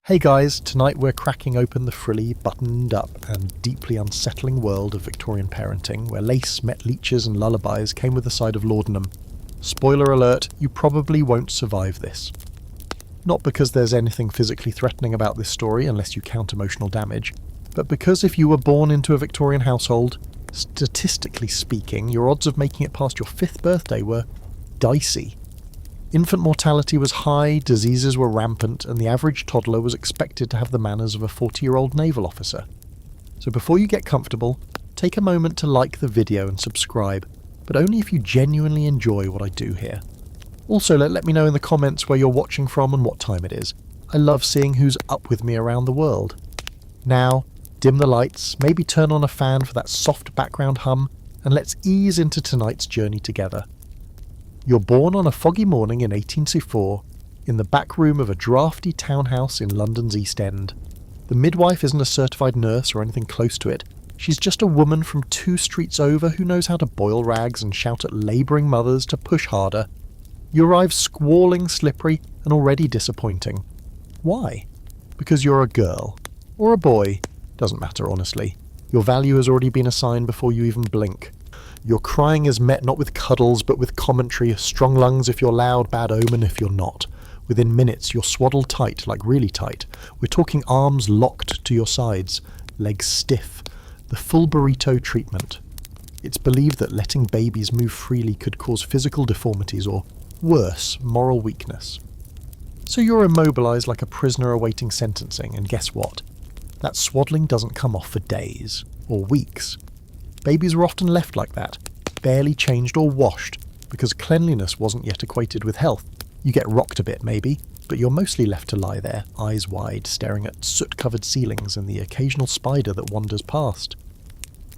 Hey guys, tonight we're cracking open the frilly, buttoned up and deeply unsettling world of Victorian parenting, where lace, met leeches and lullabies came with a side of laudanum. Spoiler alert, you probably won't survive this. Not because there's anything physically threatening about this story, unless you count emotional damage, but because if you were born into a Victorian household, statistically speaking, your odds of making it past your 5th birthday were dicey. Infant mortality was high, diseases were rampant, and the average toddler was expected to have the manners of a 40-year-old naval officer. So before you get comfortable, take a moment to like the video and subscribe, but only if you genuinely enjoy what I do here. Also, let me know in the comments where you're watching from and what time it is. I love seeing who's up with me around the world. Now, dim the lights, maybe turn on a fan for that soft background hum, and let's ease into tonight's journey together. You're born on a foggy morning in 1804, in the back room of a drafty townhouse in London's East End. The midwife isn't a certified nurse or anything close to it. She's just a woman from 2 streets over who knows how to boil rags and shout at labouring mothers to push harder. You arrive squalling, slippery, and already disappointing. Why? Because you're a girl. Or a boy. Doesn't matter, honestly. Your value has already been assigned before you even blink. Your crying is met not with cuddles, but with commentary, strong lungs if you're loud, bad omen if you're not. Within minutes, you're swaddled tight, like really tight. We're talking arms locked to your sides, legs stiff. The full burrito treatment. It's believed that letting babies move freely could cause physical deformities or, worse, moral weakness. So you're immobilized like a prisoner awaiting sentencing, and guess what? That swaddling doesn't come off for days, or weeks. Babies were often left like that, barely changed or washed, because cleanliness wasn't yet equated with health. You get rocked a bit maybe, but you're mostly left to lie there, eyes wide, staring at soot-covered ceilings and the occasional spider that wanders past.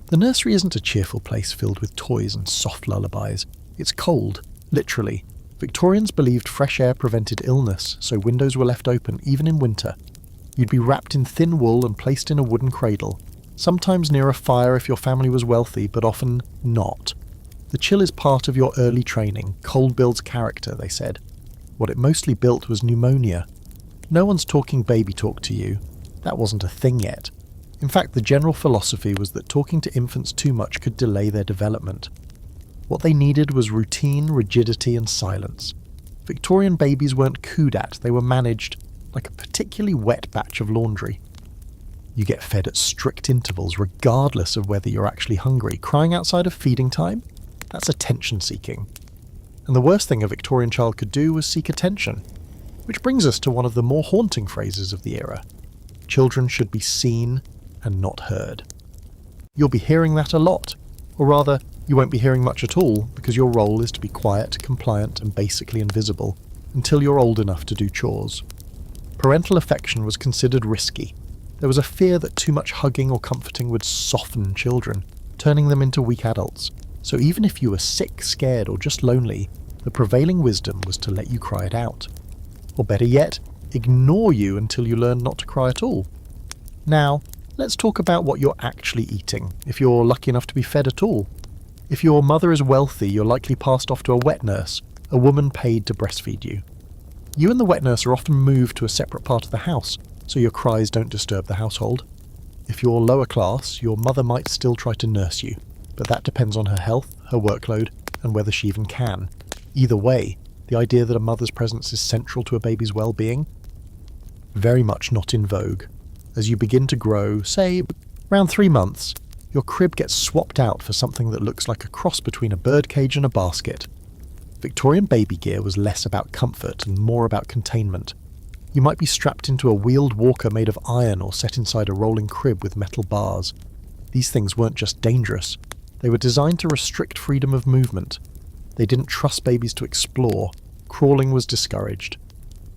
The nursery isn't a cheerful place filled with toys and soft lullabies. It's cold, literally. Victorians believed fresh air prevented illness, so windows were left open even in winter. You'd be wrapped in thin wool and placed in a wooden cradle. Sometimes near a fire if your family was wealthy, but often not. The chill is part of your early training. Cold builds character, they said. What it mostly built was pneumonia. No one's talking baby talk to you. That wasn't a thing yet. In fact, the general philosophy was that talking to infants too much could delay their development. What they needed was routine, rigidity, and silence. Victorian babies weren't cooed at, they were managed like a particularly wet batch of laundry. You get fed at strict intervals regardless of whether you're actually hungry. Crying outside of feeding time? That's attention-seeking. And the worst thing a Victorian child could do was seek attention. Which brings us to one of the more haunting phrases of the era. Children should be seen and not heard. You'll be hearing that a lot. Or rather, you won't be hearing much at all because your role is to be quiet, compliant and basically invisible until you're old enough to do chores. Parental affection was considered risky. There was a fear that too much hugging or comforting would soften children, turning them into weak adults. So even if you were sick, scared, or just lonely, the prevailing wisdom was to let you cry it out. Or better yet, ignore you until you learn not to cry at all. Now, let's talk about what you're actually eating, if you're lucky enough to be fed at all. If your mother is wealthy, you're likely passed off to a wet nurse, a woman paid to breastfeed you. You and the wet nurse are often moved to a separate part of the house, so your cries don't disturb the household. If you're lower class, your mother might still try to nurse you, but that depends on her health, her workload, and whether she even can. Either way, the idea that a mother's presence is central to a baby's well-being? Very much not in vogue. As you begin to grow, say, around 3 months, your crib gets swapped out for something that looks like a cross between a birdcage and a basket. Victorian baby gear was less about comfort and more about containment. You might be strapped into a wheeled walker made of iron or set inside a rolling crib with metal bars. These things weren't just dangerous. They were designed to restrict freedom of movement. They didn't trust babies to explore. Crawling was discouraged.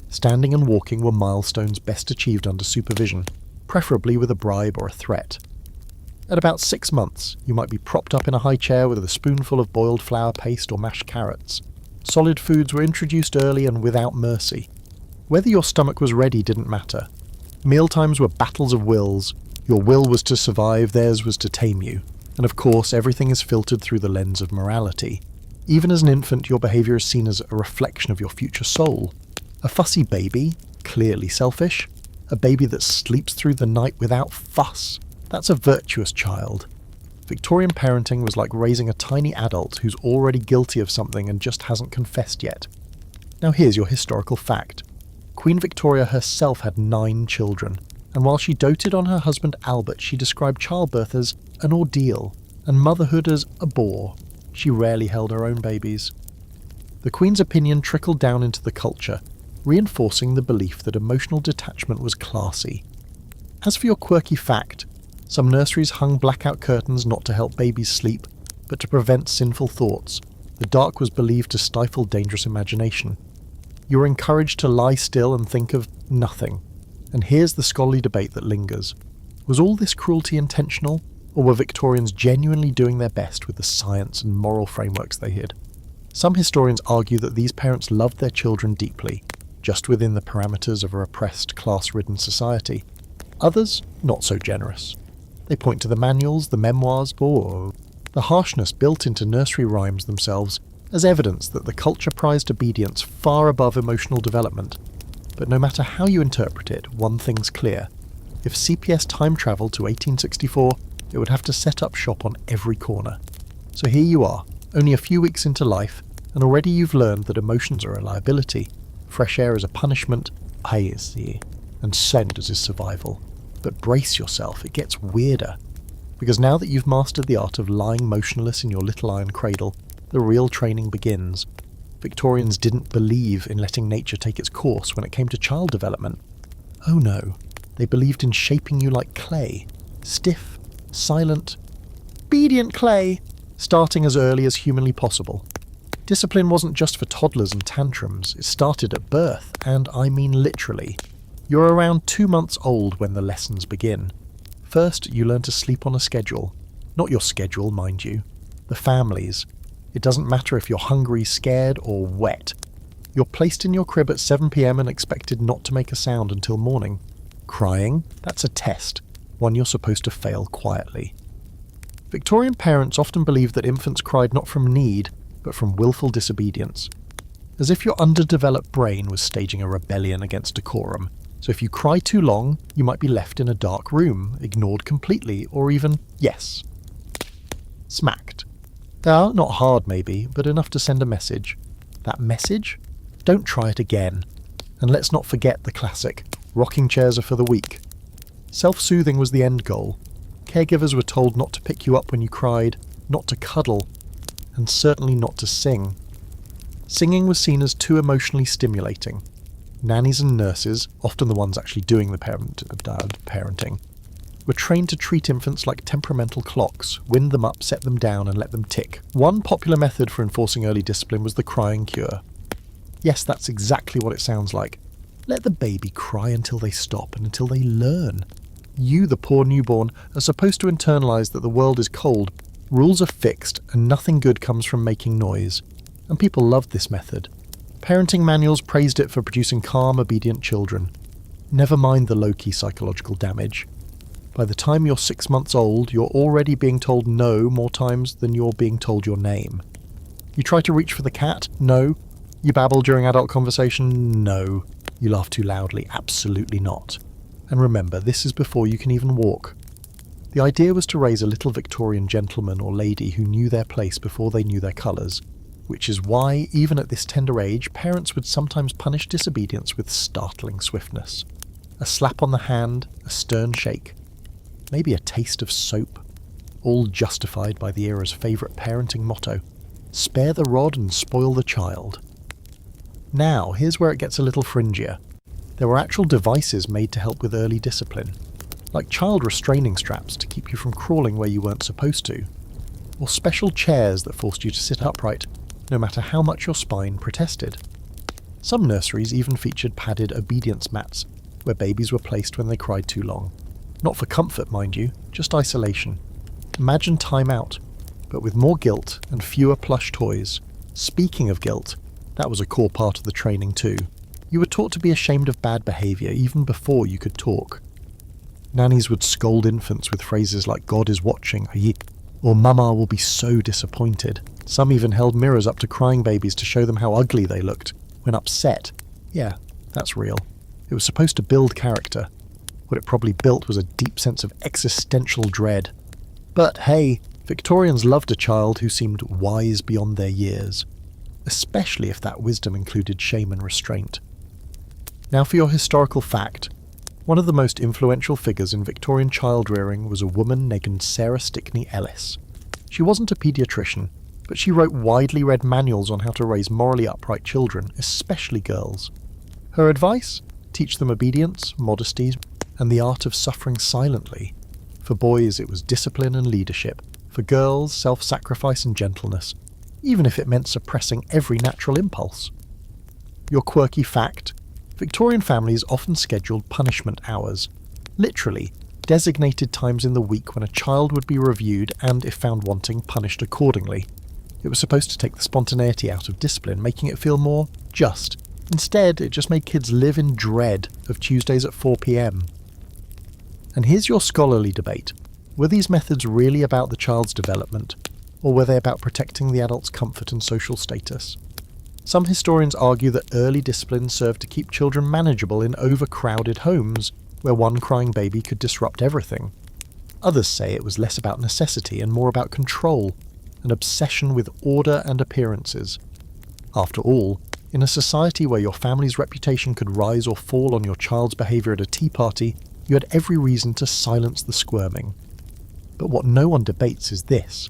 Standing and walking were milestones best achieved under supervision, preferably with a bribe or a threat. At about 6 months, you might be propped up in a high chair with a spoonful of boiled flour paste or mashed carrots. Solid foods were introduced early and without mercy. Whether your stomach was ready didn't matter. Mealtimes were battles of wills. Your will was to survive, theirs was to tame you. And of course, everything is filtered through the lens of morality. Even as an infant, your behaviour is seen as a reflection of your future soul. A fussy baby, clearly selfish. A baby that sleeps through the night without fuss. That's a virtuous child. Victorian parenting was like raising a tiny adult who's already guilty of something and just hasn't confessed yet. Now here's your historical fact. Queen Victoria herself had 9 children, and while she doted on her husband Albert, she described childbirth as an ordeal, and motherhood as a bore. She rarely held her own babies. The Queen's opinion trickled down into the culture, reinforcing the belief that emotional detachment was classy. As for your quirky fact, some nurseries hung blackout curtains not to help babies sleep, but to prevent sinful thoughts. The dark was believed to stifle dangerous imagination. You were encouraged to lie still and think of nothing. And here's the scholarly debate that lingers. Was all this cruelty intentional, or were Victorians genuinely doing their best with the science and moral frameworks they hid? Some historians argue that these parents loved their children deeply, just within the parameters of a repressed, class-ridden society. Others, not so generous. They point to the manuals, the memoirs, or the harshness built into nursery rhymes themselves as evidence that the culture prized obedience far above emotional development. But no matter how you interpret it, one thing's clear. If CPS time travelled to 1864, it would have to set up shop on every corner. So here you are, only a few weeks into life, and already you've learned that emotions are a liability. Fresh air is a punishment, and scent is survival. But brace yourself, it gets weirder. Because now that you've mastered the art of lying motionless in your little iron cradle, the real training begins. Victorians didn't believe in letting nature take its course when it came to child development. Oh no, they believed in shaping you like clay, stiff, silent, obedient clay, starting as early as humanly possible. Discipline wasn't just for toddlers and tantrums, it started at birth, and I mean literally. You're around 2 months old when the lessons begin. First, you learn to sleep on a schedule. Not your schedule, mind you. The family's. It doesn't matter if you're hungry, scared, or wet. You're placed in your crib at 7 p.m. and expected not to make a sound until morning. Crying? That's a test, one you're supposed to fail quietly. Victorian parents often believed that infants cried not from need, but from willful disobedience. As if your underdeveloped brain was staging a rebellion against decorum. So if you cry too long, you might be left in a dark room, ignored completely, or even, yes, smacked. Not hard maybe, but enough to send a message. That message? Don't try it again. And let's not forget the classic, rocking chairs are for the weak. Self-soothing was the end goal. Caregivers were told not to pick you up when you cried, not to cuddle, and certainly not to sing. Singing was seen as too emotionally stimulating. Nannies and nurses, often the ones actually doing the parenting, were trained to treat infants like temperamental clocks, wind them up, set them down, and let them tick. One popular method for enforcing early discipline was the crying cure. Yes, that's exactly what it sounds like. Let the baby cry until they stop and until they learn. You, the poor newborn, are supposed to internalise that the world is cold, rules are fixed, and nothing good comes from making noise. And people loved this method. Parenting manuals praised it for producing calm, obedient children. Never mind the low-key psychological damage. By the time you're 6 months old, you're already being told no more times than you're being told your name. You try to reach for the cat? No. You babble during adult conversation? No. You laugh too loudly? Absolutely not. And remember, this is before you can even walk. The idea was to raise a little Victorian gentleman or lady who knew their place before they knew their colours. Which is why, even at this tender age, parents would sometimes punish disobedience with startling swiftness. A slap on the hand, a stern shake, maybe a taste of soap, all justified by the era's favourite parenting motto, spare the rod and spoil the child. Now, here's where it gets a little fringier. There were actual devices made to help with early discipline, like child restraining straps to keep you from crawling where you weren't supposed to, or special chairs that forced you to sit upright, no matter how much your spine protested. Some nurseries even featured padded obedience mats, where babies were placed when they cried too long. Not for comfort, mind you, just isolation. Imagine time out, but with more guilt and fewer plush toys. Speaking of guilt, that was a core part of the training too. You were taught to be ashamed of bad behaviour even before you could talk. Nannies would scold infants with phrases like "God is watching," or "Mama will be so disappointed." Some even held mirrors up to crying babies to show them how ugly they looked when upset. Yeah, that's real. It was supposed to build character. What it probably built was a deep sense of existential dread. But hey, Victorians loved a child who seemed wise beyond their years, especially if that wisdom included shame and restraint. Now for your historical fact. One of the most influential figures in Victorian child-rearing was a woman named Sarah Stickney Ellis. She wasn't a paediatrician, but she wrote widely read manuals on how to raise morally upright children, especially girls. Her advice? Teach them obedience, modesty, and the art of suffering silently. For boys, it was discipline and leadership. For girls, self-sacrifice and gentleness, even if it meant suppressing every natural impulse. Your quirky fact? Victorian families often scheduled punishment hours, literally designated times in the week when a child would be reviewed and, if found wanting, punished accordingly. It was supposed to take the spontaneity out of discipline, making it feel more just. Instead, it just made kids live in dread of Tuesdays at 4 p.m. And here's your scholarly debate. Were these methods really about the child's development, or were they about protecting the adult's comfort and social status? Some historians argue that early discipline served to keep children manageable in overcrowded homes, where one crying baby could disrupt everything. Others say it was less about necessity and more about control, an obsession with order and appearances. After all, in a society where your family's reputation could rise or fall on your child's behaviour at a tea party, you had every reason to silence the squirming. But what no one debates is this.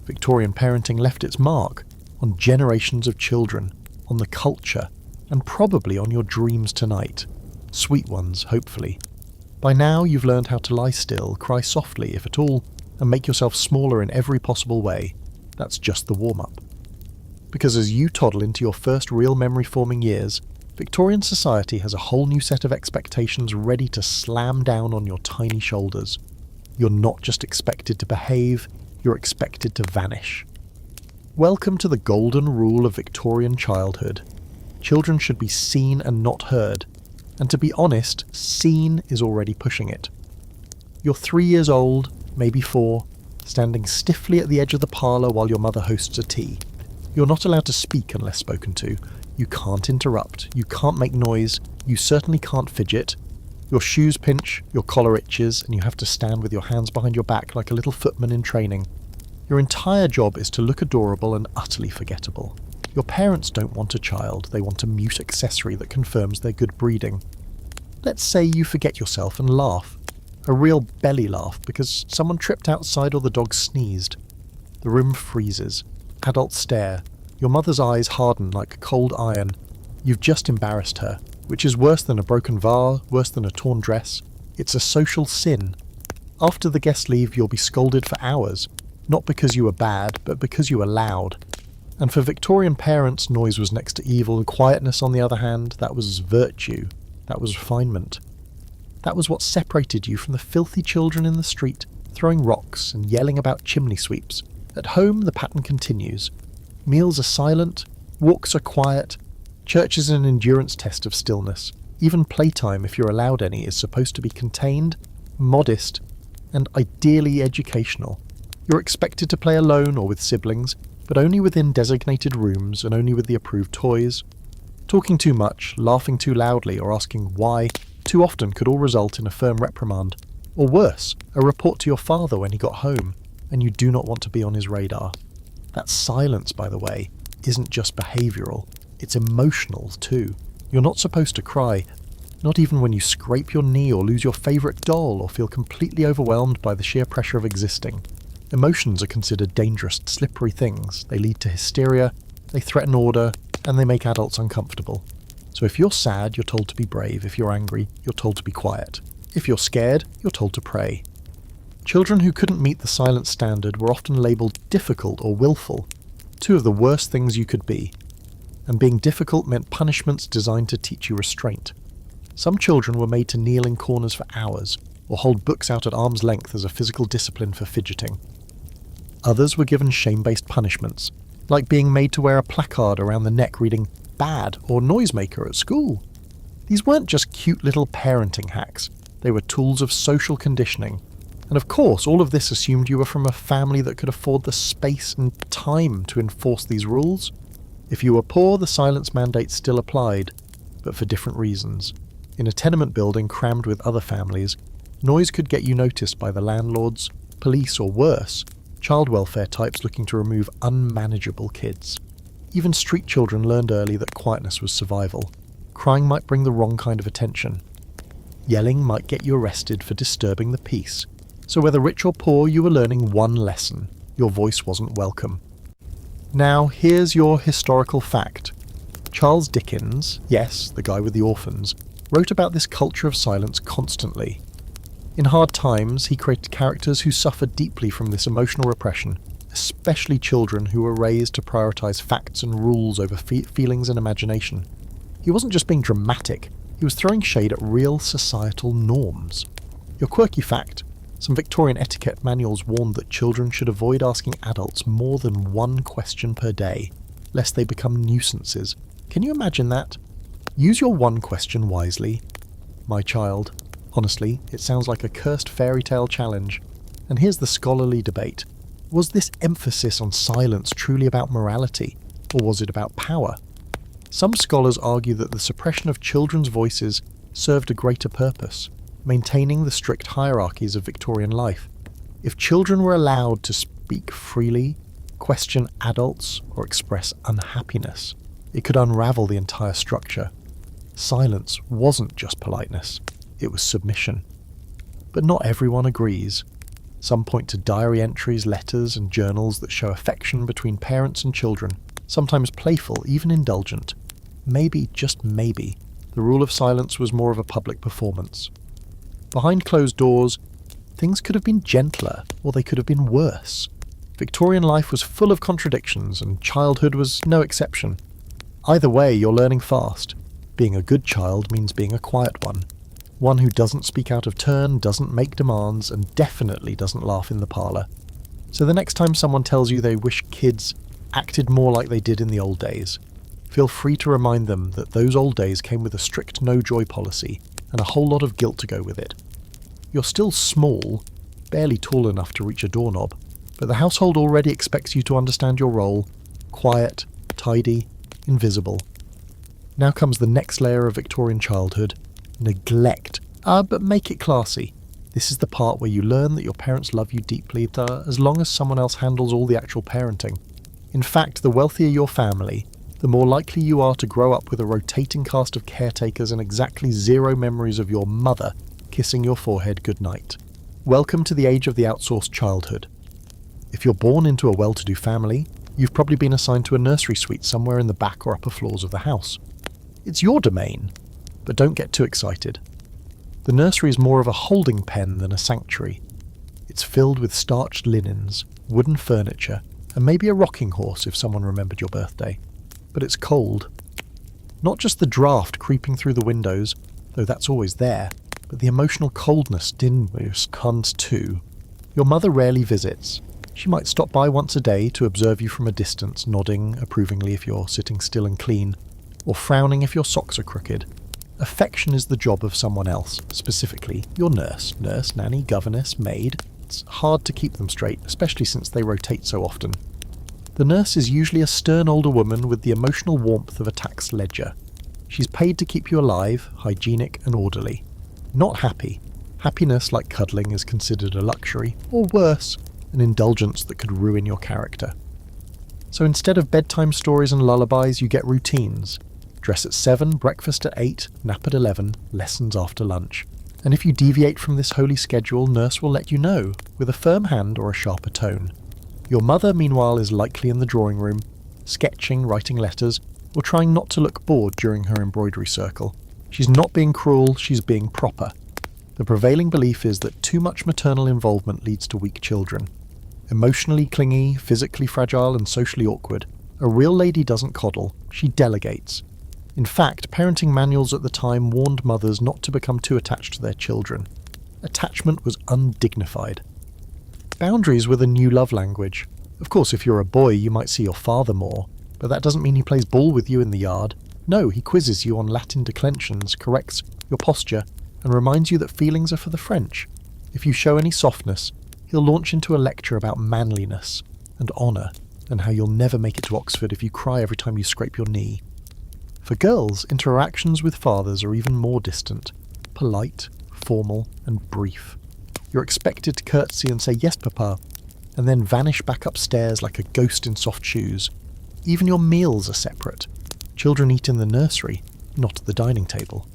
Victorian parenting left its mark on generations of children, on the culture, and probably on your dreams tonight. Sweet ones, hopefully. By now you've learned how to lie still, cry softly if at all, and make yourself smaller in every possible way. That's just the warm-up. Because as you toddle into your first real memory-forming years, Victorian society has a whole new set of expectations ready to slam down on your tiny shoulders. You're not just expected to behave, you're expected to vanish. Welcome to the golden rule of Victorian childhood. Children should be seen and not heard, and to be honest, seen is already pushing it. You're 3 years old, maybe 4, standing stiffly at the edge of the parlour while your mother hosts a tea. You're not allowed to speak unless spoken to. You can't interrupt, you can't make noise, you certainly can't fidget. Your shoes pinch, your collar itches, and you have to stand with your hands behind your back like a little footman in training. Your entire job is to look adorable and utterly forgettable. Your parents don't want a child, they want a mute accessory that confirms their good breeding. Let's say you forget yourself and laugh. A real belly laugh because someone tripped outside or the dog sneezed. The room freezes. Adults stare. Your mother's eyes harden like cold iron. You've just embarrassed her, which is worse than a broken vase, worse than a torn dress. It's a social sin. After the guests leave, you'll be scolded for hours. Not because you were bad, but because you were loud. And for Victorian parents, noise was next to evil, and quietness, on the other hand, that was virtue. That was refinement. That was what separated you from the filthy children in the street, throwing rocks and yelling about chimney sweeps. At home, the pattern continues. Meals are silent, walks are quiet, church is an endurance test of stillness. Even playtime, if you're allowed any, is supposed to be contained, modest, and ideally educational. You're expected to play alone or with siblings, but only within designated rooms and only with the approved toys. Talking too much, laughing too loudly, or asking why too often could all result in a firm reprimand. Or worse, a report to your father when he got home, and you do not want to be on his radar. That silence, by the way, isn't just behavioural, it's emotional too. You're not supposed to cry, not even when you scrape your knee or lose your favourite doll or feel completely overwhelmed by the sheer pressure of existing. Emotions are considered dangerous, slippery things. They lead to hysteria, they threaten order, and they make adults uncomfortable. So if you're sad, you're told to be brave. If you're angry, you're told to be quiet. If you're scared, you're told to pray. Children who couldn't meet the silence standard were often labelled difficult or willful, two of the worst things you could be. And being difficult meant punishments designed to teach you restraint. Some children were made to kneel in corners for hours, or hold books out at arm's length as a physical discipline for fidgeting. Others were given shame-based punishments, like being made to wear a placard around the neck reading "bad" or "noisemaker" at school. These weren't just cute little parenting hacks, they were tools of social conditioning. And of course, all of this assumed you were from a family that could afford the space and time to enforce these rules. If you were poor, the silence mandate still applied, but for different reasons. In a tenement building crammed with other families, noise could get you noticed by the landlords, police, or worse, child welfare types looking to remove unmanageable kids. Even street children learned early that quietness was survival. Crying might bring the wrong kind of attention. Yelling might get you arrested for disturbing the peace. So whether rich or poor, you were learning one lesson: your voice wasn't welcome. Now, here's your historical fact. Charles Dickens, yes, the guy with the orphans, wrote about this culture of silence constantly. In hard times, he created characters who suffered deeply from this emotional repression, especially children who were raised to prioritize facts and rules over feelings and imagination. He wasn't just being dramatic, he was throwing shade at real societal norms. Your quirky fact: some Victorian etiquette manuals warned that children should avoid asking adults more than one question per day, lest they become nuisances. Can you imagine that? Use your one question wisely. My child. Honestly, it sounds like a cursed fairy tale challenge. And here's the scholarly debate. Was this emphasis on silence truly about morality, or was it about power? Some scholars argue that the suppression of children's voices served a greater purpose, maintaining the strict hierarchies of Victorian life. If children were allowed to speak freely, question adults, or express unhappiness, it could unravel the entire structure. Silence wasn't just politeness, it was submission. But not everyone agrees. Some point to diary entries, letters, and journals that show affection between parents and children, sometimes playful, even indulgent. Maybe, just maybe, the rule of silence was more of a public performance. Behind closed doors, things could have been gentler, or they could have been worse. Victorian life was full of contradictions, and childhood was no exception. Either way, you're learning fast. Being a good child means being a quiet one. One who doesn't speak out of turn, doesn't make demands, and definitely doesn't laugh in the parlour. So the next time someone tells you they wish kids acted more like they did in the old days, feel free to remind them that those old days came with a strict no-joy policy, and a whole lot of guilt to go with it. You're still small, barely tall enough to reach a doorknob, but the household already expects you to understand your role: quiet, tidy, invisible. Now comes the next layer of Victorian childhood: neglect. But make it classy. This is the part where you learn that your parents love you deeply, as long as someone else handles all the actual parenting. In fact, the wealthier your family, the more likely you are to grow up with a rotating cast of caretakers and exactly zero memories of your mother kissing your forehead goodnight. Welcome to the age of the outsourced childhood. If you're born into a well-to-do family, you've probably been assigned to a nursery suite somewhere in the back or upper floors of the house. It's your domain, but don't get too excited. The nursery is more of a holding pen than a sanctuary. It's filled with starched linens, wooden furniture, and maybe a rocking horse if someone remembered your birthday. But it's cold. Not just the draft creeping through the windows, though that's always there, but the emotional coldness comes too. Your mother rarely visits. She might stop by once a day to observe you from a distance, nodding approvingly if you're sitting still and clean, or frowning if your socks are crooked. Affection is the job of someone else, specifically your nurse, nanny, governess, maid. It's hard to keep them straight, especially since they rotate so often. The nurse is usually a stern older woman with the emotional warmth of a tax ledger. She's paid to keep you alive, hygienic and orderly. Not happy. Happiness, like cuddling, is considered a luxury, or worse, an indulgence that could ruin your character. So instead of bedtime stories and lullabies, you get routines. Dress at 7, breakfast at 8, nap at 11, lessons after lunch. And if you deviate from this holy schedule, nurse will let you know, with a firm hand or a sharper tone. Your mother, meanwhile, is likely in the drawing room, sketching, writing letters, or trying not to look bored during her embroidery circle. She's not being cruel, she's being proper. The prevailing belief is that too much maternal involvement leads to weak children. Emotionally clingy, physically fragile, and socially awkward, a real lady doesn't coddle, she delegates. In fact, parenting manuals at the time warned mothers not to become too attached to their children. Attachment was undignified. Boundaries were the new love language. Of course, if you're a boy, you might see your father more, but that doesn't mean he plays ball with you in the yard. No, he quizzes you on Latin declensions, corrects your posture, and reminds you that feelings are for the French. If you show any softness, he'll launch into a lecture about manliness and honour, and how you'll never make it to Oxford if you cry every time you scrape your knee. For girls, interactions with fathers are even more distant, polite, formal, and brief. You're expected to curtsy and say "yes, papa," and then vanish back upstairs like a ghost in soft shoes. Even your meals are separate. Children eat in the nursery, not at the dining table.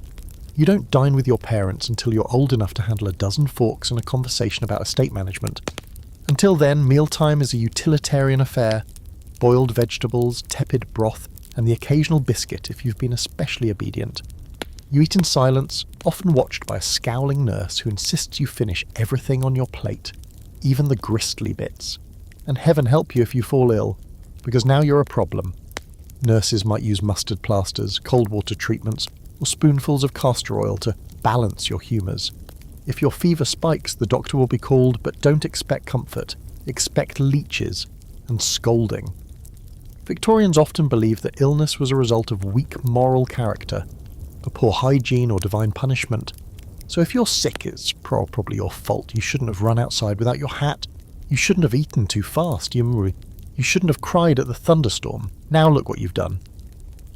You don't dine with your parents until you're old enough to handle a dozen forks and a conversation about estate management. Until then, mealtime is a utilitarian affair. Boiled vegetables, tepid broth, and the occasional biscuit if you've been especially obedient. You eat in silence, often watched by a scowling nurse who insists you finish everything on your plate, even the gristly bits. And heaven help you if you fall ill, because now you're a problem. Nurses might use mustard plasters, cold water treatments, or spoonfuls of castor oil to balance your humours. If your fever spikes, the doctor will be called, but don't expect comfort. Expect leeches and scolding. Victorians often believed that illness was a result of weak moral character, a poor hygiene or divine punishment. So if you're sick, it's probably your fault. You shouldn't have run outside without your hat. You shouldn't have eaten too fast. You shouldn't have cried at the thunderstorm. Now look what you've done.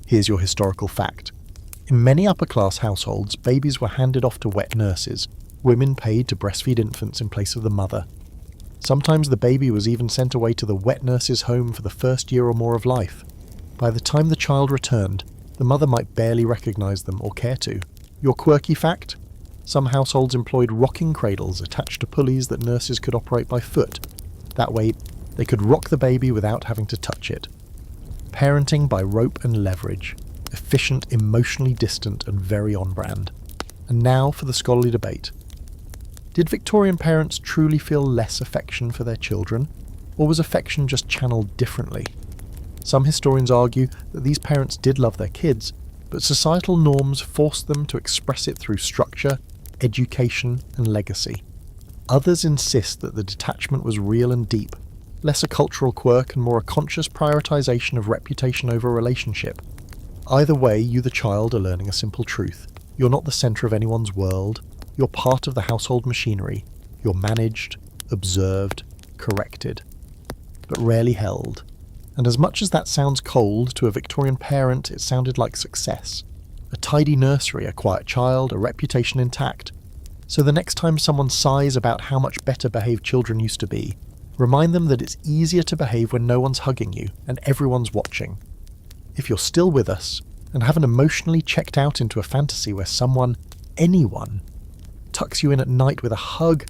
Here's your historical fact. In many upper-class households, babies were handed off to wet nurses, women paid to breastfeed infants in place of the mother. Sometimes the baby was even sent away to the wet nurse's home for the first year or more of life. By the time the child returned, the mother might barely recognise them or care to. Your quirky fact? Some households employed rocking cradles attached to pulleys that nurses could operate by foot. That way, they could rock the baby without having to touch it. Parenting by rope and leverage. Efficient, emotionally distant, and very on-brand. And now for the scholarly debate. Did Victorian parents truly feel less affection for their children, or was affection just channeled differently? Some historians argue that these parents did love their kids, but societal norms forced them to express it through structure, education, and legacy. Others insist that the detachment was real and deep, less a cultural quirk and more a conscious prioritization of reputation over relationship. Either way, you the child are learning a simple truth. You're not the centre of anyone's world. You're part of the household machinery. You're managed, observed, corrected, but rarely held. And as much as that sounds cold, to a Victorian parent it sounded like success. A tidy nursery, a quiet child, a reputation intact. So the next time someone sighs about how much better behaved children used to be, remind them that it's easier to behave when no one's hugging you and everyone's watching. If you're still with us, and haven't emotionally checked out into a fantasy where someone, anyone, tucks you in at night with a hug,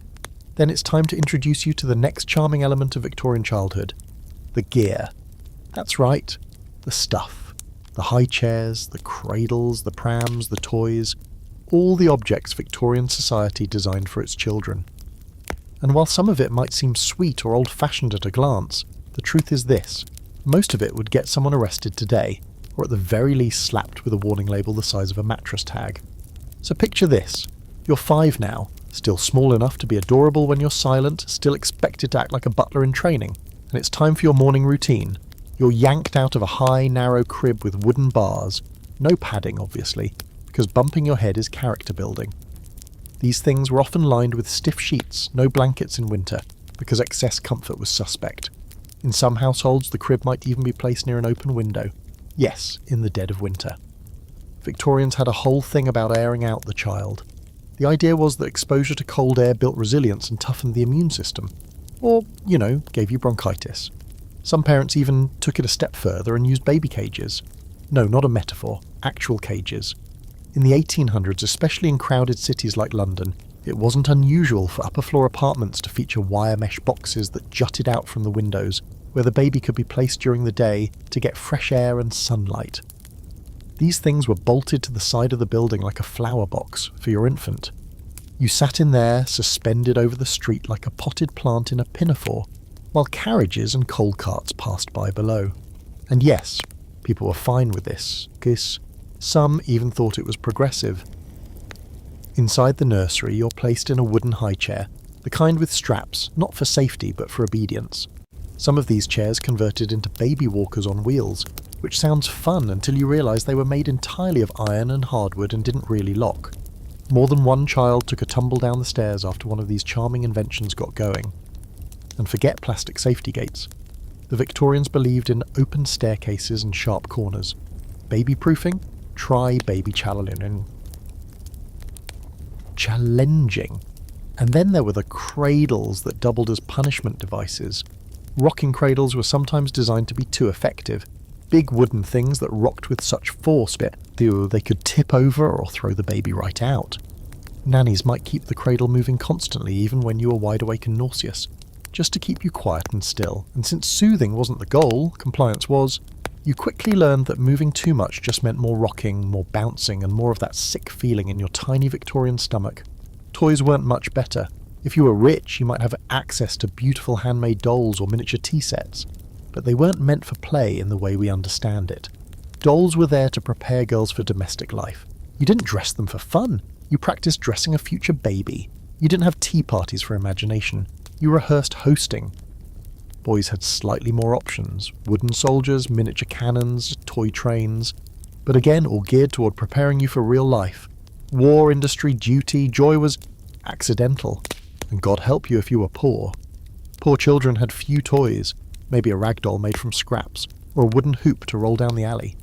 then it's time to introduce you to the next charming element of Victorian childhood, the gear. That's right, the stuff. The high chairs, the cradles, the prams, the toys, all the objects Victorian society designed for its children. And while some of it might seem sweet or old-fashioned at a glance, the truth is this. Most of it would get someone arrested today, or at the very least slapped with a warning label the size of a mattress tag. So picture this. You're 5 now, still small enough to be adorable when you're silent, still expected to act like a butler in training, and it's time for your morning routine. You're yanked out of a high, narrow crib with wooden bars, no padding obviously, because bumping your head is character building. These things were often lined with stiff sheets, no blankets in winter, because excess comfort was suspect. In some households, the crib might even be placed near an open window. Yes, in the dead of winter. Victorians had a whole thing about airing out the child. The idea was that exposure to cold air built resilience and toughened the immune system. Or, gave you bronchitis. Some parents even took it a step further and used baby cages. No, not a metaphor, actual cages. In the 1800s, especially in crowded cities like London, it wasn't unusual for upper-floor apartments to feature wire mesh boxes that jutted out from the windows, where the baby could be placed during the day to get fresh air and sunlight. These things were bolted to the side of the building like a flower box for your infant. You sat in there, suspended over the street like a potted plant in a pinafore, while carriages and coal carts passed by below. And yes, people were fine with this, because some even thought it was progressive. Inside the nursery, you're placed in a wooden high chair, the kind with straps, not for safety but for obedience. Some of these chairs converted into baby walkers on wheels, which sounds fun until you realise they were made entirely of iron and hardwood and didn't really lock. More than one child took a tumble down the stairs after one of these charming inventions got going. And forget plastic safety gates. The Victorians believed in open staircases and sharp corners. Baby-proofing? Try baby challenging. And then there were the cradles that doubled as punishment devices. Rocking cradles were sometimes designed to be too effective. Big wooden things that rocked with such force that they could tip over or throw the baby right out. Nannies might keep the cradle moving constantly even when you were wide awake and nauseous, just to keep you quiet and still. And since soothing wasn't the goal, compliance was, you quickly learned that moving too much just meant more rocking, more bouncing, and more of that sick feeling in your tiny Victorian stomach. Toys weren't much better. If you were rich, you might have access to beautiful handmade dolls or miniature tea sets, but they weren't meant for play in the way we understand it. Dolls were there to prepare girls for domestic life. You didn't dress them for fun. You practiced dressing a future baby. You didn't have tea parties for imagination. You rehearsed hosting. Boys had slightly more options: wooden soldiers, miniature cannons, toy trains, but again all geared toward preparing you for real life. War, industry, duty, joy was accidental, and God help you if you were poor. Poor children had few toys, maybe a rag doll made from scraps, or a wooden hoop to roll down the alley.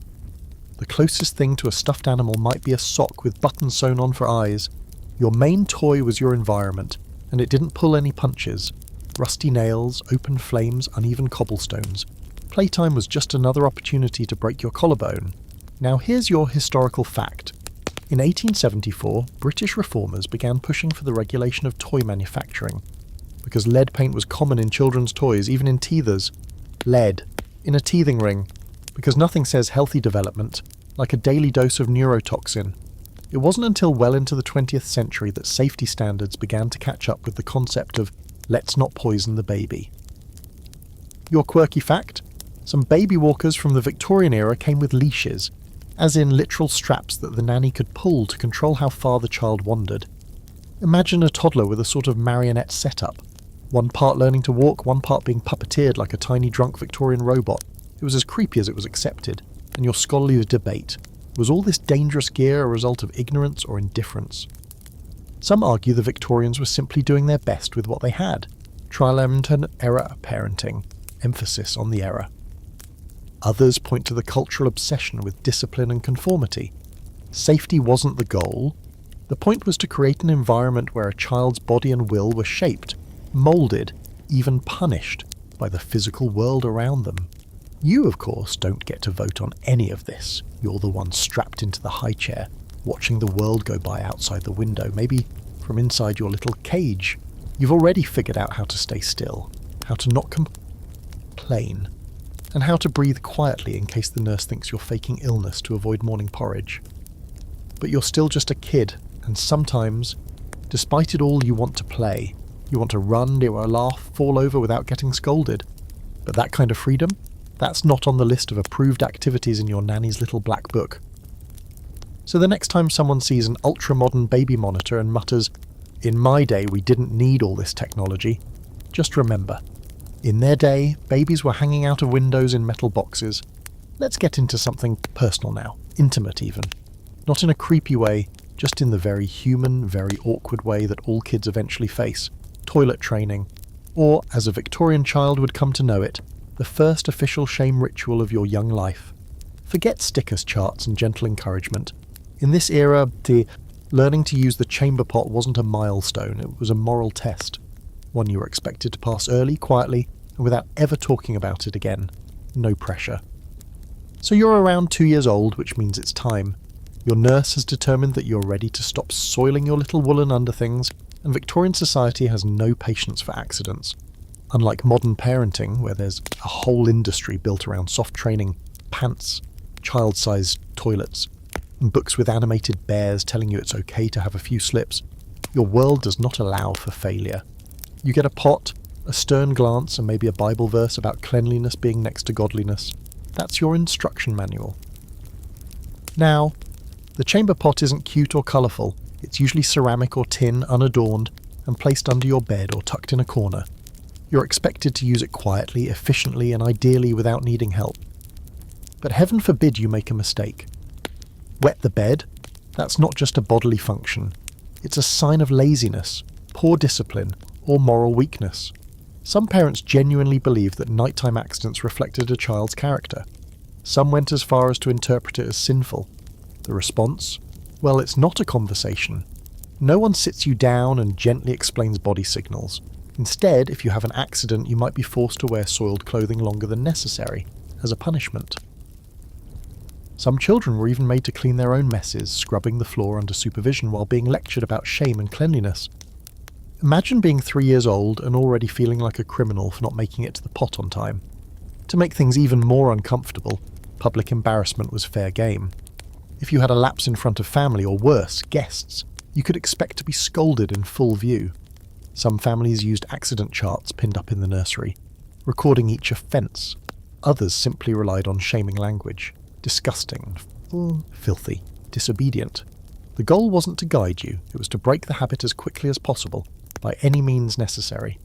The closest thing to a stuffed animal might be a sock with buttons sewn on for eyes. Your main toy was your environment, and it didn't pull any punches. Rusty nails, open flames, uneven cobblestones. Playtime was just another opportunity to break your collarbone. Now here's your historical fact. In 1874, British reformers began pushing for the regulation of toy manufacturing, because lead paint was common in children's toys, even in teethers. Lead, in a teething ring, because nothing says healthy development like a daily dose of neurotoxin. It wasn't until well into the 20th century that safety standards began to catch up with the concept of let's not poison the baby. Your quirky fact? Some baby walkers from the Victorian era came with leashes, as in literal straps that the nanny could pull to control how far the child wandered. Imagine a toddler with a sort of marionette setup. One part learning to walk, one part being puppeteered like a tiny drunk Victorian robot. It was as creepy as it was accepted, and your scholarly debate. Was all this dangerous gear a result of ignorance or indifference? Some argue the Victorians were simply doing their best with what they had. Trial and error parenting, emphasis on the error. Others point to the cultural obsession with discipline and conformity. Safety wasn't the goal. The point was to create an environment where a child's body and will were shaped, moulded, even punished by the physical world around them. You, of course, don't get to vote on any of this. You're the one strapped into the high chair, watching the world go by outside the window, maybe from inside your little cage. You've already figured out how to stay still, how to not complain, and how to breathe quietly in case the nurse thinks you're faking illness to avoid morning porridge. But you're still just a kid, and sometimes, despite it all, you want to play. You want to run, do a laugh, fall over without getting scolded. But that kind of freedom? That's not on the list of approved activities in your nanny's little black book. So the next time someone sees an ultra-modern baby monitor and mutters, "In my day we didn't need all this technology," just remember, in their day, babies were hanging out of windows in metal boxes. Let's get into something personal now, intimate even. Not in a creepy way, just in the very human, very awkward way that all kids eventually face. Toilet training. Or, as a Victorian child would come to know it, the first official shame ritual of your young life. Forget stickers, charts, and gentle encouragement. In this era, learning to use the chamber pot wasn't a milestone, it was a moral test. One you were expected to pass early, quietly, and without ever talking about it again. No pressure. So you're around 2 years old, which means it's time. Your nurse has determined that you're ready to stop soiling your little woolen underthings, and Victorian society has no patience for accidents. Unlike modern parenting, where there's a whole industry built around soft training, pants, child-sized toilets, and books with animated bears telling you it's okay to have a few slips, your world does not allow for failure. You get a pot, a stern glance, and maybe a Bible verse about cleanliness being next to godliness. That's your instruction manual. Now, the chamber pot isn't cute or colourful. It's usually ceramic or tin, unadorned, and placed under your bed or tucked in a corner. You're expected to use it quietly, efficiently, and ideally without needing help. But heaven forbid you make a mistake. Wet the bed? That's not just a bodily function. It's a sign of laziness, poor discipline, or moral weakness. Some parents genuinely believed that nighttime accidents reflected a child's character. Some went as far as to interpret it as sinful. The response? Well, it's not a conversation. No one sits you down and gently explains body signals. Instead, if you have an accident, you might be forced to wear soiled clothing longer than necessary, as a punishment. Some children were even made to clean their own messes, scrubbing the floor under supervision while being lectured about shame and cleanliness. Imagine being 3 years old and already feeling like a criminal for not making it to the pot on time. To make things even more uncomfortable, public embarrassment was fair game. If you had a lapse in front of family, or worse, guests, you could expect to be scolded in full view. Some families used accident charts pinned up in the nursery, recording each offence. Others simply relied on shaming language. Disgusting, filthy, disobedient. The goal wasn't to guide you, it was to break the habit as quickly as possible, by any means necessary.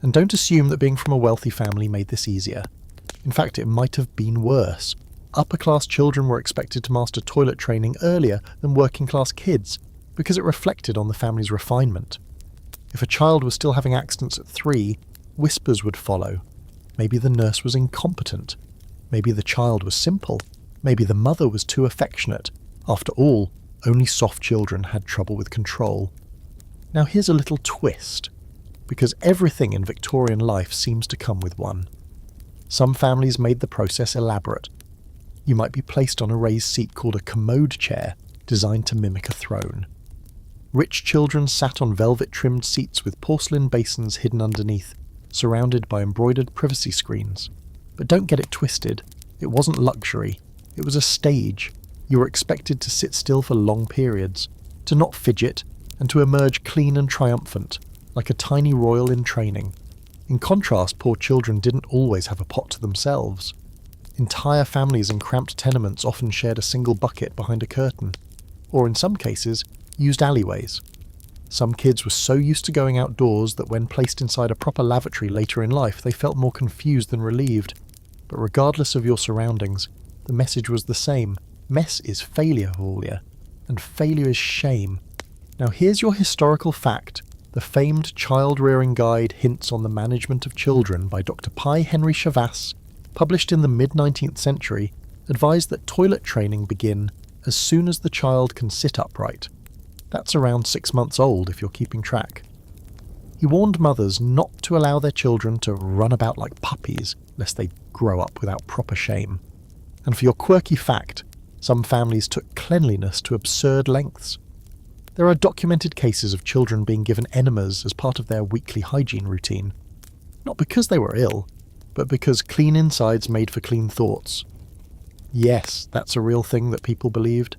And don't assume that being from a wealthy family made this easier. In fact, it might have been worse. Upper-class children were expected to master toilet training earlier than working-class kids, because it reflected on the family's refinement. If a child was still having accidents at 3, whispers would follow. Maybe the nurse was incompetent. Maybe the child was simple. Maybe the mother was too affectionate. After all, only soft children had trouble with control. Now here's a little twist, because everything in Victorian life seems to come with one. Some families made the process elaborate. You might be placed on a raised seat called a commode chair, designed to mimic a throne. Rich children sat on velvet-trimmed seats with porcelain basins hidden underneath, surrounded by embroidered privacy screens. But don't get it twisted. It wasn't luxury. It was a stage. You were expected to sit still for long periods, to not fidget, and to emerge clean and triumphant, like a tiny royal in training. In contrast, poor children didn't always have a pot to themselves. Entire families in cramped tenements often shared a single bucket behind a curtain, or in some cases, used alleyways. Some kids were so used to going outdoors that when placed inside a proper lavatory later in life, they felt more confused than relieved. But regardless of your surroundings, the message was the same. Mess is failure, Julia, and failure is shame. Now here's your historical fact. The famed child-rearing guide Hints on the Management of Children by Dr. Pi Henry Chavas, published in the mid-19th century, advised that toilet training begin as soon as the child can sit upright. That's around 6 months old if you're keeping track. He warned mothers not to allow their children to run about like puppies, lest they grow up without proper shame. And for your quirky fact, some families took cleanliness to absurd lengths. There are documented cases of children being given enemas as part of their weekly hygiene routine. Not because they were ill, but because clean insides made for clean thoughts. Yes, that's a real thing that people believed.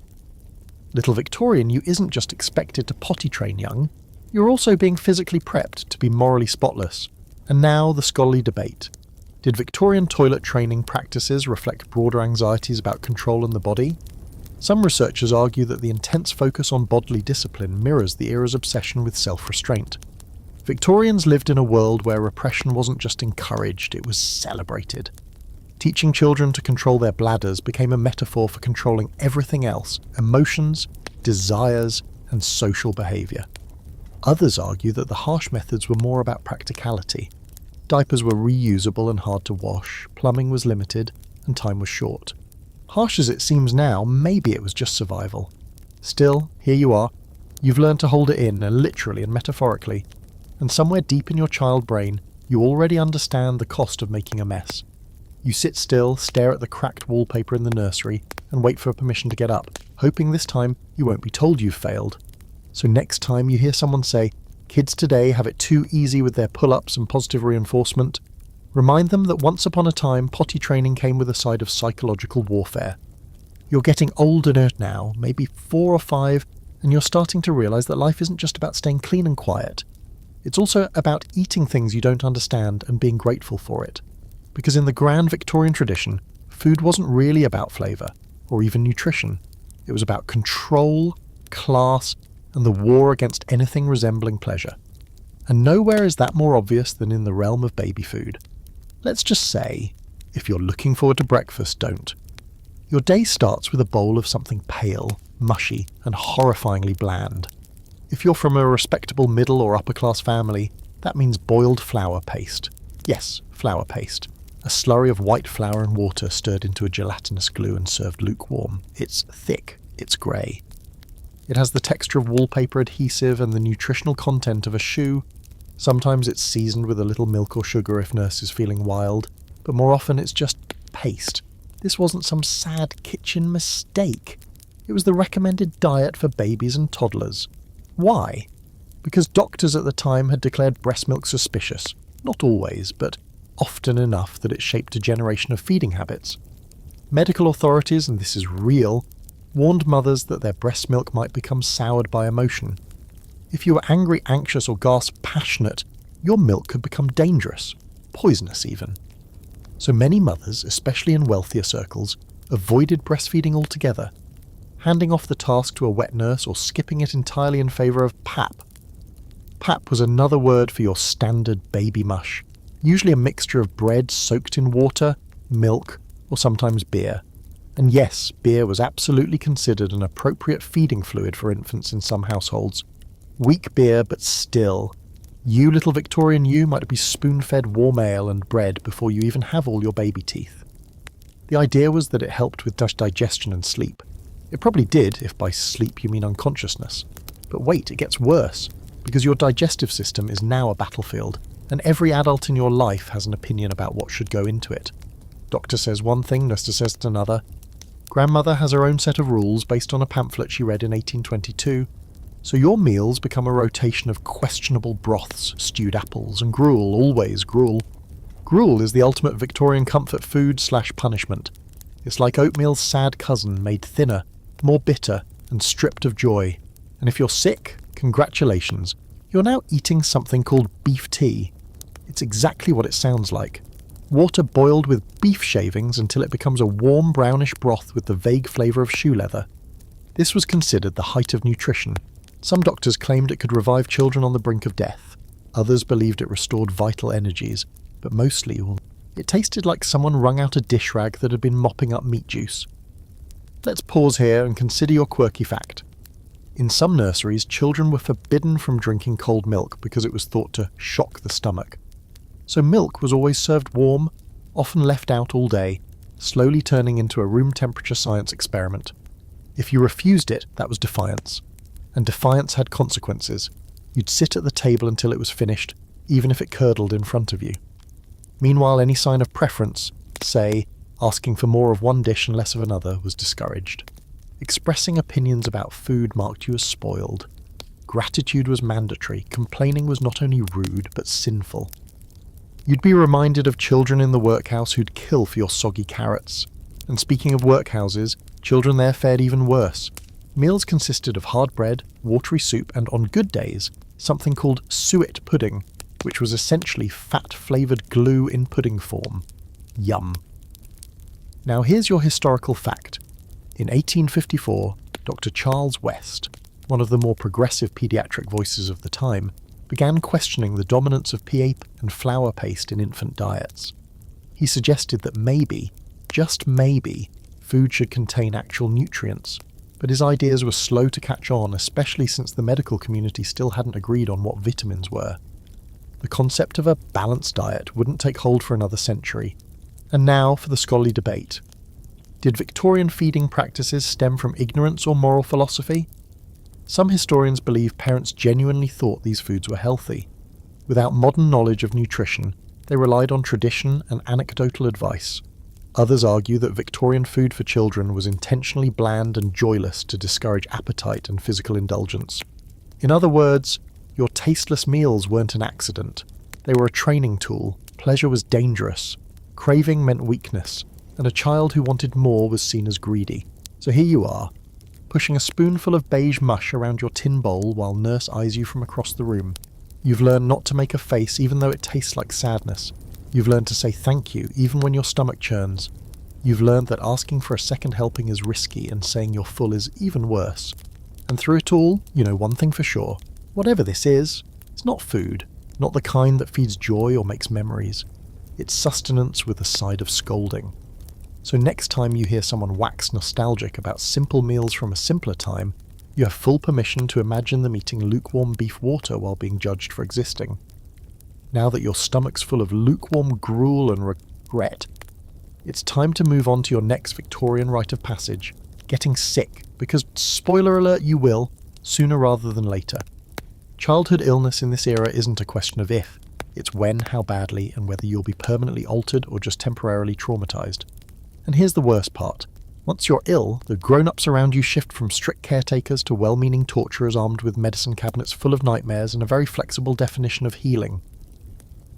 Little Victorian, you isn't just expected to potty train young, you're also being physically prepped to be morally spotless. And now the scholarly debate. Did Victorian toilet training practices reflect broader anxieties about control in the body? Some researchers argue that the intense focus on bodily discipline mirrors the era's obsession with self-restraint. Victorians lived in a world where repression wasn't just encouraged, it was celebrated. Teaching children to control their bladders became a metaphor for controlling everything else: emotions, desires, and social behaviour. Others argue that the harsh methods were more about practicality. Diapers were reusable and hard to wash, plumbing was limited, and time was short. Harsh as it seems now, maybe it was just survival. Still, here you are. You've learned to hold it in, literally and metaphorically. And somewhere deep in your child brain, you already understand the cost of making a mess. You sit still, stare at the cracked wallpaper in the nursery, and wait for permission to get up, hoping this time you won't be told you've failed. So next time you hear someone say, "Kids today have it too easy with their pull-ups and positive reinforcement," remind them that once upon a time potty training came with a side of psychological warfare. You're getting older now, maybe 4 or 5, and you're starting to realise that life isn't just about staying clean and quiet. It's also about eating things you don't understand and being grateful for it. Because in the grand Victorian tradition, food wasn't really about flavour, or even nutrition. It was about control, class, and the war against anything resembling pleasure. And nowhere is that more obvious than in the realm of baby food. Let's just say, if you're looking forward to breakfast, don't. Your day starts with a bowl of something pale, mushy, and horrifyingly bland. If you're from a respectable middle or upper class family, that means boiled flour paste. Yes, flour paste. A slurry of white flour and water stirred into a gelatinous glue and served lukewarm. It's thick, it's grey. It has the texture of wallpaper adhesive and the nutritional content of a shoe. Sometimes it's seasoned with a little milk or sugar if nurse is feeling wild, but more often it's just paste. This wasn't some sad kitchen mistake. It was the recommended diet for babies and toddlers. Why? Because doctors at the time had declared breast milk suspicious. Not always, but often enough that it shaped a generation of feeding habits. Medical authorities, and this is real, warned mothers that their breast milk might become soured by emotion. If you were angry, anxious, or passionate, your milk could become dangerous, poisonous even. So many mothers, especially in wealthier circles, avoided breastfeeding altogether, handing off the task to a wet nurse or skipping it entirely in favour of pap. Pap was another word for your standard baby mush, usually a mixture of bread soaked in water, milk, or sometimes beer. And yes, beer was absolutely considered an appropriate feeding fluid for infants in some households. Weak beer, but still. You, little Victorian you, might be spoon-fed warm ale and bread before you even have all your baby teeth. The idea was that it helped with digestion and sleep. It probably did, if by sleep you mean unconsciousness. But wait, it gets worse, because your digestive system is now a battlefield, and every adult in your life has an opinion about what should go into it. Doctor says one thing, nurse says another. Grandmother has her own set of rules based on a pamphlet she read in 1822, so your meals become a rotation of questionable broths, stewed apples, and gruel, always gruel. Gruel is the ultimate Victorian comfort food / punishment. It's like oatmeal's sad cousin, made thinner, more bitter, and stripped of joy. And if you're sick, congratulations, you're now eating something called beef tea. It's exactly what it sounds like. Water boiled with beef shavings until it becomes a warm brownish broth with the vague flavour of shoe leather. This was considered the height of nutrition. Some doctors claimed it could revive children on the brink of death. Others believed it restored vital energies, but mostly, it tasted like someone wrung out a dish rag that had been mopping up meat juice. Let's pause here and consider your quirky fact. In some nurseries, children were forbidden from drinking cold milk because it was thought to shock the stomach. So milk was always served warm, often left out all day, slowly turning into a room temperature science experiment. If you refused it, that was defiance. And defiance had consequences. You'd sit at the table until it was finished, even if it curdled in front of you. Meanwhile, any sign of preference, say, asking for more of one dish and less of another, was discouraged. Expressing opinions about food marked you as spoiled. Gratitude was mandatory. Complaining was not only rude, but sinful. You'd be reminded of children in the workhouse who'd kill for your soggy carrots. And speaking of workhouses, children there fared even worse. Meals consisted of hard bread, watery soup, and on good days, something called suet pudding, which was essentially fat-flavoured glue in pudding form. Yum. Now here's your historical fact. In 1854, Dr. Charles West, one of the more progressive paediatric voices of the time, began questioning the dominance of pea and flour paste in infant diets. He suggested that maybe, just maybe, food should contain actual nutrients, but his ideas were slow to catch on, especially since the medical community still hadn't agreed on what vitamins were. The concept of a balanced diet wouldn't take hold for another century. And now for the scholarly debate. Did Victorian feeding practices stem from ignorance or moral philosophy? Some historians believe parents genuinely thought these foods were healthy. Without modern knowledge of nutrition, they relied on tradition and anecdotal advice. Others argue that Victorian food for children was intentionally bland and joyless to discourage appetite and physical indulgence. In other words, your tasteless meals weren't an accident. They were a training tool. Pleasure was dangerous. Craving meant weakness, and a child who wanted more was seen as greedy. So here you are, pushing a spoonful of beige mush around your tin bowl while nurse eyes you from across the room. You've learned not to make a face even though it tastes like sadness. You've learned to say thank you even when your stomach churns. You've learned that asking for a second helping is risky and saying you're full is even worse. And through it all, you know one thing for sure. Whatever this is, it's not food, not the kind that feeds joy or makes memories. It's sustenance with a side of scolding. So next time you hear someone wax nostalgic about simple meals from a simpler time, you have full permission to imagine them eating lukewarm beef water while being judged for existing. Now that your stomach's full of lukewarm gruel and regret, it's time to move on to your next Victorian rite of passage, getting sick, because, spoiler alert, you will, sooner rather than later. Childhood illness in this era isn't a question of if, it's when, how badly, and whether you'll be permanently altered or just temporarily traumatized. And here's the worst part. Once you're ill, the grown-ups around you shift from strict caretakers to well-meaning torturers armed with medicine cabinets full of nightmares and a very flexible definition of healing.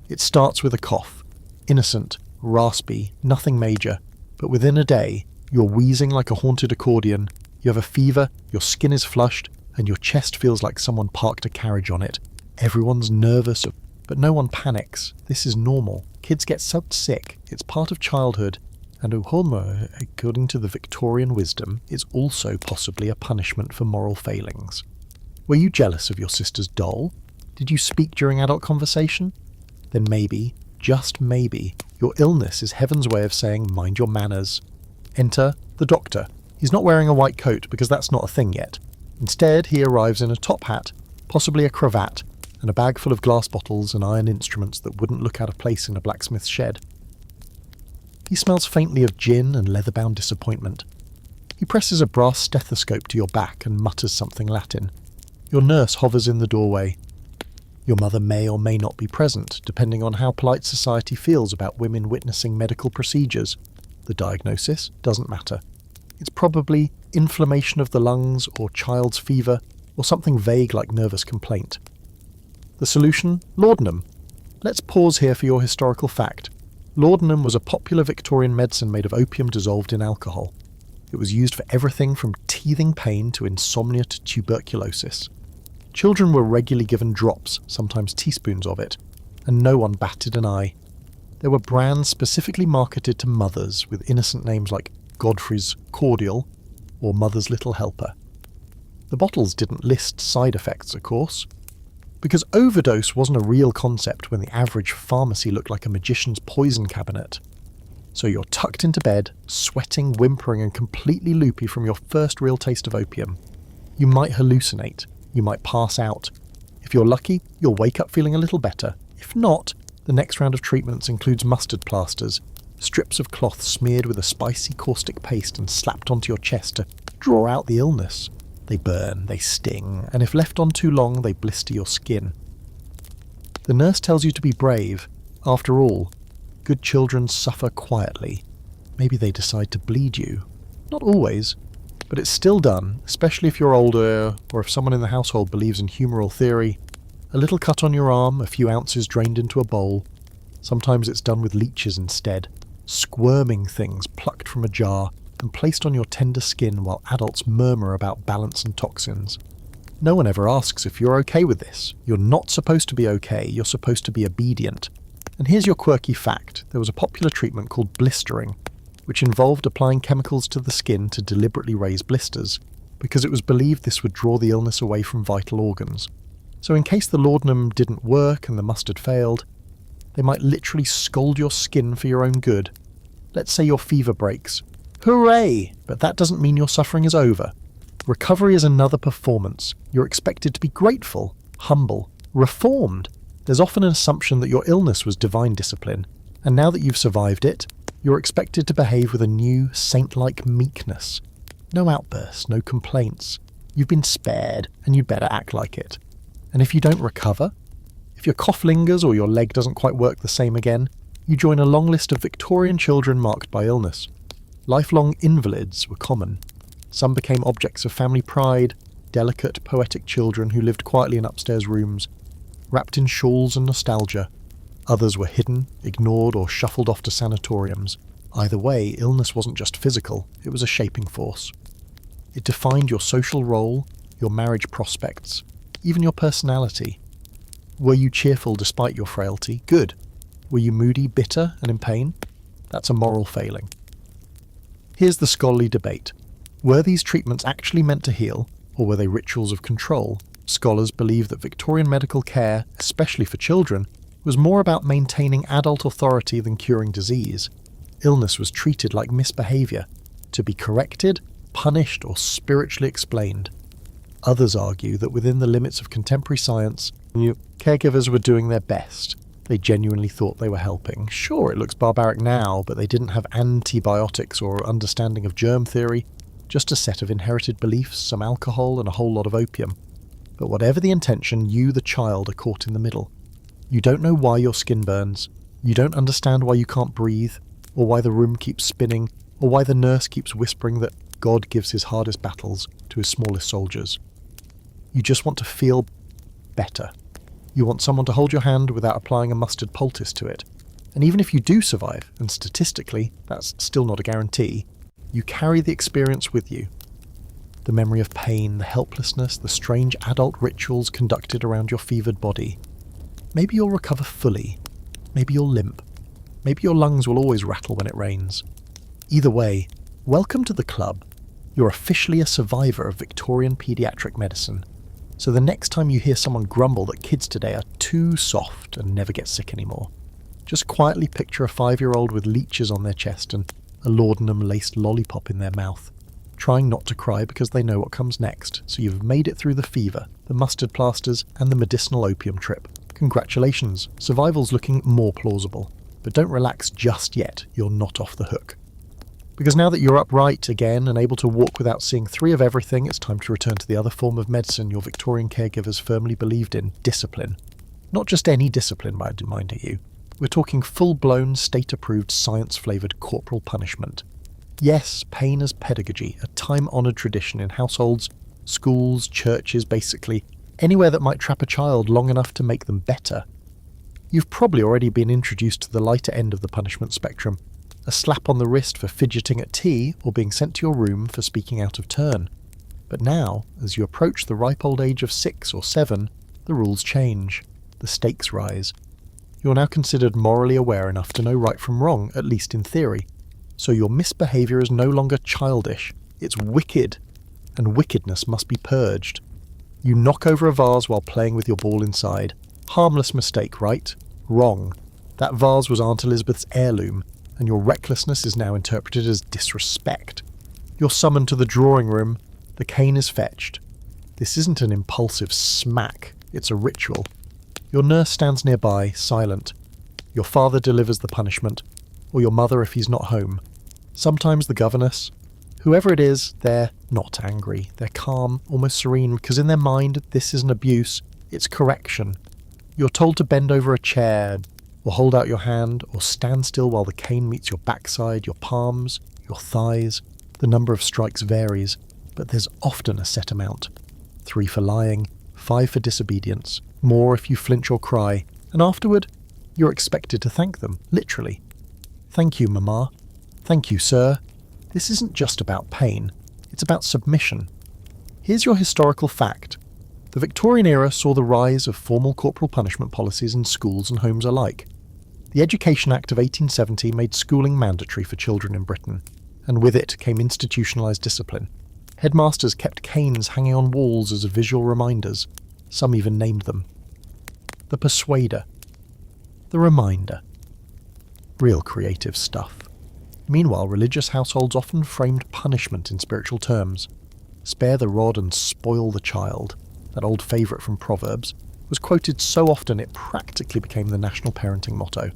It starts with a cough. Innocent, raspy, nothing major, but within a day, you're wheezing like a haunted accordion, you have a fever, your skin is flushed, and your chest feels like someone parked a carriage on it. Everyone's nervous, but no one panics. This is normal. Kids get sucked sick. It's part of childhood. And Homo, according to the Victorian wisdom, is also possibly a punishment for moral failings. Were you jealous of your sister's doll? Did you speak during adult conversation? Then maybe, just maybe, your illness is heaven's way of saying mind your manners. Enter the doctor. He's not wearing a white coat because that's not a thing yet. Instead, he arrives in a top hat, possibly a cravat, and a bag full of glass bottles and iron instruments that wouldn't look out of place in a blacksmith's shed. He smells faintly of gin and leather-bound disappointment. He presses a brass stethoscope to your back and mutters something Latin. Your nurse hovers in the doorway. Your mother may or may not be present, depending on how polite society feels about women witnessing medical procedures. The diagnosis doesn't matter. It's probably inflammation of the lungs or child's fever or something vague like nervous complaint. The solution? Laudanum. Let's pause here for your historical fact. Laudanum was a popular Victorian medicine made of opium dissolved in alcohol. It was used for everything from teething pain to insomnia to tuberculosis. Children were regularly given drops, sometimes teaspoons of it, and no one batted an eye. There were brands specifically marketed to mothers with innocent names like Godfrey's Cordial or Mother's Little Helper. The bottles didn't list side effects, of course, because overdose wasn't a real concept when the average pharmacy looked like a magician's poison cabinet. So you're tucked into bed, sweating, whimpering, and completely loopy from your first real taste of opium. You might hallucinate. You might pass out. If you're lucky, you'll wake up feeling a little better. If not, the next round of treatments includes mustard plasters, strips of cloth smeared with a spicy caustic paste and slapped onto your chest to draw out the illness. They burn, they sting, and if left on too long, they blister your skin. The nurse tells you to be brave. After all, good children suffer quietly. Maybe they decide to bleed you. Not always, but it's still done, especially if you're older or if someone in the household believes in humoral theory. A little cut on your arm, a few ounces drained into a bowl. Sometimes it's done with leeches instead, squirming things plucked from a jar and placed on your tender skin while adults murmur about balance and toxins. No one ever asks if you're okay with this. You're not supposed to be okay, you're supposed to be obedient. And here's your quirky fact. There was a popular treatment called blistering, which involved applying chemicals to the skin to deliberately raise blisters, because it was believed this would draw the illness away from vital organs. So in case the laudanum didn't work and the mustard failed, they might literally scold your skin for your own good. Let's say your fever breaks. Hooray! But that doesn't mean your suffering is over. Recovery is another performance. You're expected to be grateful, humble, reformed. There's often an assumption that your illness was divine discipline, and now that you've survived it, you're expected to behave with a new, saint-like meekness. No outbursts, no complaints. You've been spared, and you'd better act like it. And if you don't recover, if your cough lingers or your leg doesn't quite work the same again, you join a long list of Victorian children marked by illness. Lifelong invalids were common. Some became objects of family pride, delicate, poetic children who lived quietly in upstairs rooms, wrapped in shawls and nostalgia. Others were hidden, ignored, or shuffled off to sanatoriums. Either way, illness wasn't just physical, it was a shaping force. It defined your social role, your marriage prospects, even your personality. Were you cheerful despite your frailty? Good. Were you moody, bitter, and in pain? That's a moral failing. Here's the scholarly debate. Were these treatments actually meant to heal, or were they rituals of control? Scholars believe that Victorian medical care, especially for children, was more about maintaining adult authority than curing disease. Illness was treated like misbehaviour, to be corrected, punished, or spiritually explained. Others argue that within the limits of contemporary science, caregivers were doing their best. They genuinely thought they were helping. Sure, it looks barbaric now, but they didn't have antibiotics or understanding of germ theory. just a set of inherited beliefs, some alcohol, and a whole lot of opium. But whatever the intention, you, the child, are caught in the middle. You don't know why your skin burns, you don't understand why you can't breathe, or why the room keeps spinning, or why the nurse keeps whispering that God gives his hardest battles to his smallest soldiers. You just want to feel better. You want someone to hold your hand without applying a mustard poultice to it. And even if you do survive, and statistically that's still not a guarantee, you carry the experience with you. The memory of pain, the helplessness, the strange adult rituals conducted around your fevered body. Maybe you'll recover fully. Maybe you'll limp. Maybe your lungs will always rattle when it rains. Either way, welcome to the club. You're officially a survivor of Victorian paediatric medicine. So the next time you hear someone grumble that kids today are too soft and never get sick anymore, just quietly picture a 5-year-old with leeches on their chest and a laudanum-laced lollipop in their mouth, trying not to cry because they know what comes next, so you've made it through the fever, the mustard plasters, and the medicinal opium trip. Congratulations, survival's looking more plausible. But don't relax just yet, you're not off the hook. Because now that you're upright again and able to walk without seeing 3 of everything, it's time to return to the other form of medicine your Victorian caregivers firmly believed in, discipline. Not just any discipline, mind you. We're talking full-blown, state-approved, science-flavoured corporal punishment. Yes, pain as pedagogy, a time-honoured tradition in households, schools, churches, basically anywhere that might trap a child long enough to make them better. You've probably already been introduced to the lighter end of the punishment spectrum, a slap on the wrist for fidgeting at tea or being sent to your room for speaking out of turn. But now, as you approach the ripe old age of 6 or 7, the rules change, the stakes rise. You're now considered morally aware enough to know right from wrong, at least in theory. So your misbehaviour is no longer childish, it's wicked, and wickedness must be purged. You knock over a vase while playing with your ball inside. Harmless mistake, right? Wrong. That vase was Aunt Elizabeth's heirloom, and your recklessness is now interpreted as disrespect. You're summoned to the drawing room, the cane is fetched. This isn't an impulsive smack, it's a ritual. Your nurse stands nearby, silent. Your father delivers the punishment, or your mother if he's not home. Sometimes the governess. Whoever it is, they're not angry. They're calm, almost serene, because in their mind, this isn't abuse, it's correction. You're told to bend over a chair, or hold out your hand, or stand still while the cane meets your backside, your palms, your thighs. The number of strikes varies, but there's often a set amount. 3 for lying, 5 for disobedience, more if you flinch or cry, and afterward, you're expected to thank them, literally. Thank you, Mama. Thank you, sir. This isn't just about pain, it's about submission. Here's your historical fact. The Victorian era saw the rise of formal corporal punishment policies in schools and homes alike. The Education Act of 1870 made schooling mandatory for children in Britain, and with it came institutionalised discipline. Headmasters kept canes hanging on walls as visual reminders. Some even named them. The persuader. The reminder. Real creative stuff. Meanwhile, religious households often framed punishment in spiritual terms. Spare the rod and spoil the child, that old favourite from Proverbs, was quoted so often it practically became the national parenting motto.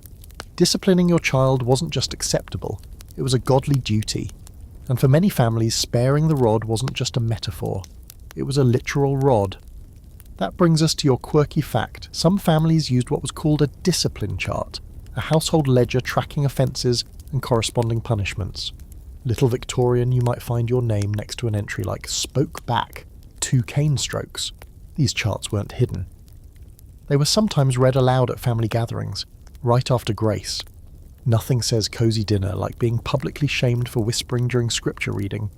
Disciplining your child wasn't just acceptable, it was a godly duty. And for many families, sparing the rod wasn't just a metaphor, it was a literal rod. That brings us to your quirky fact. Some families used what was called a discipline chart, a household ledger tracking offences and corresponding punishments. Little Victorian, you might find your name next to an entry like "spoke back, 2 cane strokes." These charts weren't hidden. They were sometimes read aloud at family gatherings, right after grace. Nothing says cosy dinner like being publicly shamed for whispering during scripture reading.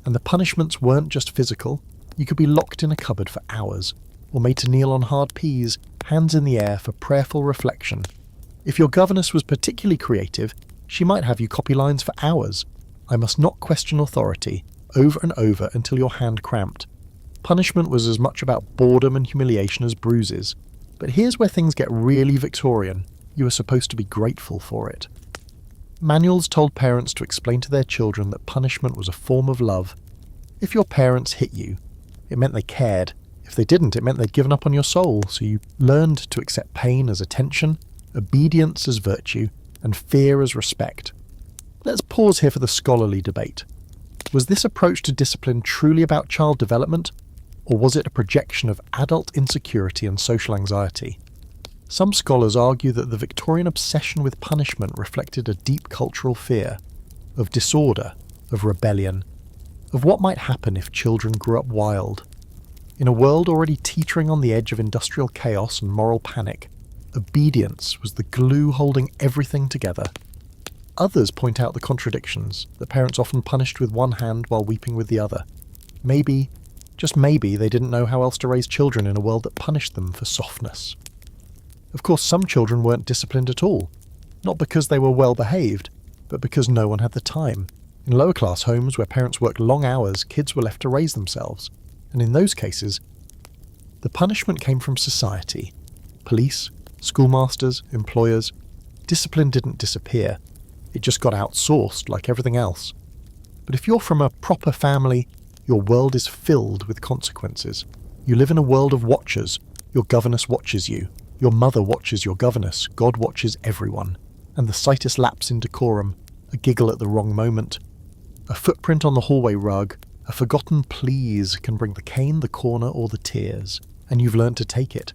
And the punishments weren't just physical. You could be locked in a cupboard for hours, or made to kneel on hard peas, hands in the air for prayerful reflection. If your governess was particularly creative, she might have you copy lines for hours. I must not question authority, over and over until your hand cramped. Punishment was as much about boredom and humiliation as bruises. But here's where things get really Victorian. You were supposed to be grateful for it. Manuals told parents to explain to their children that punishment was a form of love. If your parents hit you, it meant they cared. If they didn't, it meant they'd given up on your soul, so you learned to accept pain as attention, obedience as virtue, and fear as respect. Let's pause here for the scholarly debate. Was this approach to discipline truly about child development, or was it a projection of adult insecurity and social anxiety? Some scholars argue that the Victorian obsession with punishment reflected a deep cultural fear of disorder, of rebellion, of what might happen if children grew up wild. In a world already teetering on the edge of industrial chaos and moral panic, obedience was the glue holding everything together. Others point out the contradictions, that parents often punished with one hand while weeping with the other. Maybe, just maybe, they didn't know how else to raise children in a world that punished them for softness. Of course, some children weren't disciplined at all, not because they were well behaved, but because no one had the time. In lower class homes where parents worked long hours, kids were left to raise themselves, and in those cases, the punishment came from society. Police, schoolmasters, employers. Discipline didn't disappear. It just got outsourced like everything else. But if you're from a proper family, your world is filled with consequences. You live in a world of watchers. Your governess watches you. Your mother watches your governess. God watches everyone. And the slightest lapse in decorum, a giggle at the wrong moment, a footprint on the hallway rug, a forgotten please can bring the cane, the corner, or the tears. And you've learned to take it.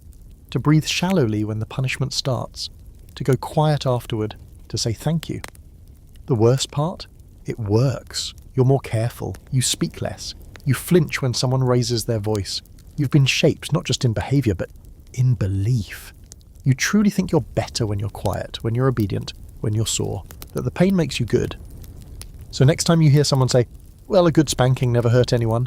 To breathe shallowly when the punishment starts. To go quiet afterward. To say thank you. The worst part? It works. You're more careful. You speak less. You flinch when someone raises their voice. You've been shaped not just in behaviour, but in belief. You truly think you're better when you're quiet, when you're obedient, when you're sore. That the pain makes you good. So next time you hear someone say, well, a good spanking never hurt anyone,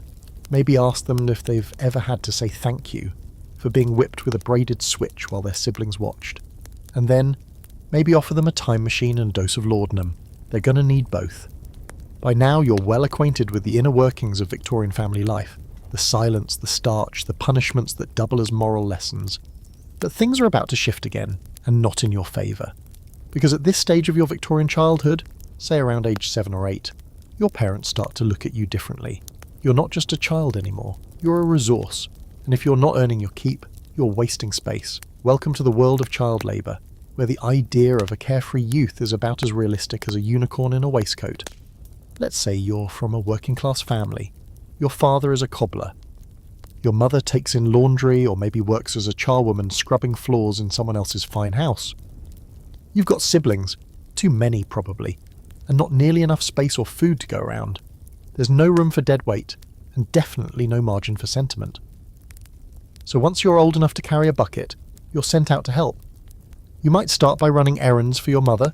maybe ask them if they've ever had to say thank you for being whipped with a braided switch while their siblings watched. And then, maybe offer them a time machine and a dose of laudanum. They're going to need both. By now you're well acquainted with the inner workings of Victorian family life. The silence, the starch, the punishments that double as moral lessons. But things are about to shift again, and not in your favour. Because at this stage of your Victorian childhood, say around age 7 or 8, your parents start to look at you differently. You're not just a child anymore, you're a resource. And if you're not earning your keep, you're wasting space. Welcome to the world of child labour, where the idea of a carefree youth is about as realistic as a unicorn in a waistcoat. Let's say you're from a working-class family. Your father is a cobbler. Your mother takes in laundry or maybe works as a charwoman scrubbing floors in someone else's fine house. You've got siblings, too many probably, and not nearly enough space or food to go around. There's no room for dead weight, and definitely no margin for sentiment. So once you're old enough to carry a bucket, you're sent out to help. You might start by running errands for your mother,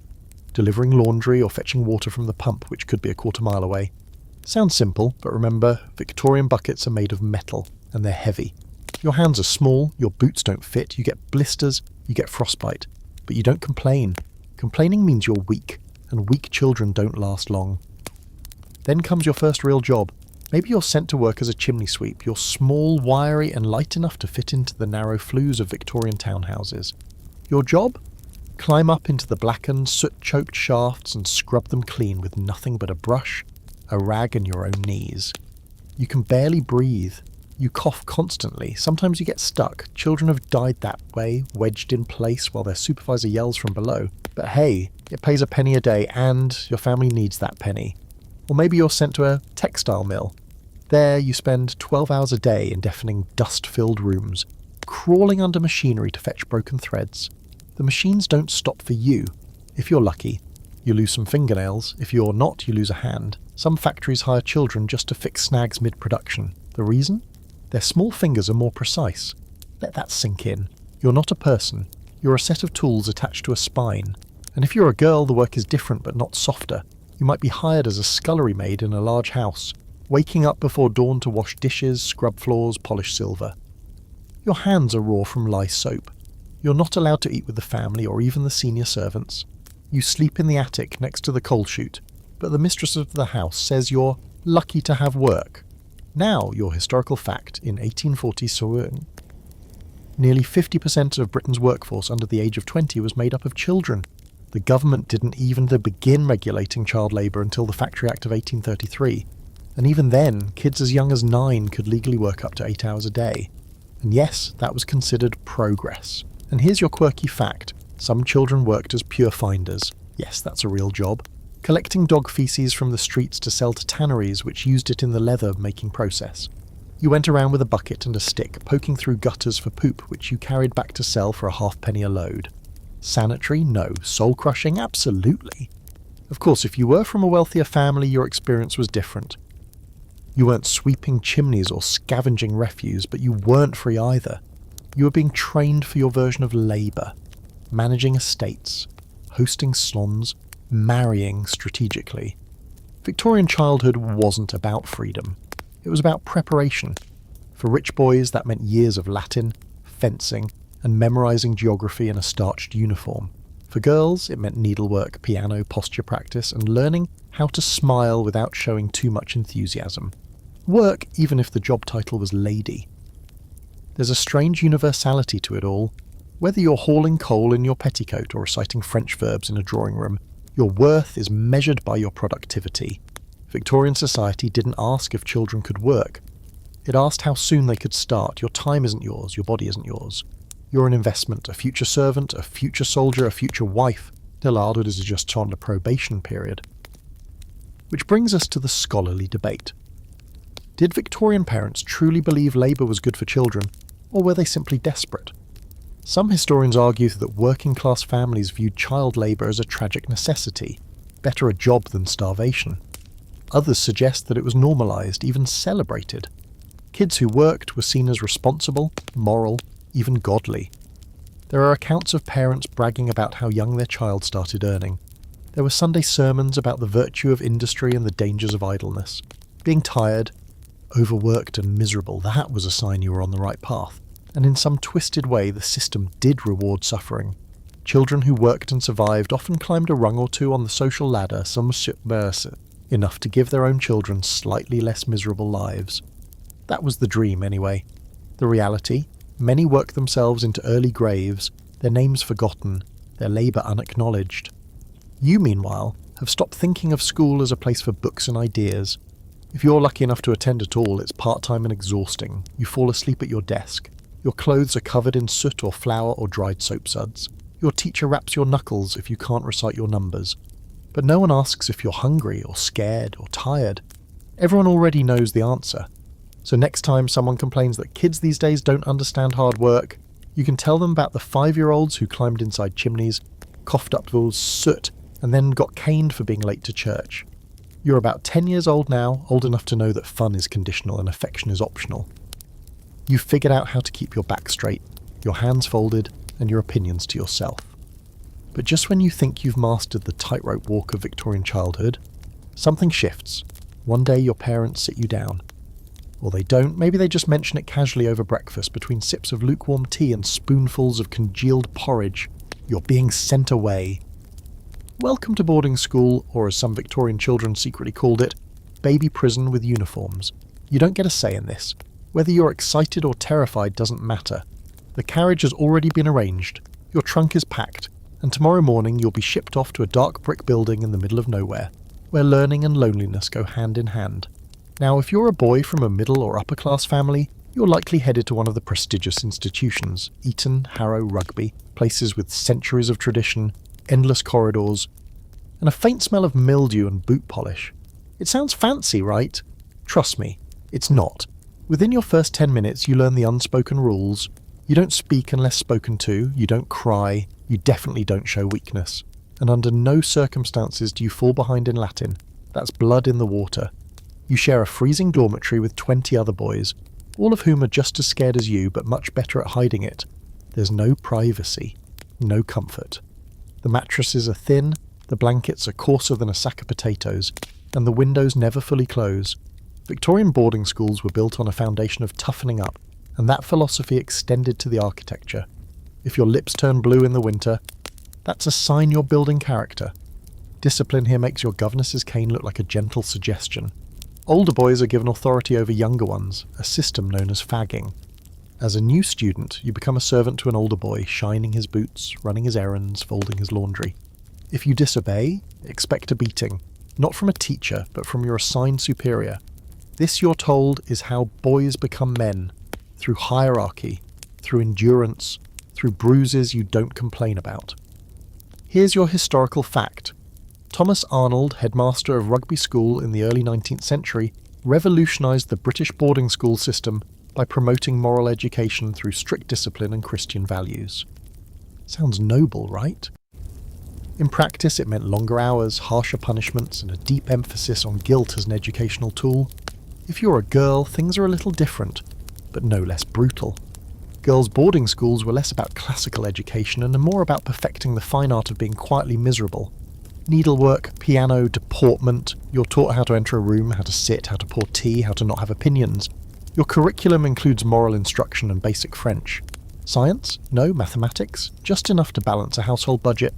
delivering laundry or fetching water from the pump, which could be a quarter mile away. Sounds simple, but remember, Victorian buckets are made of metal, and they're heavy. Your hands are small, your boots don't fit, you get blisters, you get frostbite. But you don't complain. Complaining means you're weak, and weak children don't last long. Then comes your first real job. Maybe you're sent to work as a chimney sweep. You're small, wiry, and light enough to fit into the narrow flues of Victorian townhouses. Your job? Climb up into the blackened, soot-choked shafts and scrub them clean with nothing but a brush, a rag, and your own knees. You can barely breathe. You cough constantly. Sometimes you get stuck. Children have died that way, wedged in place while their supervisor yells from below. But hey, it pays a penny a day and your family needs that penny. Or maybe you're sent to a textile mill. There you spend 12 hours a day in deafening dust-filled rooms, crawling under machinery to fetch broken threads. The machines don't stop for you. If you're lucky, you lose some fingernails. If you're not, you lose a hand. Some factories hire children just to fix snags mid-production. The reason? Their small fingers are more precise. Let that sink in. You're not a person. You're a set of tools attached to a spine. And if you're a girl, the work is different but not softer. You might be hired as a scullery maid in a large house, waking up before dawn to wash dishes, scrub floors, polish silver. Your hands are raw from lye soap. You're not allowed to eat with the family or even the senior servants. You sleep in the attic next to the coal chute, but the mistress of the house says you're lucky to have work. Now, your historical fact in 1840 Swaddling. Nearly 50% of Britain's workforce under the age of 20 was made up of children. The government didn't even begin regulating child labour until the Factory Act of 1833. And even then, kids as young as 9 could legally work up to 8 hours a day. And yes, that was considered progress. And here's your quirky fact. Some children worked as pure finders. Yes, that's a real job. collecting dog feces from the streets to sell to tanneries which used it in the leather-making process. You went around with a bucket and a stick, poking through gutters for poop which you carried back to sell for a halfpenny a load. Sanitary? No. Soul-crushing? Absolutely. Of course, if you were from a wealthier family, your experience was different. You weren't sweeping chimneys or scavenging refuse, but you weren't free either. You were being trained for your version of labour, managing estates, hosting slons, marrying strategically. Victorian childhood wasn't about freedom. It was about preparation. For rich boys, that meant years of Latin, fencing, and memorising geography in a starched uniform. For girls, it meant needlework, piano, posture practice, and learning how to smile without showing too much enthusiasm. Work, even if the job title was lady. There's a strange universality to it all. Whether you're hauling coal in your petticoat or reciting French verbs in a drawing room, your worth is measured by your productivity. Victorian society didn't ask if children could work. It asked how soon they could start. Your time isn't yours, your body isn't yours. You're an investment, a future servant, a future soldier, a future wife, till adulthood is just on the probation period. Which brings us to the scholarly debate. Did Victorian parents truly believe labour was good for children, or were they simply desperate? Some historians argue that working-class families viewed child labour as a tragic necessity, better a job than starvation. Others suggest that it was normalised, even celebrated. Kids who worked were seen as responsible, moral, even godly. There are accounts of parents bragging about how young their child started earning. There were Sunday sermons about the virtue of industry and the dangers of idleness. Being tired, overworked and miserable, that was a sign you were on the right path. And in some twisted way, the system did reward suffering. Children who worked and survived often climbed a rung or two on the social ladder, some enough to give their own children slightly less miserable lives. That was the dream, anyway. The reality? Many worked themselves into early graves, their names forgotten, their labour unacknowledged. You, meanwhile, have stopped thinking of school as a place for books and ideas. If you're lucky enough to attend at all, it's part-time and exhausting. You fall asleep at your desk. Your clothes are covered in soot or flour or dried soap suds. Your teacher raps your knuckles if you can't recite your numbers. But no one asks if you're hungry or scared or tired. Everyone already knows the answer. So next time someone complains that kids these days don't understand hard work, you can tell them about the 5-year-olds who climbed inside chimneys, coughed up those soot, and then got caned for being late to church. You're about 10 years old now, old enough to know that fun is conditional and affection is optional. You've figured out how to keep your back straight, your hands folded, and your opinions to yourself. But just when you think you've mastered the tightrope walk of Victorian childhood, something shifts. One day your parents sit you down. Or they don't, maybe they just mention it casually over breakfast between sips of lukewarm tea and spoonfuls of congealed porridge. You're being sent away. Welcome to boarding school, or as some Victorian children secretly called it, baby prison with uniforms. You don't get a say in this. Whether you're excited or terrified doesn't matter. The carriage has already been arranged, your trunk is packed, and tomorrow morning you'll be shipped off to a dark brick building in the middle of nowhere, where learning and loneliness go hand in hand. Now, if you're a boy from a middle or upper class family, you're likely headed to one of the prestigious institutions, Eton, Harrow, Rugby, places with centuries of tradition, endless corridors, and a faint smell of mildew and boot polish. It sounds fancy, right? Trust me, it's not. Within your first 10 minutes, you learn the unspoken rules. You don't speak unless spoken to, you don't cry, you definitely don't show weakness. And under no circumstances do you fall behind in Latin. That's blood in the water. You share a freezing dormitory with 20 other boys, all of whom are just as scared as you, but much better at hiding it. There's no privacy, no comfort. The mattresses are thin, the blankets are coarser than a sack of potatoes, and the windows never fully close. Victorian boarding schools were built on a foundation of toughening up, and that philosophy extended to the architecture. If your lips turn blue in the winter, that's a sign you're building character. Discipline here makes your governess's cane look like a gentle suggestion. Older boys are given authority over younger ones, a system known as fagging. As a new student, you become a servant to an older boy, shining his boots, running his errands, folding his laundry. If you disobey, expect a beating, not from a teacher, but from your assigned superior. This, you're told, is how boys become men, through hierarchy, through endurance, through bruises you don't complain about. Here's your historical fact. Thomas Arnold, headmaster of Rugby School in the early 19th century, revolutionised the British boarding school system by promoting moral education through strict discipline and Christian values. Sounds noble, right? In practice, it meant longer hours, harsher punishments, and a deep emphasis on guilt as an educational tool. If you're a girl, things are a little different, but no less brutal. Girls' boarding schools were less about classical education and more about perfecting the fine art of being quietly miserable. Needlework, piano, deportment. You're taught how to enter a room, how to sit, how to pour tea, how to not have opinions. Your curriculum includes moral instruction and basic French. Science? No. Mathematics? Just enough to balance a household budget.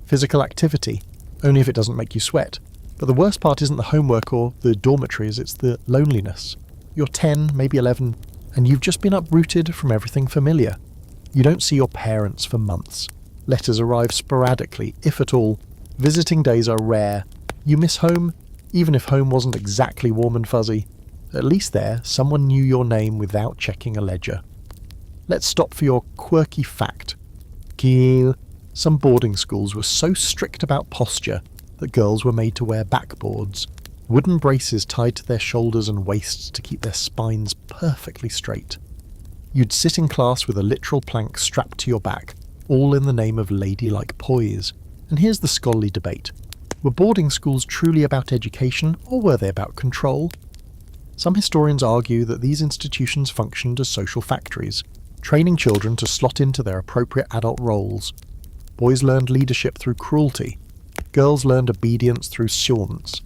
Physical activity? Only if it doesn't make you sweat. But the worst part isn't the homework or the dormitories, it's the loneliness. You're 10, maybe 11, and you've just been uprooted from everything familiar. You don't see your parents for months. Letters arrive sporadically, if at all. Visiting days are rare. You miss home, even if home wasn't exactly warm and fuzzy. At least there, someone knew your name without checking a ledger. Let's stop for your quirky fact. Kiel. Some boarding schools were so strict about posture that girls were made to wear backboards, wooden braces tied to their shoulders and waists to keep their spines perfectly straight. You'd sit in class with a literal plank strapped to your back, all in the name of ladylike poise. And here's the scholarly debate. Were boarding schools truly about education, or were they about control? Some historians argue that these institutions functioned as social factories, training children to slot into their appropriate adult roles. Boys learned leadership through cruelty. Girls learned obedience through seance.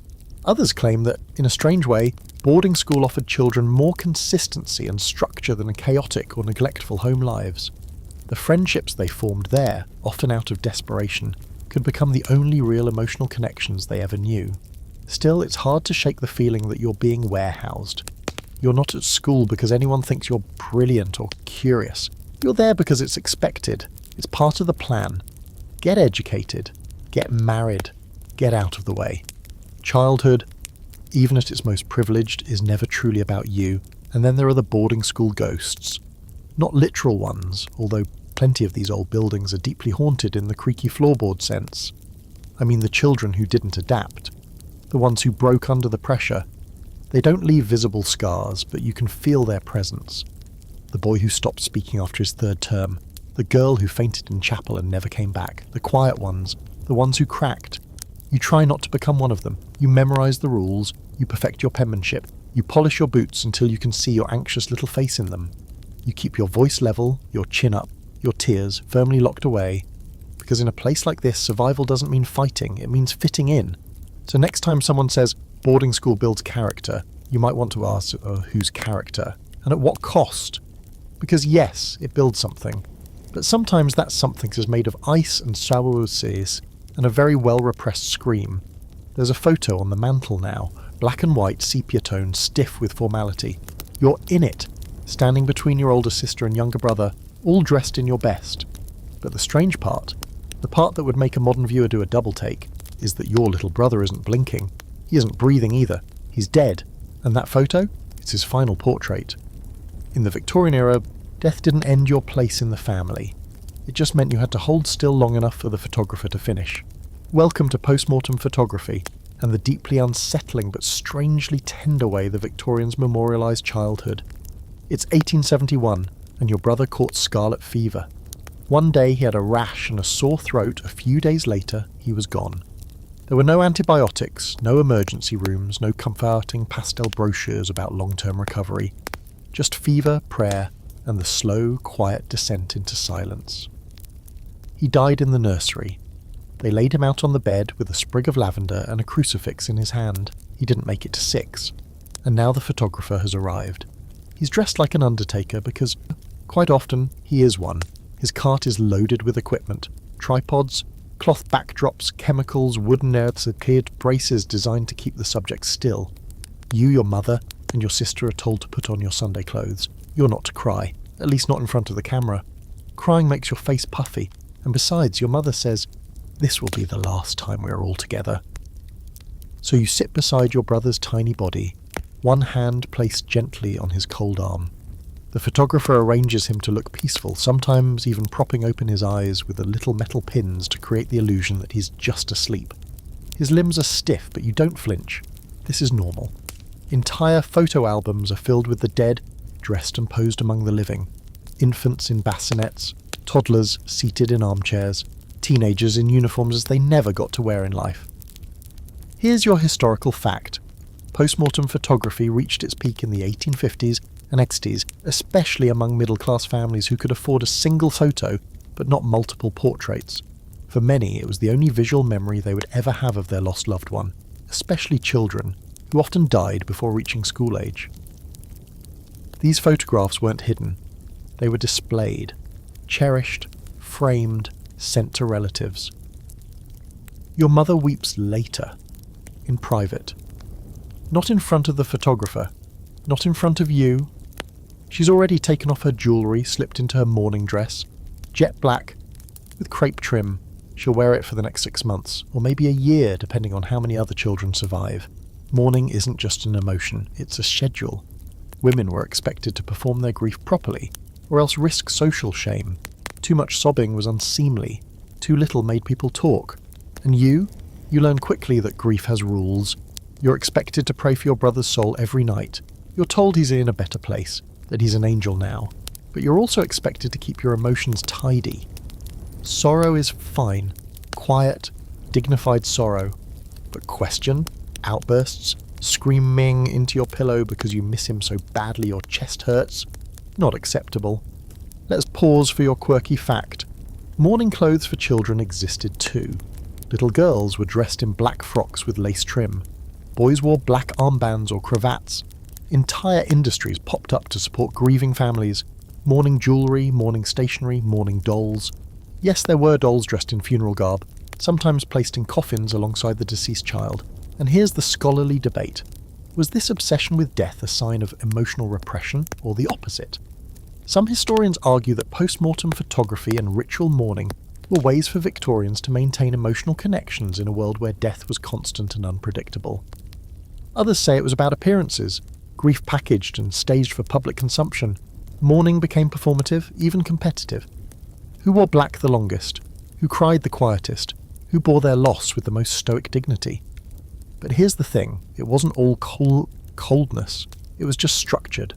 Others claim that, in a strange way, boarding school offered children more consistency and structure than chaotic or neglectful home lives. The friendships they formed there, often out of desperation, could become the only real emotional connections they ever knew. Still, it's hard to shake the feeling that you're being warehoused. You're not at school because anyone thinks you're brilliant or curious. You're there because it's expected. It's part of the plan. Get educated. Get married. Get out of the way. Childhood, even at its most privileged, is never truly about you. And then there are the boarding school ghosts. Not literal ones, although plenty of these old buildings are deeply haunted in the creaky floorboard sense. I mean the children who didn't adapt. The ones who broke under the pressure. They don't leave visible scars, but you can feel their presence. The boy who stopped speaking after his third term. The girl who fainted in chapel and never came back. The quiet ones. The ones who cracked. You try not to become one of them. You memorize the rules. You perfect your penmanship. You polish your boots until you can see your anxious little face in them. You keep your voice level, your chin up, your tears firmly locked away. Because in a place like this, survival doesn't mean fighting, it means fitting in. So next time someone says, boarding school builds character, you might want to ask, whose character? And at what cost? Because yes, it builds something. But sometimes that something is made of ice and sources and a very well-repressed scream. There's a photo on the mantle now, black and white, sepia tone, stiff with formality. You're in it, standing between your older sister and younger brother, all dressed in your best. But the strange part, the part that would make a modern viewer do a double take, is that your little brother isn't blinking. He isn't breathing either. He's dead. And that photo? It's his final portrait. In the Victorian era, death didn't end your place in the family. It just meant you had to hold still long enough for the photographer to finish. Welcome to postmortem photography, and the deeply unsettling but strangely tender way the Victorians memorialised childhood. It's 1871, and your brother caught scarlet fever. One day he had a rash and a sore throat. A few days later, he was gone. There were no antibiotics, no emergency rooms, no comforting pastel brochures about long-term recovery. Just fever, prayer, and the slow, quiet descent into silence. He died in the nursery. They laid him out on the bed with a sprig of lavender and a crucifix in his hand. He didn't make it to 6. And now the photographer has arrived. He's dressed like an undertaker because, quite often, he is one. His cart is loaded with equipment. Tripods, cloth backdrops, chemicals, wooden earth-secured braces designed to keep the subject still. You, your mother, and your sister are told to put on your Sunday clothes. You're not to cry, at least not in front of the camera. Crying makes your face puffy, and besides, your mother says, "This will be the last time we are all together." So you sit beside your brother's tiny body, one hand placed gently on his cold arm. The photographer arranges him to look peaceful, sometimes even propping open his eyes with the little metal pins to create the illusion that he's just asleep. His limbs are stiff, but you don't flinch. This is normal. Entire photo albums are filled with the dead, dressed and posed among the living. Infants in bassinets, toddlers seated in armchairs, teenagers in uniforms as they never got to wear in life. Here's your historical fact. Postmortem photography reached its peak in the 1850s and 60s, especially among middle-class families who could afford a single photo but not multiple portraits. For many, it was the only visual memory they would ever have of their lost loved one, especially children, who often died before reaching school age. These photographs weren't hidden. They were displayed, cherished, framed, sent to relatives. Your mother weeps later, in private. Not in front of the photographer, not in front of you. She's already taken off her jewellery, slipped into her mourning dress, jet black, with crepe trim. She'll wear it for the next 6 months, or maybe a year, depending on how many other children survive. Mourning isn't just an emotion, it's a schedule. Women were expected to perform their grief properly, or else risk social shame. Too much sobbing was unseemly. Too little made people talk. And you learn quickly that grief has rules. You're expected to pray for your brother's soul every night. You're told he's in a better place, that he's an angel now. But you're also expected to keep your emotions tidy. Sorrow is fine, quiet, dignified sorrow. But question, outbursts, screaming into your pillow because you miss him so badly your chest hurts, not acceptable. Let's pause for your quirky fact. Mourning clothes for children existed too. Little girls were dressed in black frocks with lace trim. Boys wore black armbands or cravats. Entire industries popped up to support grieving families. Mourning jewellery, mourning stationery, mourning dolls. Yes, there were dolls dressed in funeral garb, sometimes placed in coffins alongside the deceased child. And here's the scholarly debate. Was this obsession with death a sign of emotional repression, or the opposite? Some historians argue that post-mortem photography and ritual mourning were ways for Victorians to maintain emotional connections in a world where death was constant and unpredictable. Others say it was about appearances, grief packaged and staged for public consumption. Mourning became performative, even competitive. Who wore black the longest? Who cried the quietest? Who bore their loss with the most stoic dignity? But here's the thing, it wasn't all coldness, it was just structured.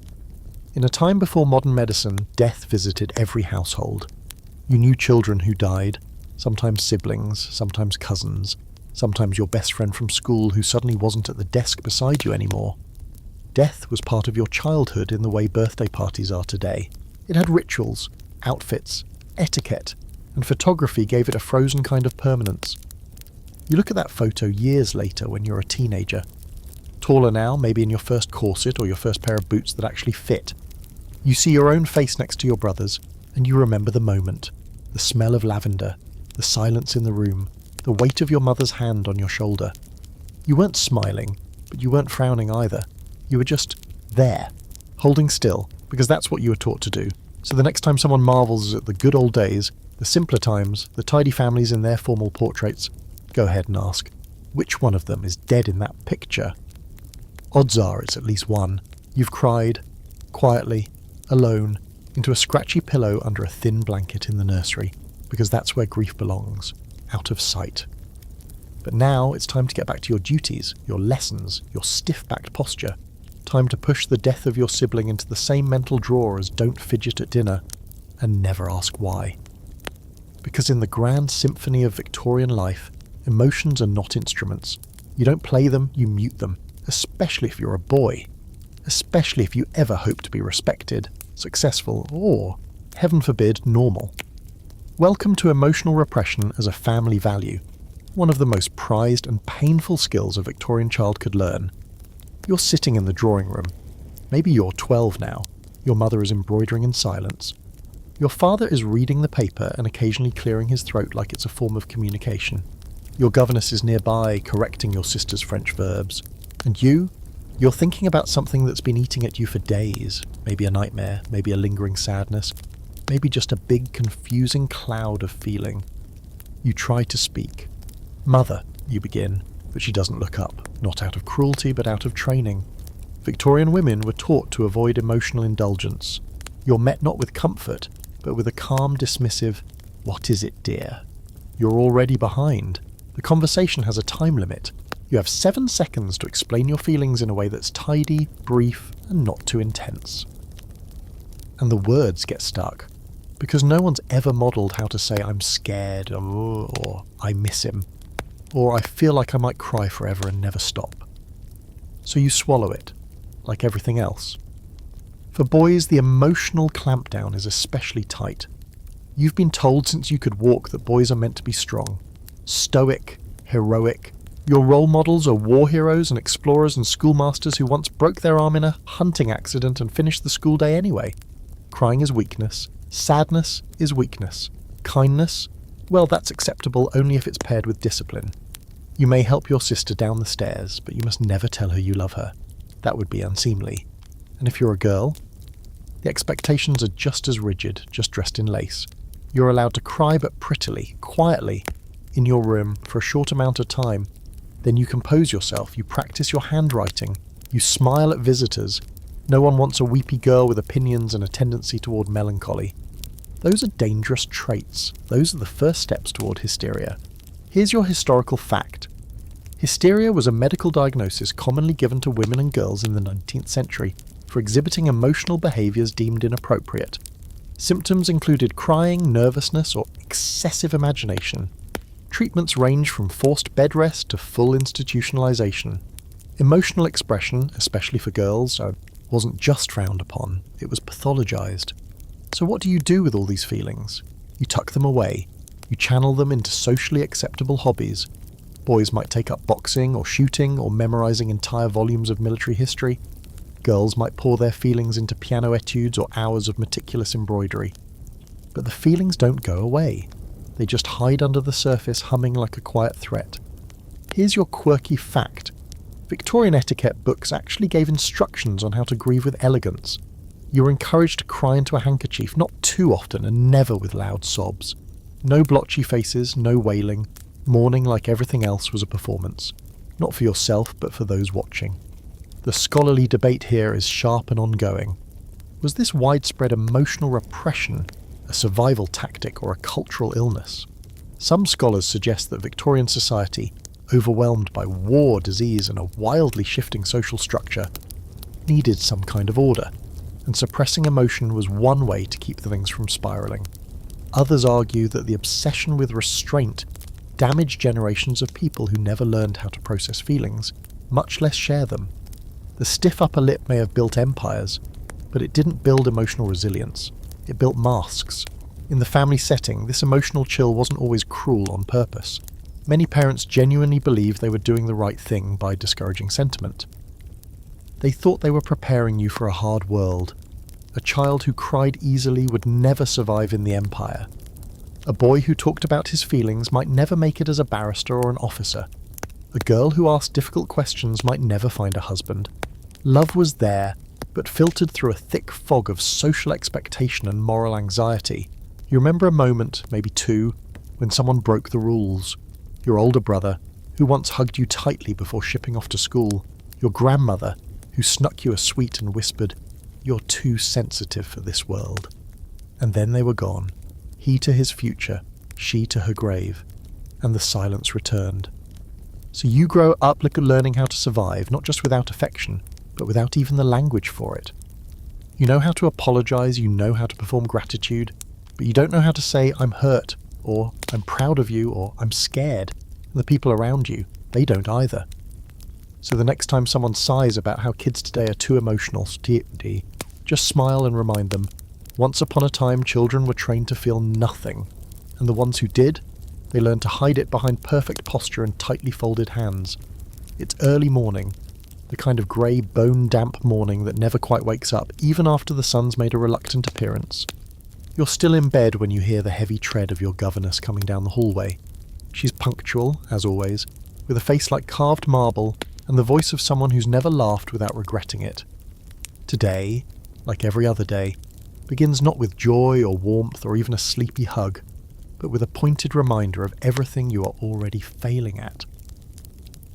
In a time before modern medicine, death visited every household. You knew children who died, sometimes siblings, sometimes cousins, sometimes your best friend from school who suddenly wasn't at the desk beside you anymore. Death was part of your childhood in the way birthday parties are today. It had rituals, outfits, etiquette, and photography gave it a frozen kind of permanence. You look at that photo years later when you're a teenager. Taller now, maybe in your first corset or your first pair of boots that actually fit. You see your own face next to your brother's, and you remember the moment. The smell of lavender, the silence in the room, the weight of your mother's hand on your shoulder. You weren't smiling, but you weren't frowning either. You were just there, holding still, because that's what you were taught to do. So the next time someone marvels at the good old days, the simpler times, the tidy families in their formal portraits, go ahead and ask, which one of them is dead in that picture? Odds are it's at least one. You've cried, quietly, alone, into a scratchy pillow under a thin blanket in the nursery, because that's where grief belongs, out of sight. But now it's time to get back to your duties, your lessons, your stiff-backed posture. Time to push the death of your sibling into the same mental drawer as don't fidget at dinner, and never ask why. Because in the grand symphony of Victorian life, emotions are not instruments. You don't play them, you mute them, especially if you're a boy. Especially if you ever hope to be respected, successful, or, heaven forbid, normal. Welcome to emotional repression as a family value, one of the most prized and painful skills a Victorian child could learn. You're sitting in the drawing room. Maybe you're 12 now. Your mother is embroidering in silence. Your father is reading the paper and occasionally clearing his throat like it's a form of communication. Your governess is nearby, correcting your sister's French verbs. And you're thinking about something that's been eating at you for days. Maybe a nightmare, maybe a lingering sadness, maybe just a big confusing cloud of feeling. You try to speak. "Mother," you begin, but she doesn't look up, not out of cruelty but out of training. Victorian women were taught to avoid emotional indulgence. You're met not with comfort, but with a calm, dismissive, "What is it, dear?" You're already behind. The conversation has a time limit. You have 7 seconds to explain your feelings in a way that's tidy, brief, and not too intense. And the words get stuck, because no one's ever modelled how to say I'm scared, or I miss him, or I feel like I might cry forever and never stop. So you swallow it, like everything else. For boys, the emotional clampdown is especially tight. You've been told since you could walk that boys are meant to be strong, stoic, heroic. Your role models are war heroes and explorers and schoolmasters who once broke their arm in a hunting accident and finished the school day anyway. Crying is weakness. Sadness is weakness. Kindness, well, that's acceptable only if it's paired with discipline. You may help your sister down the stairs, but you must never tell her you love her. That would be unseemly. And if you're a girl, the expectations are just as rigid, just dressed in lace. You're allowed to cry but prettily, quietly, in your room for a short amount of time. Then you compose yourself, you practice your handwriting, you smile at visitors. No one wants a weepy girl with opinions and a tendency toward melancholy. Those are dangerous traits. Those are the first steps toward hysteria. Here's your historical fact. Hysteria was a medical diagnosis commonly given to women and girls in the 19th century for exhibiting emotional behaviours deemed inappropriate. Symptoms included crying, nervousness, or excessive imagination. Treatments range from forced bed rest to full institutionalization. Emotional expression, especially for girls, wasn't just frowned upon, it was pathologized. So what do you do with all these feelings? You tuck them away. You channel them into socially acceptable hobbies. Boys might take up boxing or shooting or memorizing entire volumes of military history. Girls might pour their feelings into piano etudes or hours of meticulous embroidery. But the feelings don't go away. They just hide under the surface, humming like a quiet threat. Here's your quirky fact. Victorian etiquette books actually gave instructions on how to grieve with elegance. You were encouraged to cry into a handkerchief, not too often and never with loud sobs. No blotchy faces, no wailing. Mourning, like everything else, was a performance. Not for yourself, but for those watching. The scholarly debate here is sharp and ongoing. Was this widespread emotional repression a survival tactic or a cultural illness? Some scholars suggest that Victorian society, overwhelmed by war, disease, and a wildly shifting social structure, needed some kind of order, and suppressing emotion was one way to keep things from spiralling. Others argue that the obsession with restraint damaged generations of people who never learned how to process feelings, much less share them. The stiff upper lip may have built empires, but it didn't build emotional resilience. It built masks. In the family setting, this emotional chill wasn't always cruel on purpose. Many parents genuinely believed they were doing the right thing by discouraging sentiment. They thought they were preparing you for a hard world. A child who cried easily would never survive in the empire. A boy who talked about his feelings might never make it as a barrister or an officer. A girl who asked difficult questions might never find a husband. Love was there, but filtered through a thick fog of social expectation and moral anxiety. You remember a moment, maybe two, when someone broke the rules. Your older brother, who once hugged you tightly before shipping off to school. Your grandmother, who snuck you a sweet and whispered, "You're too sensitive for this world." And then they were gone. He to his future, she to her grave, and the silence returned. So you grow up learning how to survive, not just without affection, but without even the language for it. You know how to apologize, you know how to perform gratitude, but you don't know how to say, "I'm hurt," or "I'm proud of you," or "I'm scared." And the people around you, they don't either. So the next time someone sighs about how kids today are too emotional, just smile and remind them, once upon a time children were trained to feel nothing, and the ones who did, they learned to hide it behind perfect posture and tightly folded hands. It's early morning, the kind of grey, bone-damp morning that never quite wakes up, even after the sun's made a reluctant appearance. You're still in bed when you hear the heavy tread of your governess coming down the hallway. She's punctual, as always, with a face like carved marble and the voice of someone who's never laughed without regretting it. Today, like every other day, begins not with joy or warmth or even a sleepy hug, but with a pointed reminder of everything you are already failing at.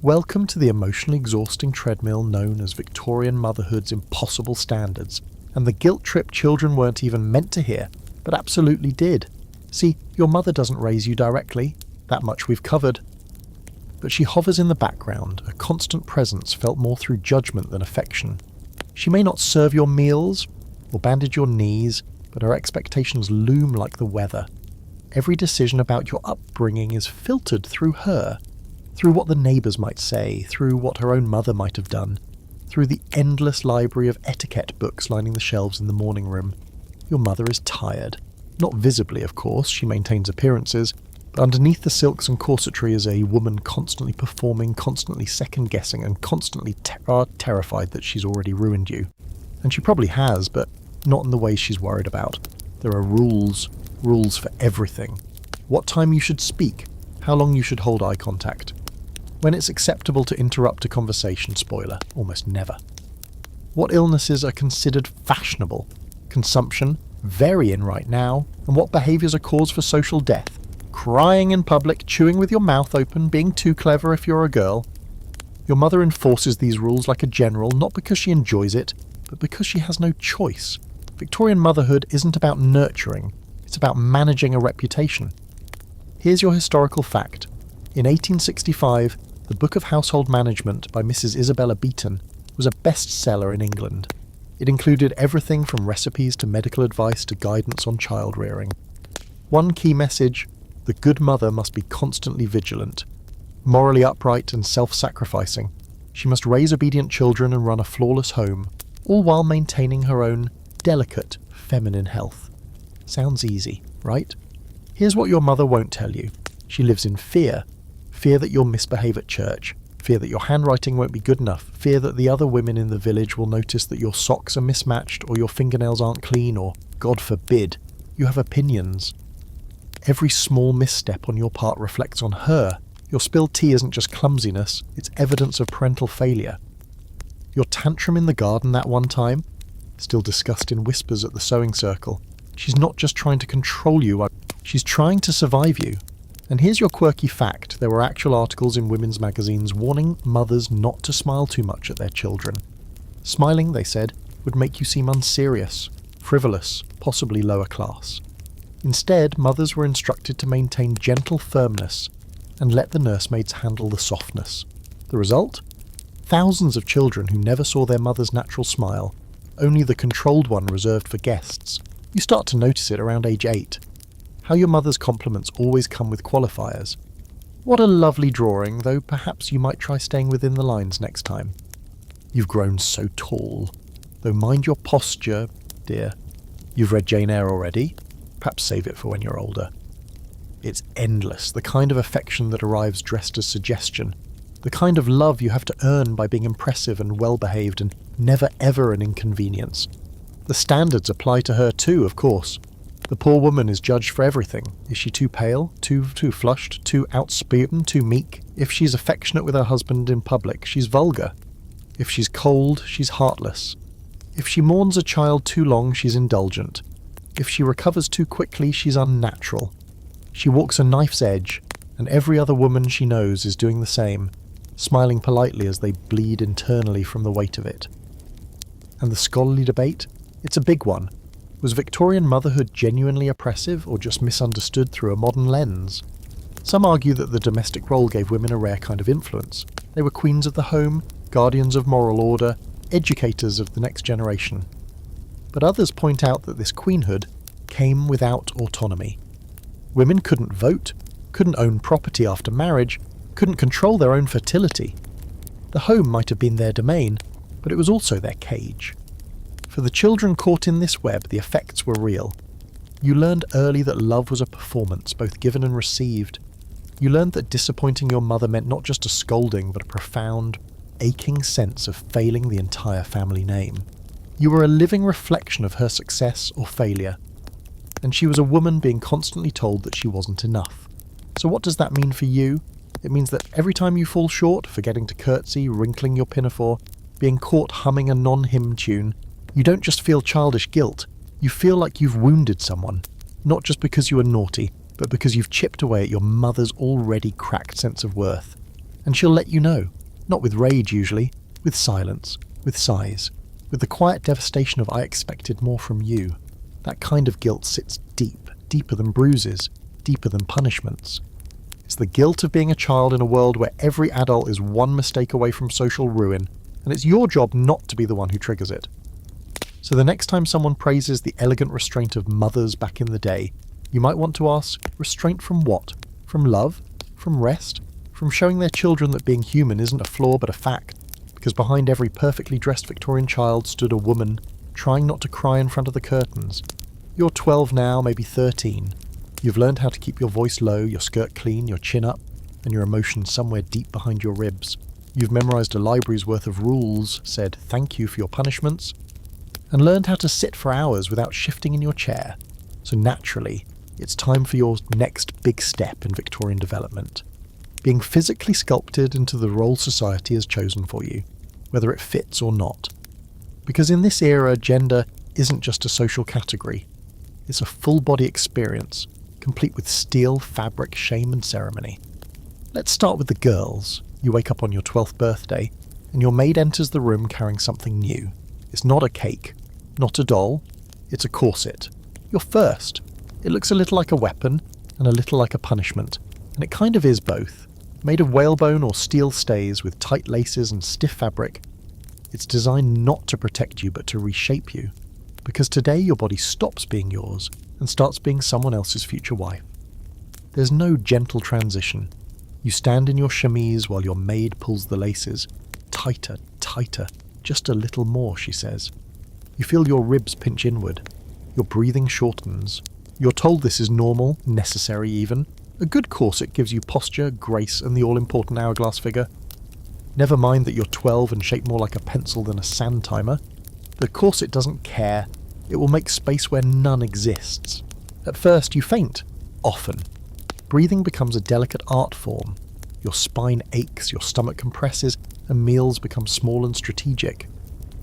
Welcome to the emotionally exhausting treadmill known as Victorian motherhood's impossible standards, and the guilt trip children weren't even meant to hear, but absolutely did. See, your mother doesn't raise you directly. That much we've covered. but she hovers in the background, a constant presence felt more through judgment than affection. She may not serve your meals or bandage your knees, but her expectations loom like the weather. Every decision about your upbringing is filtered through her, through what the neighbours might say, through what her own mother might have done, through the endless library of etiquette books lining the shelves in the morning room. Your mother is tired. Not visibly, of course, she maintains appearances, but underneath the silks and corsetry is a woman constantly performing, constantly second-guessing, and constantly terrified that she's already ruined you. And she probably has, but not in the way she's worried about. There are rules for everything. What time you should speak, how long you should hold eye contact. When it's acceptable to interrupt a conversation, spoiler, almost never. What illnesses are considered fashionable? Consumption, very in right now, and what behaviours are cause for social death? Crying in public, chewing with your mouth open, being too clever if you're a girl. Your mother enforces these rules like a general, not because she enjoys it, but because she has no choice. Victorian motherhood isn't about nurturing, it's about managing a reputation. Here's your historical fact. In 1865, the Book of Household Management by Mrs. Isabella Beeton was a bestseller in England. It included everything from recipes to medical advice to guidance on child rearing. One key message: the good mother must be constantly vigilant, morally upright and self-sacrificing. She must raise obedient children and run a flawless home, all while maintaining her own delicate feminine health. Sounds easy, right? Here's what your mother won't tell you. She lives in fear. Fear that you'll misbehave at church. Fear that your handwriting won't be good enough. Fear that the other women in the village will notice that your socks are mismatched or your fingernails aren't clean or, God forbid, you have opinions. Every small misstep on your part reflects on her. Your spilled tea isn't just clumsiness, it's evidence of parental failure. Your tantrum in the garden that one time, still discussed in whispers at the sewing circle. She's not just trying to control you, she's trying to survive you. And here's your quirky fact: there were actual articles in women's magazines warning mothers not to smile too much at their children. Smiling, they said, would make you seem unserious, frivolous, possibly lower class. Instead, mothers were instructed to maintain gentle firmness and let the nursemaids handle the softness. The result? Thousands of children who never saw their mother's natural smile, only the controlled one reserved for guests. You start to notice it around age 8. How your mother's compliments always come with qualifiers. What a lovely drawing, though perhaps you might try staying within the lines next time. You've grown so tall, though mind your posture, dear. You've read Jane Eyre already? Perhaps save it for when you're older. It's endless, the kind of affection that arrives dressed as suggestion. The kind of love you have to earn by being impressive and well-behaved and never ever an inconvenience. The standards apply to her too, of course. The poor woman is judged for everything. Is she too pale, too flushed, too outspoken, too meek? If she's affectionate with her husband in public, she's vulgar. If she's cold, she's heartless. If she mourns a child too long, she's indulgent. If she recovers too quickly, she's unnatural. She walks a knife's edge, and every other woman she knows is doing the same, smiling politely as they bleed internally from the weight of it. And the scholarly debate? It's a big one. Was Victorian motherhood genuinely oppressive or just misunderstood through a modern lens? Some argue that the domestic role gave women a rare kind of influence. They were queens of the home, guardians of moral order, educators of the next generation. But others point out that this queenhood came without autonomy. Women couldn't vote, couldn't own property after marriage, couldn't control their own fertility. The home might have been their domain, but it was also their cage. For the children caught in this web, the effects were real. You learned early that love was a performance, both given and received. You learned that disappointing your mother meant not just a scolding, but a profound, aching sense of failing the entire family name. You were a living reflection of her success or failure. And she was a woman being constantly told that she wasn't enough. So what does that mean for you? It means that every time you fall short, forgetting to curtsy, wrinkling your pinafore, being caught humming a non-hymn tune, you don't just feel childish guilt, you feel like you've wounded someone, not just because you were naughty, but because you've chipped away at your mother's already cracked sense of worth. And she'll let you know, not with rage usually, with silence, with sighs, with the quiet devastation of "I expected more from you." That kind of guilt sits deep, deeper than bruises, deeper than punishments. It's the guilt of being a child in a world where every adult is one mistake away from social ruin, and it's your job not to be the one who triggers it. So the next time someone praises the elegant restraint of mothers back in the day, you might want to ask, restraint from what? From love? From rest? From showing their children that being human isn't a flaw but a fact? Because behind every perfectly dressed Victorian child stood a woman, trying not to cry in front of the curtains. You're 12 now, maybe 13. You've learned how to keep your voice low, your skirt clean, your chin up, and your emotions somewhere deep behind your ribs. You've memorized a library's worth of rules, said thank you for your punishments, and learned how to sit for hours without shifting in your chair. So naturally, it's time for your next big step in Victorian development. Being physically sculpted into the role society has chosen for you, whether it fits or not. Because in this era, gender isn't just a social category. It's a full-body experience, complete with steel, fabric, shame and ceremony. Let's start with the girls. You wake up on your 12th birthday, and your maid enters the room carrying something new. It's not a cake, not a doll, it's a corset. Your first. It looks a little like a weapon, and a little like a punishment, and it kind of is both. Made of whalebone or steel stays with tight laces and stiff fabric, it's designed not to protect you but to reshape you. Because today your body stops being yours and starts being someone else's future wife. There's no gentle transition. You stand in your chemise while your maid pulls the laces. Tighter, tighter, just a little more, she says. You feel your ribs pinch inward. Your breathing shortens. You're told this is normal, necessary even. A good corset gives you posture, grace, and the all-important hourglass figure. Never mind that you're 12 and shaped more like a pencil than a sand timer. The corset doesn't care. It will make space where none exists. At first you faint. Often. Breathing becomes a delicate art form. Your spine aches, your stomach compresses, and meals become small and strategic.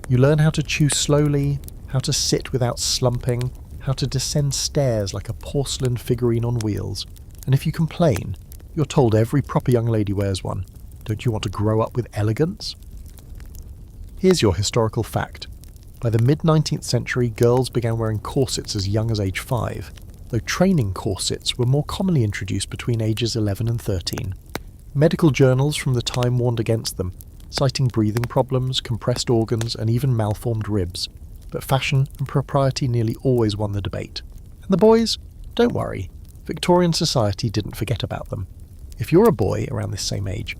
You learn how to chew slowly, how to sit without slumping, how to descend stairs like a porcelain figurine on wheels. And if you complain, you're told every proper young lady wears one. Don't you want to grow up with elegance? Here's your historical fact. By the mid-19th century, girls began wearing corsets as young as age 5, though training corsets were more commonly introduced between ages 11 and 13. Medical journals from the time warned against them, citing breathing problems, compressed organs, and even malformed ribs. But fashion and propriety nearly always won the debate. And the boys? Don't worry. Victorian society didn't forget about them. If you're a boy around this same age,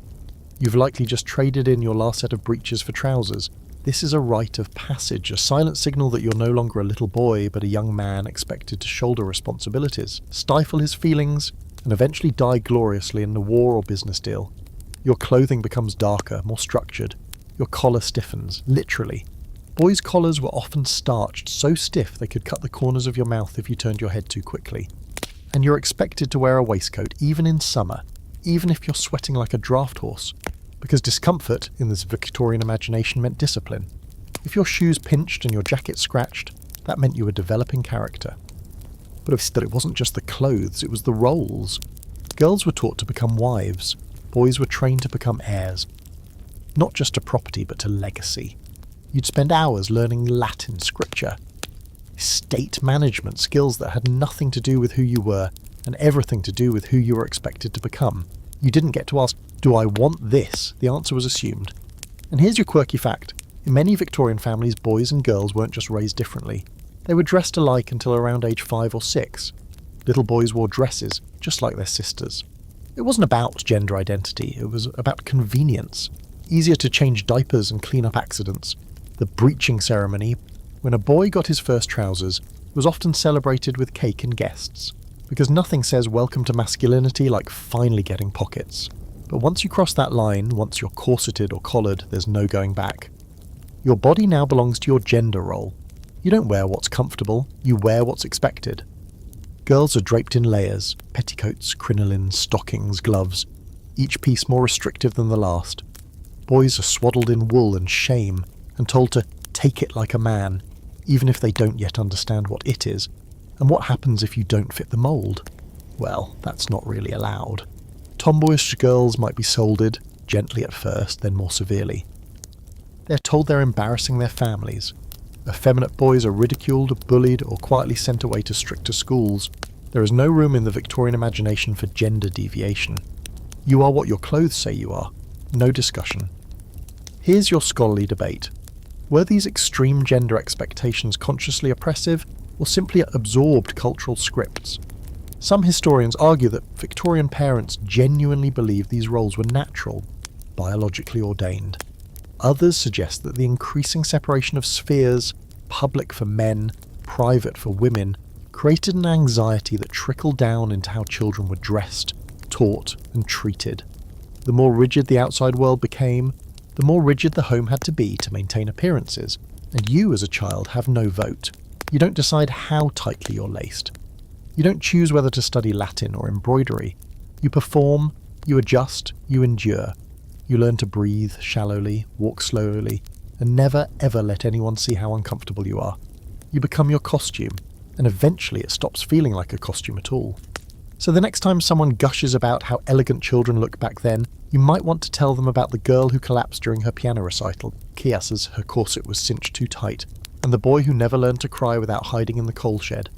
you've likely just traded in your last set of breeches for trousers. This is a rite of passage, a silent signal that you're no longer a little boy, but a young man expected to shoulder responsibilities, stifle his feelings, and eventually die gloriously in a war or business deal. Your clothing becomes darker, more structured. Your collar stiffens, literally. Boys' collars were often starched so stiff they could cut the corners of your mouth if you turned your head too quickly. And you're expected to wear a waistcoat, even in summer, even if you're sweating like a draft horse. Because discomfort, in this Victorian imagination, meant discipline. If your shoes pinched and your jacket scratched, that meant you were developing character. But it wasn't just the clothes, it was the roles. Girls were taught to become wives. Boys were trained to become heirs. Not just to property, but to legacy. You'd spend hours learning Latin scripture. State management skills that had nothing to do with who you were, and everything to do with who you were expected to become. You didn't get to ask, do I want this? The answer was assumed. And here's your quirky fact. In many Victorian families, boys and girls weren't just raised differently. They were dressed alike until around age 5 or 6. Little boys wore dresses, just like their sisters. It wasn't about gender identity, it was about convenience. Easier to change diapers and clean up accidents. The breeching ceremony, when a boy got his first trousers, was often celebrated with cake and guests. Because nothing says welcome to masculinity like finally getting pockets. But once you cross that line, once you're corseted or collared, there's no going back. Your body now belongs to your gender role. You don't wear what's comfortable, you wear what's expected. Girls are draped in layers, petticoats, crinolines, stockings, gloves, each piece more restrictive than the last. Boys are swaddled in wool and shame, and told to take it like a man, even if they don't yet understand what it is. And what happens if you don't fit the mould? Well, that's not really allowed. Tomboyish girls might be soldiered, gently at first, then more severely. They're told they're embarrassing their families. Effeminate boys are ridiculed, bullied, or quietly sent away to stricter schools. There is no room in the Victorian imagination for gender deviation. You are what your clothes say you are. No discussion. Here's your scholarly debate. Were these extreme gender expectations consciously oppressive, or simply absorbed cultural scripts? Some historians argue that Victorian parents genuinely believed these roles were natural, biologically ordained. Others suggest that the increasing separation of spheres, public for men, private for women, created an anxiety that trickled down into how children were dressed, taught, and treated. The more rigid the outside world became, the more rigid the home had to be to maintain appearances, and you as a child have no vote. You don't decide how tightly you're laced. You don't choose whether to study Latin or embroidery. You perform, you adjust, you endure. You learn to breathe shallowly, walk slowly, and never ever let anyone see how uncomfortable you are. You become your costume, and eventually it stops feeling like a costume at all. So the next time someone gushes about how elegant children look back then, you might want to tell them about the girl who collapsed during her piano recital, Kias as her corset was cinched too tight, and the boy who never learned to cry without hiding in the coal shed.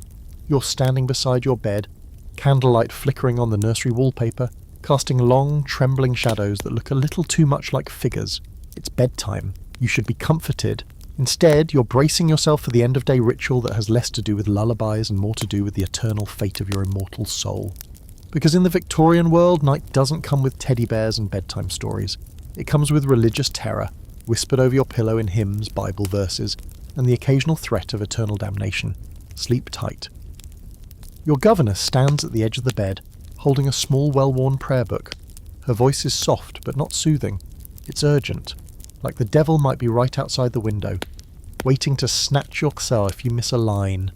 You're standing beside your bed, candlelight flickering on the nursery wallpaper, casting long, trembling shadows that look a little too much like figures. It's bedtime. You should be comforted. Instead, you're bracing yourself for the end-of-day ritual that has less to do with lullabies and more to do with the eternal fate of your immortal soul. Because in the Victorian world, night doesn't come with teddy bears and bedtime stories. It comes with religious terror, whispered over your pillow in hymns, Bible verses, and the occasional threat of eternal damnation. Sleep tight. Your governess stands at the edge of the bed, holding a small, well-worn prayer book. Her voice is soft, but not soothing. It's urgent, like the devil might be right outside the window, waiting to snatch your cell if you miss a line.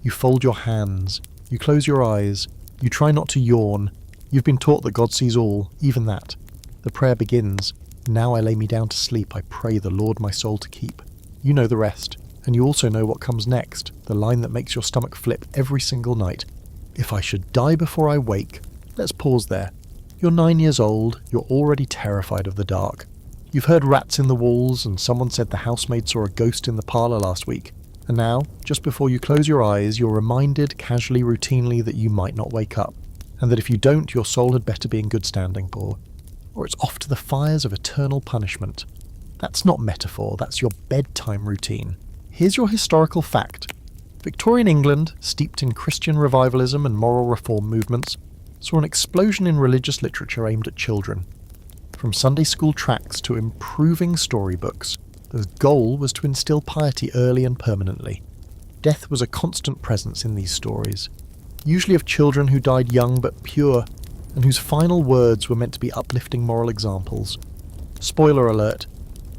You fold your hands. You close your eyes. You try not to yawn. You've been taught that God sees all, even that. The prayer begins. Now I lay me down to sleep. I pray the Lord my soul to keep. You know the rest. And you also know what comes next, the line that makes your stomach flip every single night. If I should die before I wake. Let's pause there. You're 9 years old, you're already terrified of the dark. You've heard rats in the walls, and someone said the housemaid saw a ghost in the parlour last week. And now, just before you close your eyes, you're reminded casually, routinely, that you might not wake up, and that if you don't, your soul had better be in good standing, or it's off to the fires of eternal punishment. That's not metaphor, that's your bedtime routine. Here's your historical fact. Victorian England, steeped in Christian revivalism and moral reform movements, saw an explosion in religious literature aimed at children. From Sunday school tracts to improving storybooks, the goal was to instill piety early and permanently. Death was a constant presence in these stories, usually of children who died young but pure, and whose final words were meant to be uplifting moral examples. Spoiler alert,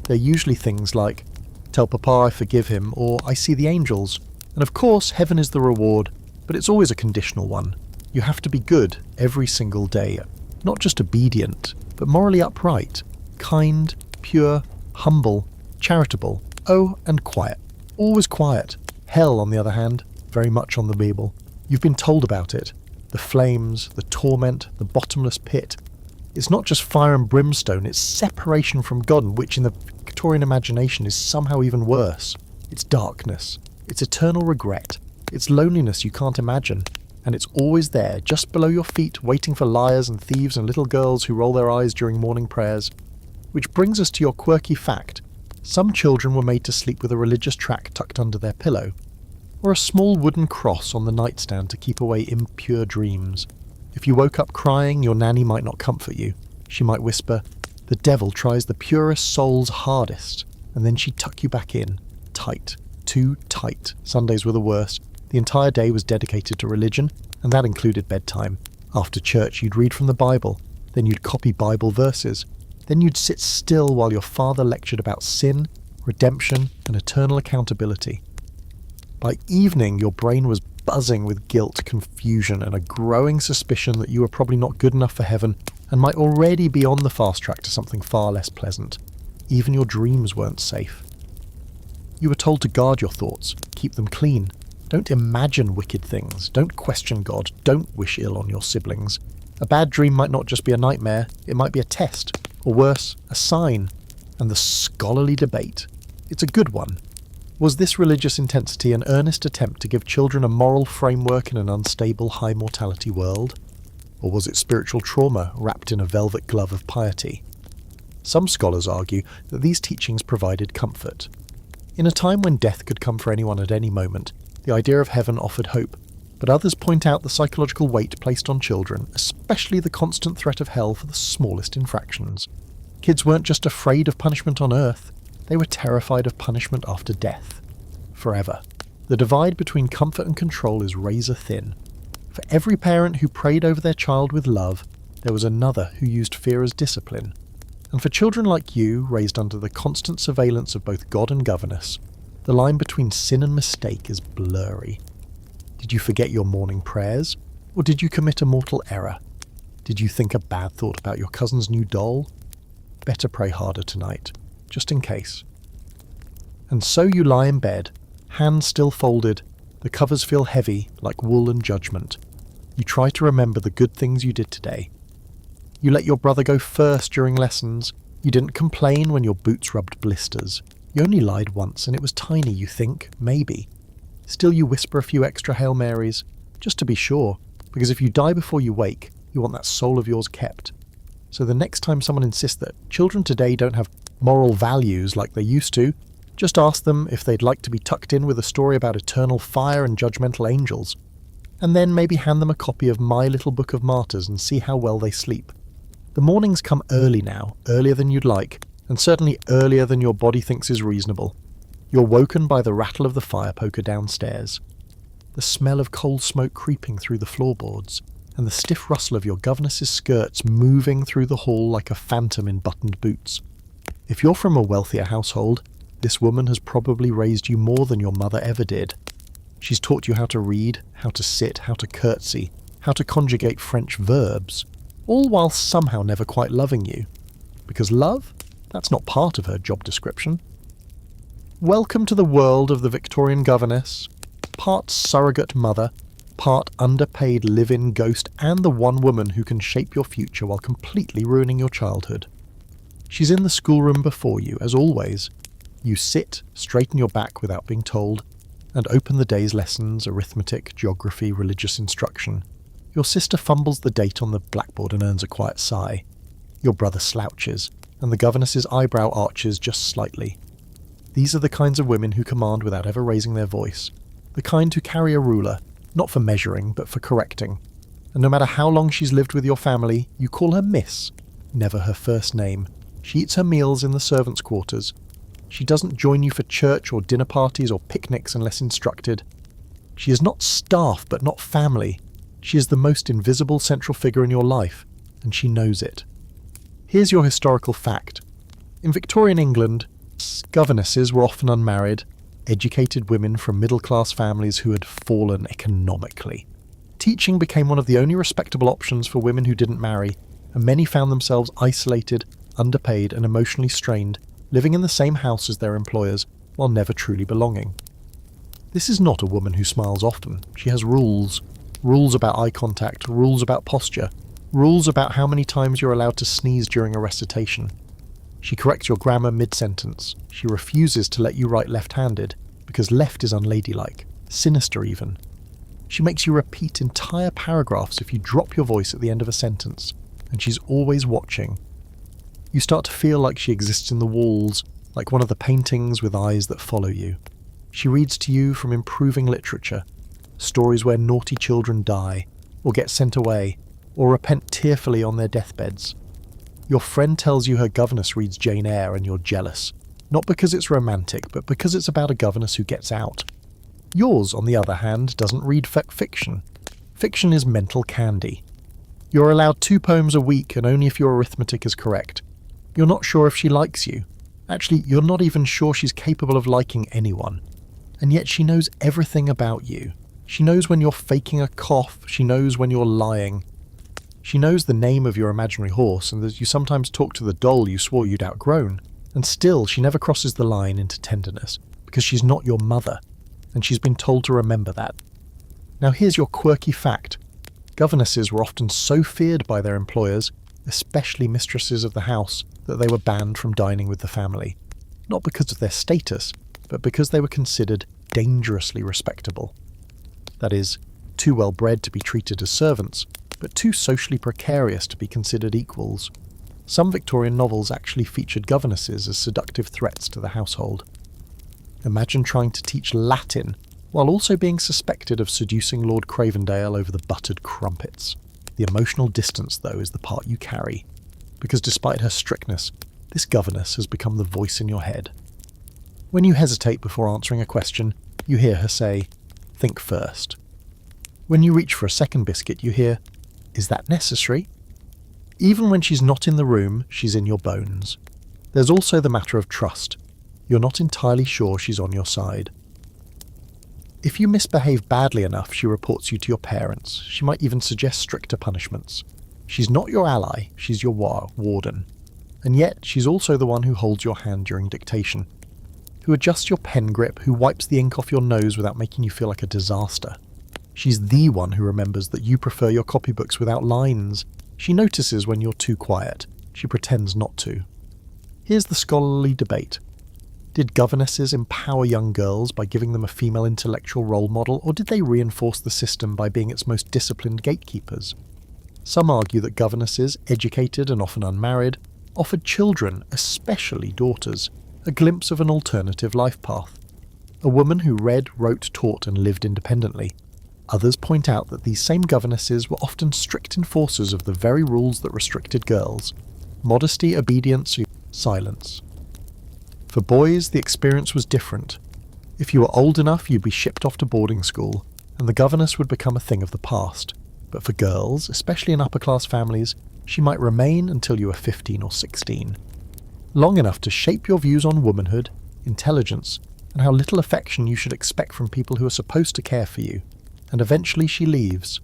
they're usually things like, "Tell Papa I forgive him," or "I see the angels." And of course, heaven is the reward, but it's always a conditional one. You have to be good every single day, not just obedient, but morally upright, kind, pure, humble, charitable, and quiet. Always quiet. Hell, on the other hand, very much on the Bible. You've been told about it. The flames, the torment, the bottomless pit. It's not just fire and brimstone, it's separation from God, which in the Victorian imagination is somehow even worse. It's darkness. It's eternal regret. It's loneliness you can't imagine. And it's always there, just below your feet, waiting for liars and thieves and little girls who roll their eyes during morning prayers. Which brings us to your quirky fact. Some children were made to sleep with a religious tract tucked under their pillow, or a small wooden cross on the nightstand to keep away impure dreams. If you woke up crying, your nanny might not comfort you. She might whisper, "The devil tries the purest souls hardest," and then she'd tuck you back in, tight. Too tight. Sundays were the worst. The entire day was dedicated to religion, and that included bedtime. After church, you'd read from the Bible. Then you'd copy Bible verses. Then you'd sit still while your father lectured about sin, redemption, and eternal accountability. By evening, your brain was buzzing with guilt, confusion, and a growing suspicion that you were probably not good enough for heaven and might already be on the fast track to something far less pleasant. Even your dreams weren't safe. You were told to guard your thoughts, keep them clean. Don't imagine wicked things, don't question God, don't wish ill on your siblings. A bad dream might not just be a nightmare, it might be a test, or worse, a sign. And the scholarly debate. It's a good one. Was this religious intensity an earnest attempt to give children a moral framework in an unstable, high-mortality world? Or was it spiritual trauma wrapped in a velvet glove of piety? Some scholars argue that these teachings provided comfort. In a time when death could come for anyone at any moment, the idea of heaven offered hope, but others point out the psychological weight placed on children, especially the constant threat of hell for the smallest infractions. Kids weren't just afraid of punishment on earth, they were terrified of punishment after death. Forever. The divide between comfort and control is razor thin. For every parent who prayed over their child with love, there was another who used fear as discipline. And for children like you, raised under the constant surveillance of both God and governess, the line between sin and mistake is blurry. Did you forget your morning prayers? Or did you commit a mortal error? Did you think a bad thought about your cousin's new doll? Better pray harder tonight, just in case. And so you lie in bed, hands still folded, the covers feel heavy, like wool and judgment. You try to remember the good things you did today. You let your brother go first during lessons. You didn't complain when your boots rubbed blisters. You only lied once, and it was tiny, you think, maybe. Still you whisper a few extra Hail Marys, just to be sure, because if you die before you wake, you want that soul of yours kept. So the next time someone insists that children today don't have moral values like they used to, just ask them if they'd like to be tucked in with a story about eternal fire and judgmental angels. And then maybe hand them a copy of My Little Book of Martyrs and see how well they sleep. The mornings come early now, earlier than you'd like, and certainly earlier than your body thinks is reasonable. You're woken by the rattle of the fire poker downstairs, the smell of coal smoke creeping through the floorboards, and the stiff rustle of your governess's skirts moving through the hall like a phantom in buttoned boots. If you're from a wealthier household, this woman has probably raised you more than your mother ever did. She's taught you how to read, how to sit, how to curtsy, how to conjugate French verbs, all while somehow never quite loving you. Because love? That's not part of her job description. Welcome to the world of the Victorian governess, part surrogate mother, part underpaid live-in ghost, and the one woman who can shape your future while completely ruining your childhood. She's in the schoolroom before you, as always. You sit, straighten your back without being told, and open the day's lessons, arithmetic, geography, religious instruction. Your sister fumbles the date on the blackboard and earns a quiet sigh. Your brother slouches, and the governess's eyebrow arches just slightly. These are the kinds of women who command without ever raising their voice, the kind who carry a ruler, not for measuring, but for correcting. And no matter how long she's lived with your family, you call her Miss, never her first name. She eats her meals in the servants' quarters. She doesn't join you for church or dinner parties or picnics unless instructed. She is not staff, but not family. She is the most invisible central figure in your life, and she knows it. Here's your historical fact. In Victorian England, governesses were often unmarried, educated women from middle-class families who had fallen economically. Teaching became one of the only respectable options for women who didn't marry, and many found themselves isolated, underpaid, and emotionally strained, living in the same house as their employers, while never truly belonging. This is not a woman who smiles often. She has rules. Rules about eye contact, rules about posture, rules about how many times you're allowed to sneeze during a recitation. She corrects your grammar mid-sentence. She refuses to let you write left-handed, because left is unladylike, sinister even. She makes you repeat entire paragraphs if you drop your voice at the end of a sentence, and she's always watching. You start to feel like she exists in the walls, like one of the paintings with eyes that follow you. She reads to you from improving literature, stories where naughty children die, or get sent away, or repent tearfully on their deathbeds. Your friend tells you her governess reads Jane Eyre and you're jealous, not because it's romantic, but because it's about a governess who gets out. Yours, on the other hand, doesn't read fiction. Fiction is mental candy. You're allowed 2 poems a week, and only if your arithmetic is correct. You're not sure if she likes you. Actually, you're not even sure she's capable of liking anyone. And yet she knows everything about you. She knows when you're faking a cough, she knows when you're lying. She knows the name of your imaginary horse, and that you sometimes talk to the doll you swore you'd outgrown. And still, she never crosses the line into tenderness, because she's not your mother, and she's been told to remember that. Now here's your quirky fact. Governesses were often so feared by their employers, especially mistresses of the house, that they were banned from dining with the family. Not because of their status, but because they were considered dangerously respectable. That is, too well bred to be treated as servants, but too socially precarious to be considered equals. Some Victorian novels actually featured governesses as seductive threats to the household. Imagine trying to teach Latin while also being suspected of seducing Lord Cravendale over the buttered crumpets. The emotional distance, though, is the part you carry, because despite her strictness, this governess has become the voice in your head. When you hesitate before answering a question, you hear her say, "Think first." When you reach for a second biscuit, you hear, "Is that necessary?" Even when she's not in the room, she's in your bones. There's also the matter of trust. You're not entirely sure she's on your side. If you misbehave badly enough, she reports you to your parents. She might even suggest stricter punishments. She's not your ally, she's your warden. And yet, she's also the one who holds your hand during dictation, who adjusts your pen grip, who wipes the ink off your nose without making you feel like a disaster. She's the one who remembers that you prefer your copybooks without lines. She notices when you're too quiet. She pretends not to. Here's the scholarly debate. Did governesses empower young girls by giving them a female intellectual role model, or did they reinforce the system by being its most disciplined gatekeepers? Some argue that governesses, educated and often unmarried, offered children, especially daughters, a glimpse of an alternative life path. A woman who read, wrote, taught and lived independently. Others point out that these same governesses were often strict enforcers of the very rules that restricted girls: modesty, obedience, silence. For boys, the experience was different. If you were old enough, you'd be shipped off to boarding school, and the governess would become a thing of the past. But for girls, especially in upper-class families, she might remain until you were 15 or 16. Long enough to shape your views on womanhood, intelligence, and how little affection you should expect from people who are supposed to care for you. And eventually she leaves.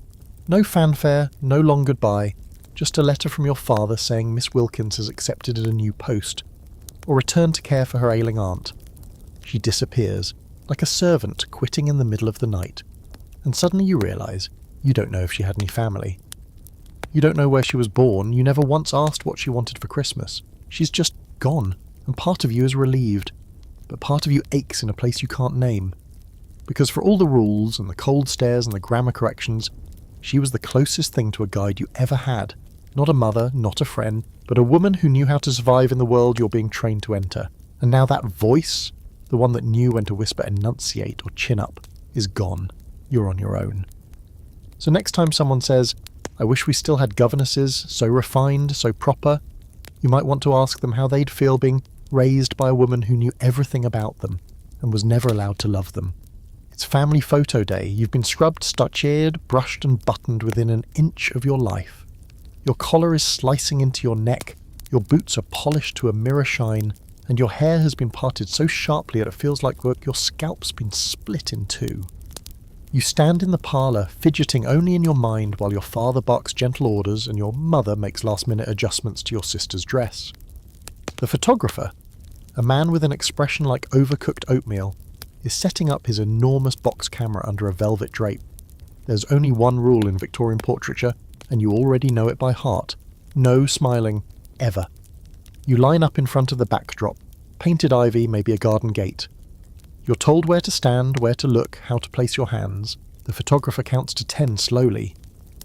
No fanfare, no long goodbye, just a letter from your father saying Miss Wilkins has accepted a new post, or returned to care for her ailing aunt. She disappears, like a servant quitting in the middle of the night, and suddenly you realise you don't know if she had any family. You don't know where she was born, you never once asked what she wanted for Christmas. She's just gone, and part of you is relieved, but part of you aches in a place you can't name. Because for all the rules and the cold stares and the grammar corrections, she was the closest thing to a guide you ever had. Not a mother, not a friend, but a woman who knew how to survive in the world you're being trained to enter. And now that voice, the one that knew when to whisper enunciate or chin up, is gone. You're on your own. So next time someone says, "I wish we still had governesses, so refined, so proper," you might want to ask them how they'd feel being raised by a woman who knew everything about them and was never allowed to love them. It's family photo day. You've been scrubbed, statued, brushed and buttoned within an inch of your life. Your collar is slicing into your neck, your boots are polished to a mirror shine, and your hair has been parted so sharply that it feels like your scalp's been split in two. You stand in the parlour, fidgeting only in your mind while your father barks gentle orders and your mother makes last-minute adjustments to your sister's dress. The photographer, a man with an expression like overcooked oatmeal, is setting up his enormous box camera under a velvet drape. There's only one rule in Victorian portraiture, and you already know it by heart. No smiling, ever. You line up in front of the backdrop, painted ivy, maybe a garden gate. You're told where to stand, where to look, how to place your hands. The photographer counts to 10 slowly.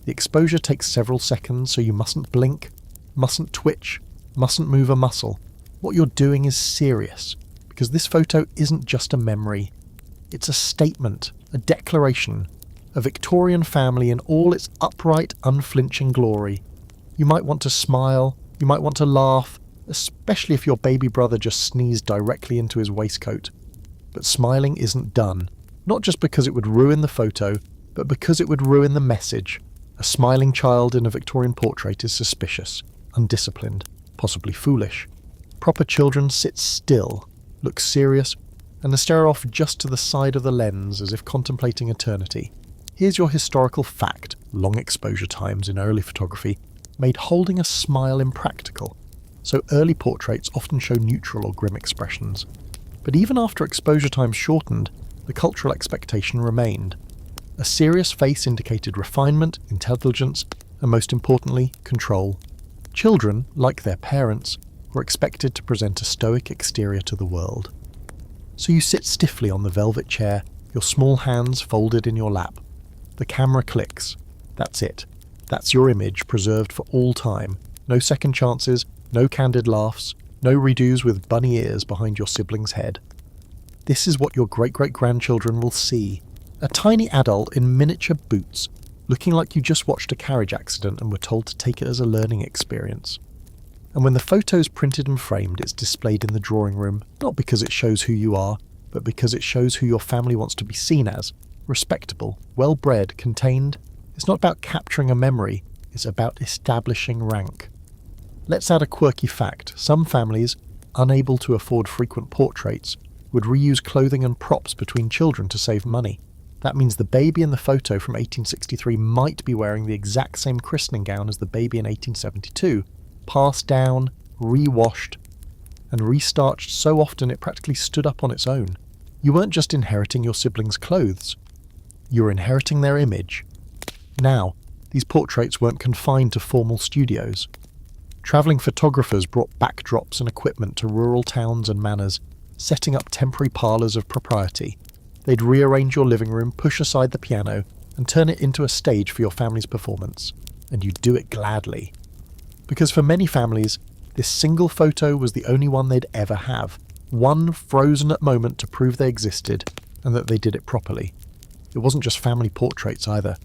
The exposure takes several seconds, so you mustn't blink, mustn't twitch, mustn't move a muscle. What you're doing is serious, because this photo isn't just a memory. It's a statement, a declaration, a Victorian family in all its upright, unflinching glory. You might want to smile, you might want to laugh, especially if your baby brother just sneezed directly into his waistcoat. But smiling isn't done, not just because it would ruin the photo, but because it would ruin the message. A smiling child in a Victorian portrait is suspicious, undisciplined, possibly foolish. Proper children sit still, look serious, and stare off just to the side of the lens as if contemplating eternity. Here's your historical fact: long exposure times in early photography made holding a smile impractical, so early portraits often show neutral or grim expressions. But even after exposure times shortened, the cultural expectation remained. A serious face indicated refinement, intelligence, and most importantly, control. Children, like their parents, were expected to present a stoic exterior to the world. So you sit stiffly on the velvet chair, your small hands folded in your lap. The camera clicks. That's it. That's your image preserved for all time. No second chances, no candid laughs, no redos with bunny ears behind your sibling's head. This is what your great-great-grandchildren will see. A tiny adult in miniature boots, looking like you just watched a carriage accident and were told to take it as a learning experience. And when the photo's printed and framed, it's displayed in the drawing room, not because it shows who you are, but because it shows who your family wants to be seen as. Respectable, well-bred, contained. It's not about capturing a memory, it's about establishing rank. Let's add a quirky fact. Some families, unable to afford frequent portraits, would reuse clothing and props between children to save money. That means the baby in the photo from 1863 might be wearing the exact same christening gown as the baby in 1872, passed down, re-washed, and restarched so often it practically stood up on its own. You weren't just inheriting your siblings' clothes, you were inheriting their image. Now, these portraits weren't confined to formal studios. Travelling photographers brought backdrops and equipment to rural towns and manors, setting up temporary parlours of propriety. They'd rearrange your living room, push aside the piano, and turn it into a stage for your family's performance. And you'd do it gladly. Because for many families, this single photo was the only one they'd ever have. One frozen at moment to prove they existed, and that they did it properly. It wasn't just family portraits either.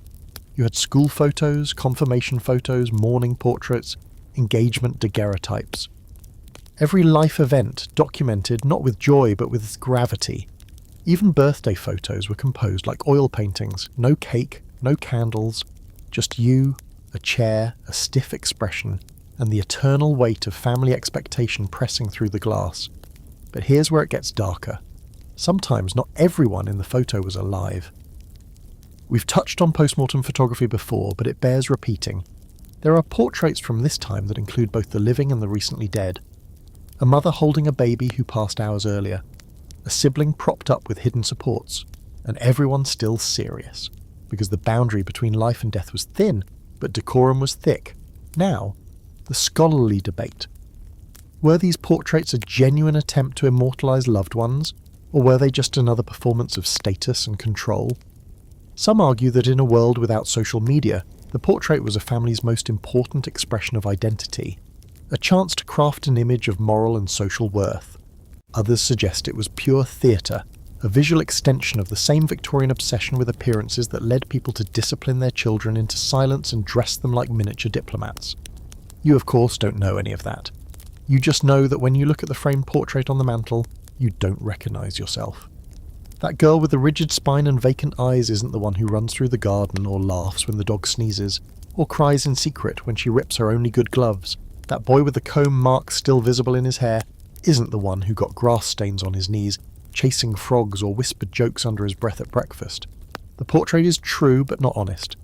You had school photos, confirmation photos, mourning portraits, engagement daguerreotypes. Every life event documented not with joy but with gravity. Even birthday photos were composed like oil paintings. No cake, no candles, just you, a chair, a stiff expression, and the eternal weight of family expectation pressing through the glass. But here's where it gets darker. Sometimes not everyone in the photo was alive. We've touched on postmortem photography before, but it bears repeating. There are portraits from this time that include both the living and the recently dead. A mother holding a baby who passed hours earlier. A sibling propped up with hidden supports. And everyone still serious. Because the boundary between life and death was thin, but decorum was thick. Now, the scholarly debate. Were these portraits a genuine attempt to immortalise loved ones, or were they just another performance of status and control? Some argue that in a world without social media, the portrait was a family's most important expression of identity, a chance to craft an image of moral and social worth. Others suggest it was pure theatre, a visual extension of the same Victorian obsession with appearances that led people to discipline their children into silence and dress them like miniature diplomats. You, of course, don't know any of that. You just know that when you look at the framed portrait on the mantel, you don't recognise yourself. That girl with the rigid spine and vacant eyes isn't the one who runs through the garden or laughs when the dog sneezes, or cries in secret when she rips her only good gloves. That boy with the comb marks still visible in his hair isn't the one who got grass stains on his knees, chasing frogs or whispered jokes under his breath at breakfast. The portrait is true but not honest.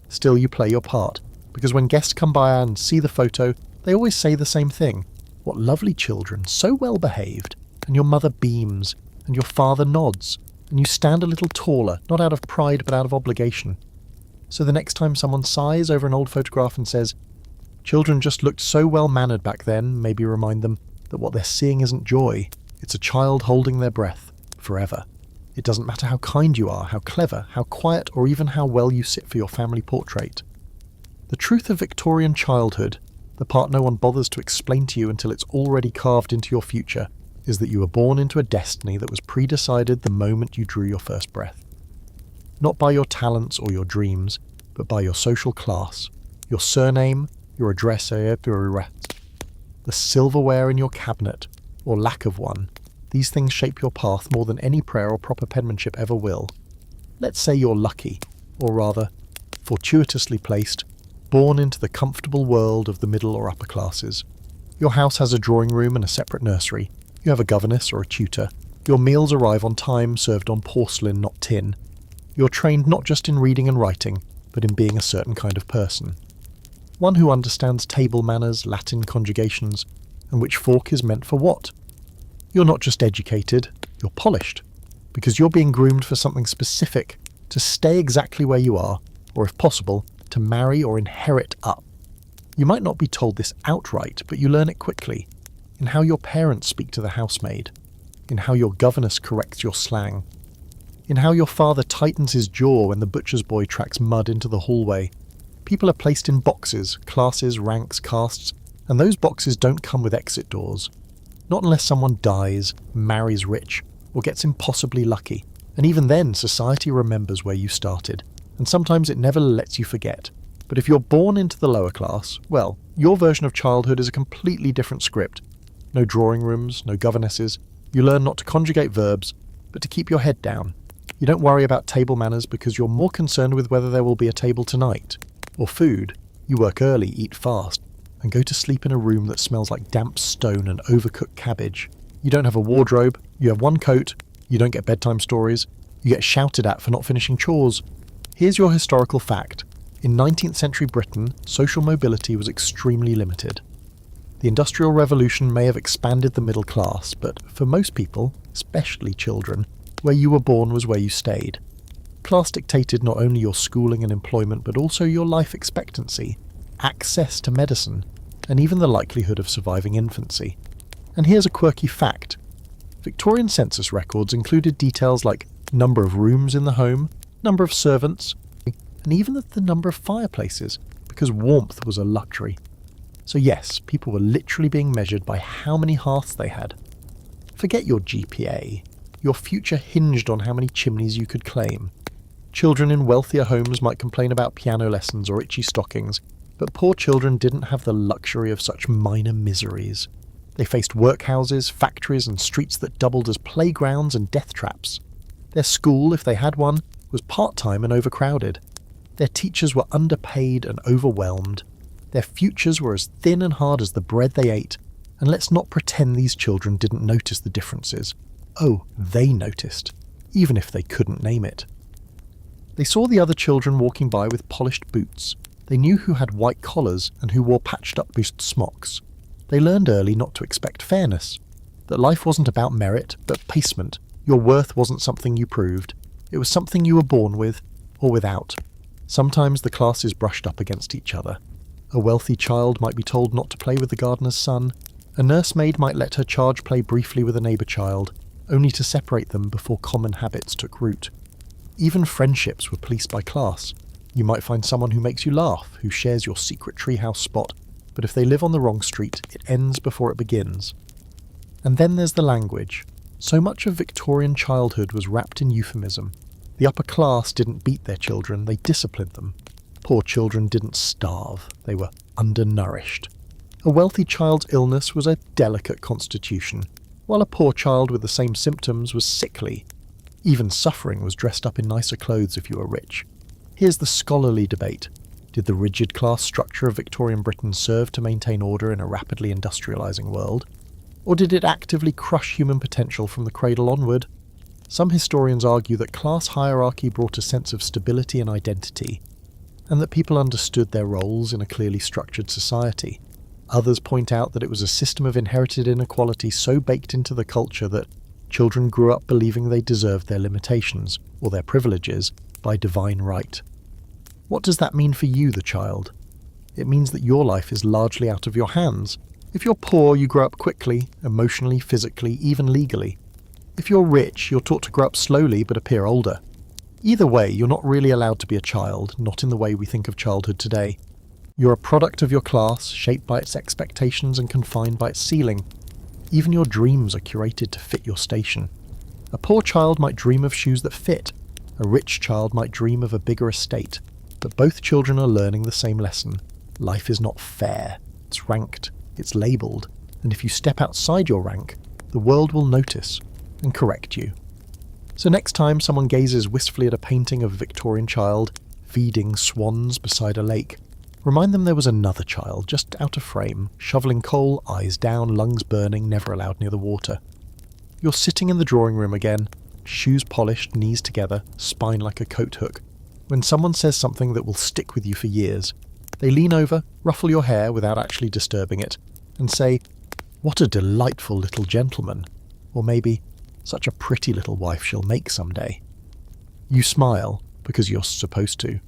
Still, you play your part, because when guests come by and see the photo, they always say the same thing. What lovely children, so well behaved. And your mother beams, and your father nods, and you stand a little taller, not out of pride but out of obligation. So the next time someone sighs over an old photograph and says, "Children just looked so well-mannered back then," maybe remind them that what they're seeing isn't joy. It's a child holding their breath, forever. It doesn't matter how kind you are, how clever, how quiet, or even how well you sit for your family portrait. The truth of Victorian childhood, the part no one bothers to explain to you until it's already carved into your future, is that you were born into a destiny that was pre-decided the moment you drew your first breath. Not by your talents or your dreams, but by your social class, your surname, your address, the silverware in your cabinet, or lack of one. These things shape your path more than any prayer or proper penmanship ever will. Let's say you're lucky, or rather, fortuitously placed, born into the comfortable world of the middle or upper classes. Your house has a drawing room and a separate nursery. You have a governess or a tutor. Your meals arrive on time, served on porcelain, not tin. You're trained not just in reading and writing, but in being a certain kind of person. One who understands table manners, Latin conjugations, and which fork is meant for what. You're not just educated, you're polished, because you're being groomed for something specific, to stay exactly where you are, or if possible, to marry or inherit up. You might not be told this outright, but you learn it quickly, in how your parents speak to the housemaid, in how your governess corrects your slang, in how your father tightens his jaw when the butcher's boy tracks mud into the hallway, People are placed in boxes, classes, ranks, castes, and those boxes don't come with exit doors. Not unless someone dies, marries rich, or gets impossibly lucky. And even then, society remembers where you started, and sometimes it never lets you forget. But if you're born into the lower class, well, your version of childhood is a completely different script. No drawing rooms, no governesses. You learn not to conjugate verbs, but to keep your head down. You don't worry about table manners because you're more concerned with whether there will be a table tonight. Or food. You work early, eat fast, and go to sleep in a room that smells like damp stone and overcooked cabbage. You don't have a wardrobe, you have one coat, you don't get bedtime stories, you get shouted at for not finishing chores. Here's your historical fact. In 19th century Britain, social mobility was extremely limited. The Industrial Revolution may have expanded the middle class, but for most people, especially children, where you were born was where you stayed. Class dictated not only your schooling and employment, but also your life expectancy, access to medicine, and even the likelihood of surviving infancy. And here's a quirky fact. Victorian census records included details like number of rooms in the home, number of servants, and even the number of fireplaces, because warmth was a luxury. So yes, people were literally being measured by how many hearths they had. Forget your GPA. Your future hinged on how many chimneys you could claim. Children in wealthier homes might complain about piano lessons or itchy stockings, but poor children didn't have the luxury of such minor miseries. They faced workhouses, factories, and streets that doubled as playgrounds and death traps. Their school, if they had one, was part-time and overcrowded. Their teachers were underpaid and overwhelmed. Their futures were as thin and hard as the bread they ate, and let's not pretend these children didn't notice the differences. Oh, they noticed, even if they couldn't name it. They saw the other children walking by with polished boots. They knew who had white collars and who wore patched-up boost smocks. They learned early not to expect fairness, that life wasn't about merit, but placement. Your worth wasn't something you proved. It was something you were born with, or without. Sometimes the classes brushed up against each other. A wealthy child might be told not to play with the gardener's son. A nursemaid might let her charge play briefly with a neighbour child, only to separate them before common habits took root. Even friendships were policed by class. You might find someone who makes you laugh, who shares your secret treehouse spot, but if they live on the wrong street, it ends before it begins. And then there's the language. So much of Victorian childhood was wrapped in euphemism. The upper class didn't beat their children, they disciplined them. Poor children didn't starve, they were undernourished. A wealthy child's illness was a delicate constitution, while a poor child with the same symptoms was sickly. Even suffering was dressed up in nicer clothes if you were rich. Here's the scholarly debate. Did the rigid class structure of Victorian Britain serve to maintain order in a rapidly industrialising world? Or did it actively crush human potential from the cradle onward? Some historians argue that class hierarchy brought a sense of stability and identity, and that people understood their roles in a clearly structured society. Others point out that it was a system of inherited inequality so baked into the culture that children grew up believing they deserved their limitations, or their privileges, by divine right. What does that mean for you, the child? It means that your life is largely out of your hands. If you're poor, you grow up quickly, emotionally, physically, even legally. If you're rich, you're taught to grow up slowly but appear older. Either way, you're not really allowed to be a child, not in the way we think of childhood today. You're a product of your class, shaped by its expectations and confined by its ceiling. Even your dreams are curated to fit your station. A poor child might dream of shoes that fit. A rich child might dream of a bigger estate. But both children are learning the same lesson. Life is not fair. It's ranked. It's labelled. And if you step outside your rank, the world will notice and correct you. So next time someone gazes wistfully at a painting of a Victorian child feeding swans beside a lake, remind them there was another child just out of frame, shoveling coal, eyes down, lungs burning, never allowed near the water. You're sitting in the drawing room again, shoes polished, knees together, spine like a coat hook, when someone says something that will stick with you for years. They lean over, ruffle your hair without actually disturbing it, and say, "What a delightful little gentleman," or maybe, "Such a pretty little wife she'll make someday." You smile, because you're supposed to,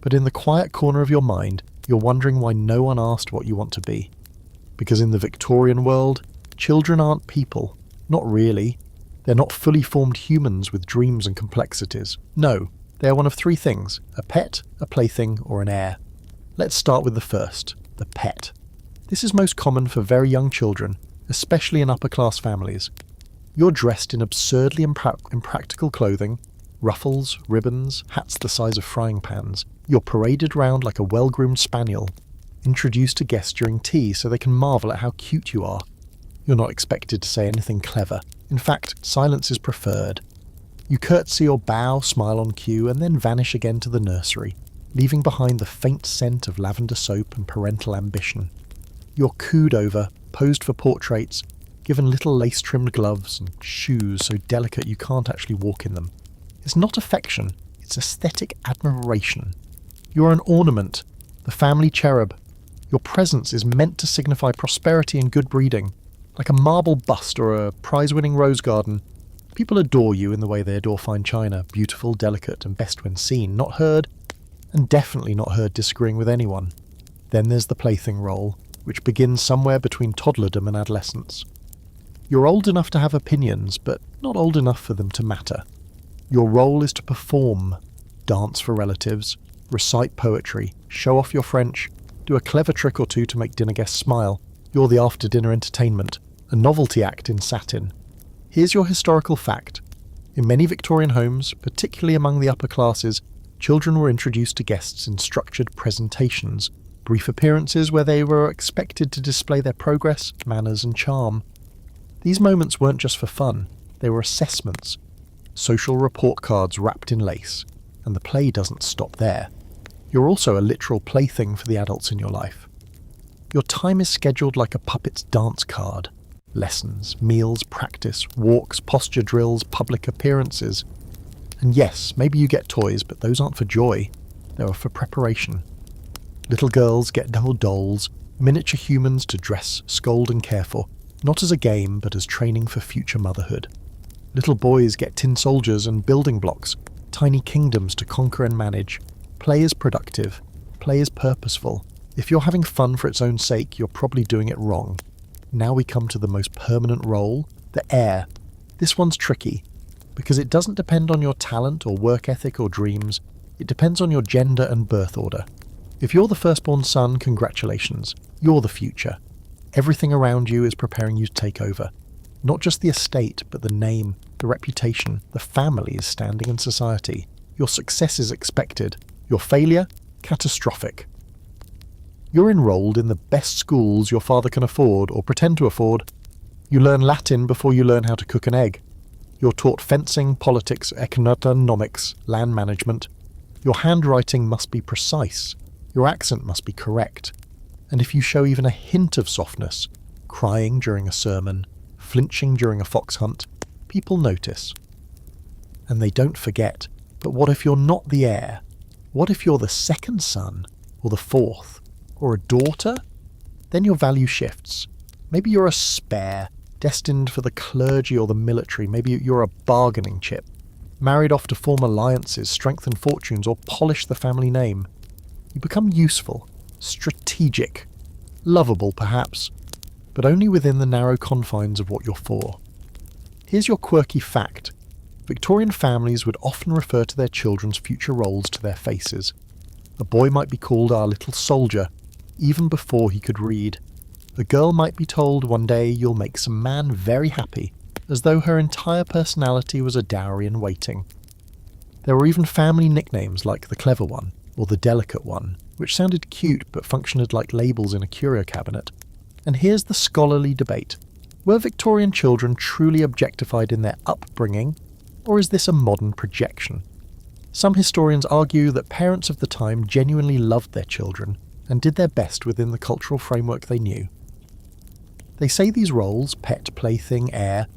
but in the quiet corner of your mind, you're wondering why no one asked what you want to be. Because in the Victorian world, children aren't people. Not really. They're not fully formed humans with dreams and complexities. No, they are one of three things: a pet, a plaything, or an heir. Let's start with the first, the pet. This is most common for very young children, especially in upper-class families. You're dressed in absurdly impractical clothing, ruffles, ribbons, hats the size of frying pans. You're paraded round like a well-groomed spaniel, introduced to guests during tea so they can marvel at how cute you are. You're not expected to say anything clever. In fact, silence is preferred. You curtsy or bow, smile on cue, and then vanish again to the nursery, leaving behind the faint scent of lavender soap and parental ambition. You're cooed over, posed for portraits, given little lace-trimmed gloves and shoes so delicate you can't actually walk in them. It's not affection, it's aesthetic admiration. You're an ornament, the family cherub. Your presence is meant to signify prosperity and good breeding. Like a marble bust or a prize-winning rose garden, people adore you in the way they adore fine china, beautiful, delicate, and best when seen, not heard, and definitely not heard disagreeing with anyone. Then there's the plaything role, which begins somewhere between toddlerdom and adolescence. You're old enough to have opinions, but not old enough for them to matter. Your role is to perform, dance for relatives, recite poetry, show off your French, do a clever trick or two to make dinner guests smile. You're the after-dinner entertainment, a novelty act in satin. Here's your historical fact. In many Victorian homes, particularly among the upper classes, children were introduced to guests in structured presentations, brief appearances where they were expected to display their progress, manners and charm. These moments weren't just for fun, they were assessments, social report cards wrapped in lace, and the play doesn't stop there. You're also a literal plaything for the adults in your life. Your time is scheduled like a puppet's dance card. Lessons, meals, practice, walks, posture drills, public appearances. And yes, maybe you get toys, but those aren't for joy. They are for preparation. Little girls get little dolls, miniature humans to dress, scold and care for, not as a game, but as training for future motherhood. Little boys get tin soldiers and building blocks, tiny kingdoms to conquer and manage. Play is productive. Play is purposeful. If you're having fun for its own sake, you're probably doing it wrong. Now we come to the most permanent role, the heir. This one's tricky, because it doesn't depend on your talent or work ethic or dreams. It depends on your gender and birth order. If you're the firstborn son, congratulations. You're the future. Everything around you is preparing you to take over. Not just the estate, but the name, the reputation, the family is standing in society. Your success is expected. Your failure, catastrophic. You're enrolled in the best schools your father can afford or pretend to afford. You learn Latin before you learn how to cook an egg. You're taught fencing, politics, economics, land management. Your handwriting must be precise. Your accent must be correct. And if you show even a hint of softness, crying during a sermon, flinching during a fox hunt, people notice. And they don't forget. But what if you're not the heir? What if you're the second son, or the fourth, or a daughter? Then your value shifts. Maybe you're a spare, destined for the clergy or the military. Maybe you're a bargaining chip, married off to form alliances, strengthen fortunes, or polish the family name. You become useful, strategic, lovable perhaps, but only within the narrow confines of what you're for. Here's your quirky fact. Victorian families would often refer to their children's future roles to their faces. A boy might be called our little soldier, even before he could read. A girl might be told one day you'll make some man very happy, as though her entire personality was a dowry in waiting. There were even family nicknames like the clever one, or the delicate one, which sounded cute but functioned like labels in a curio cabinet. And here's the scholarly debate. Were Victorian children truly objectified in their upbringing, or is this a modern projection? Some historians argue that parents of the time genuinely loved their children and did their best within the cultural framework they knew. They say these roles, pet, plaything, heir,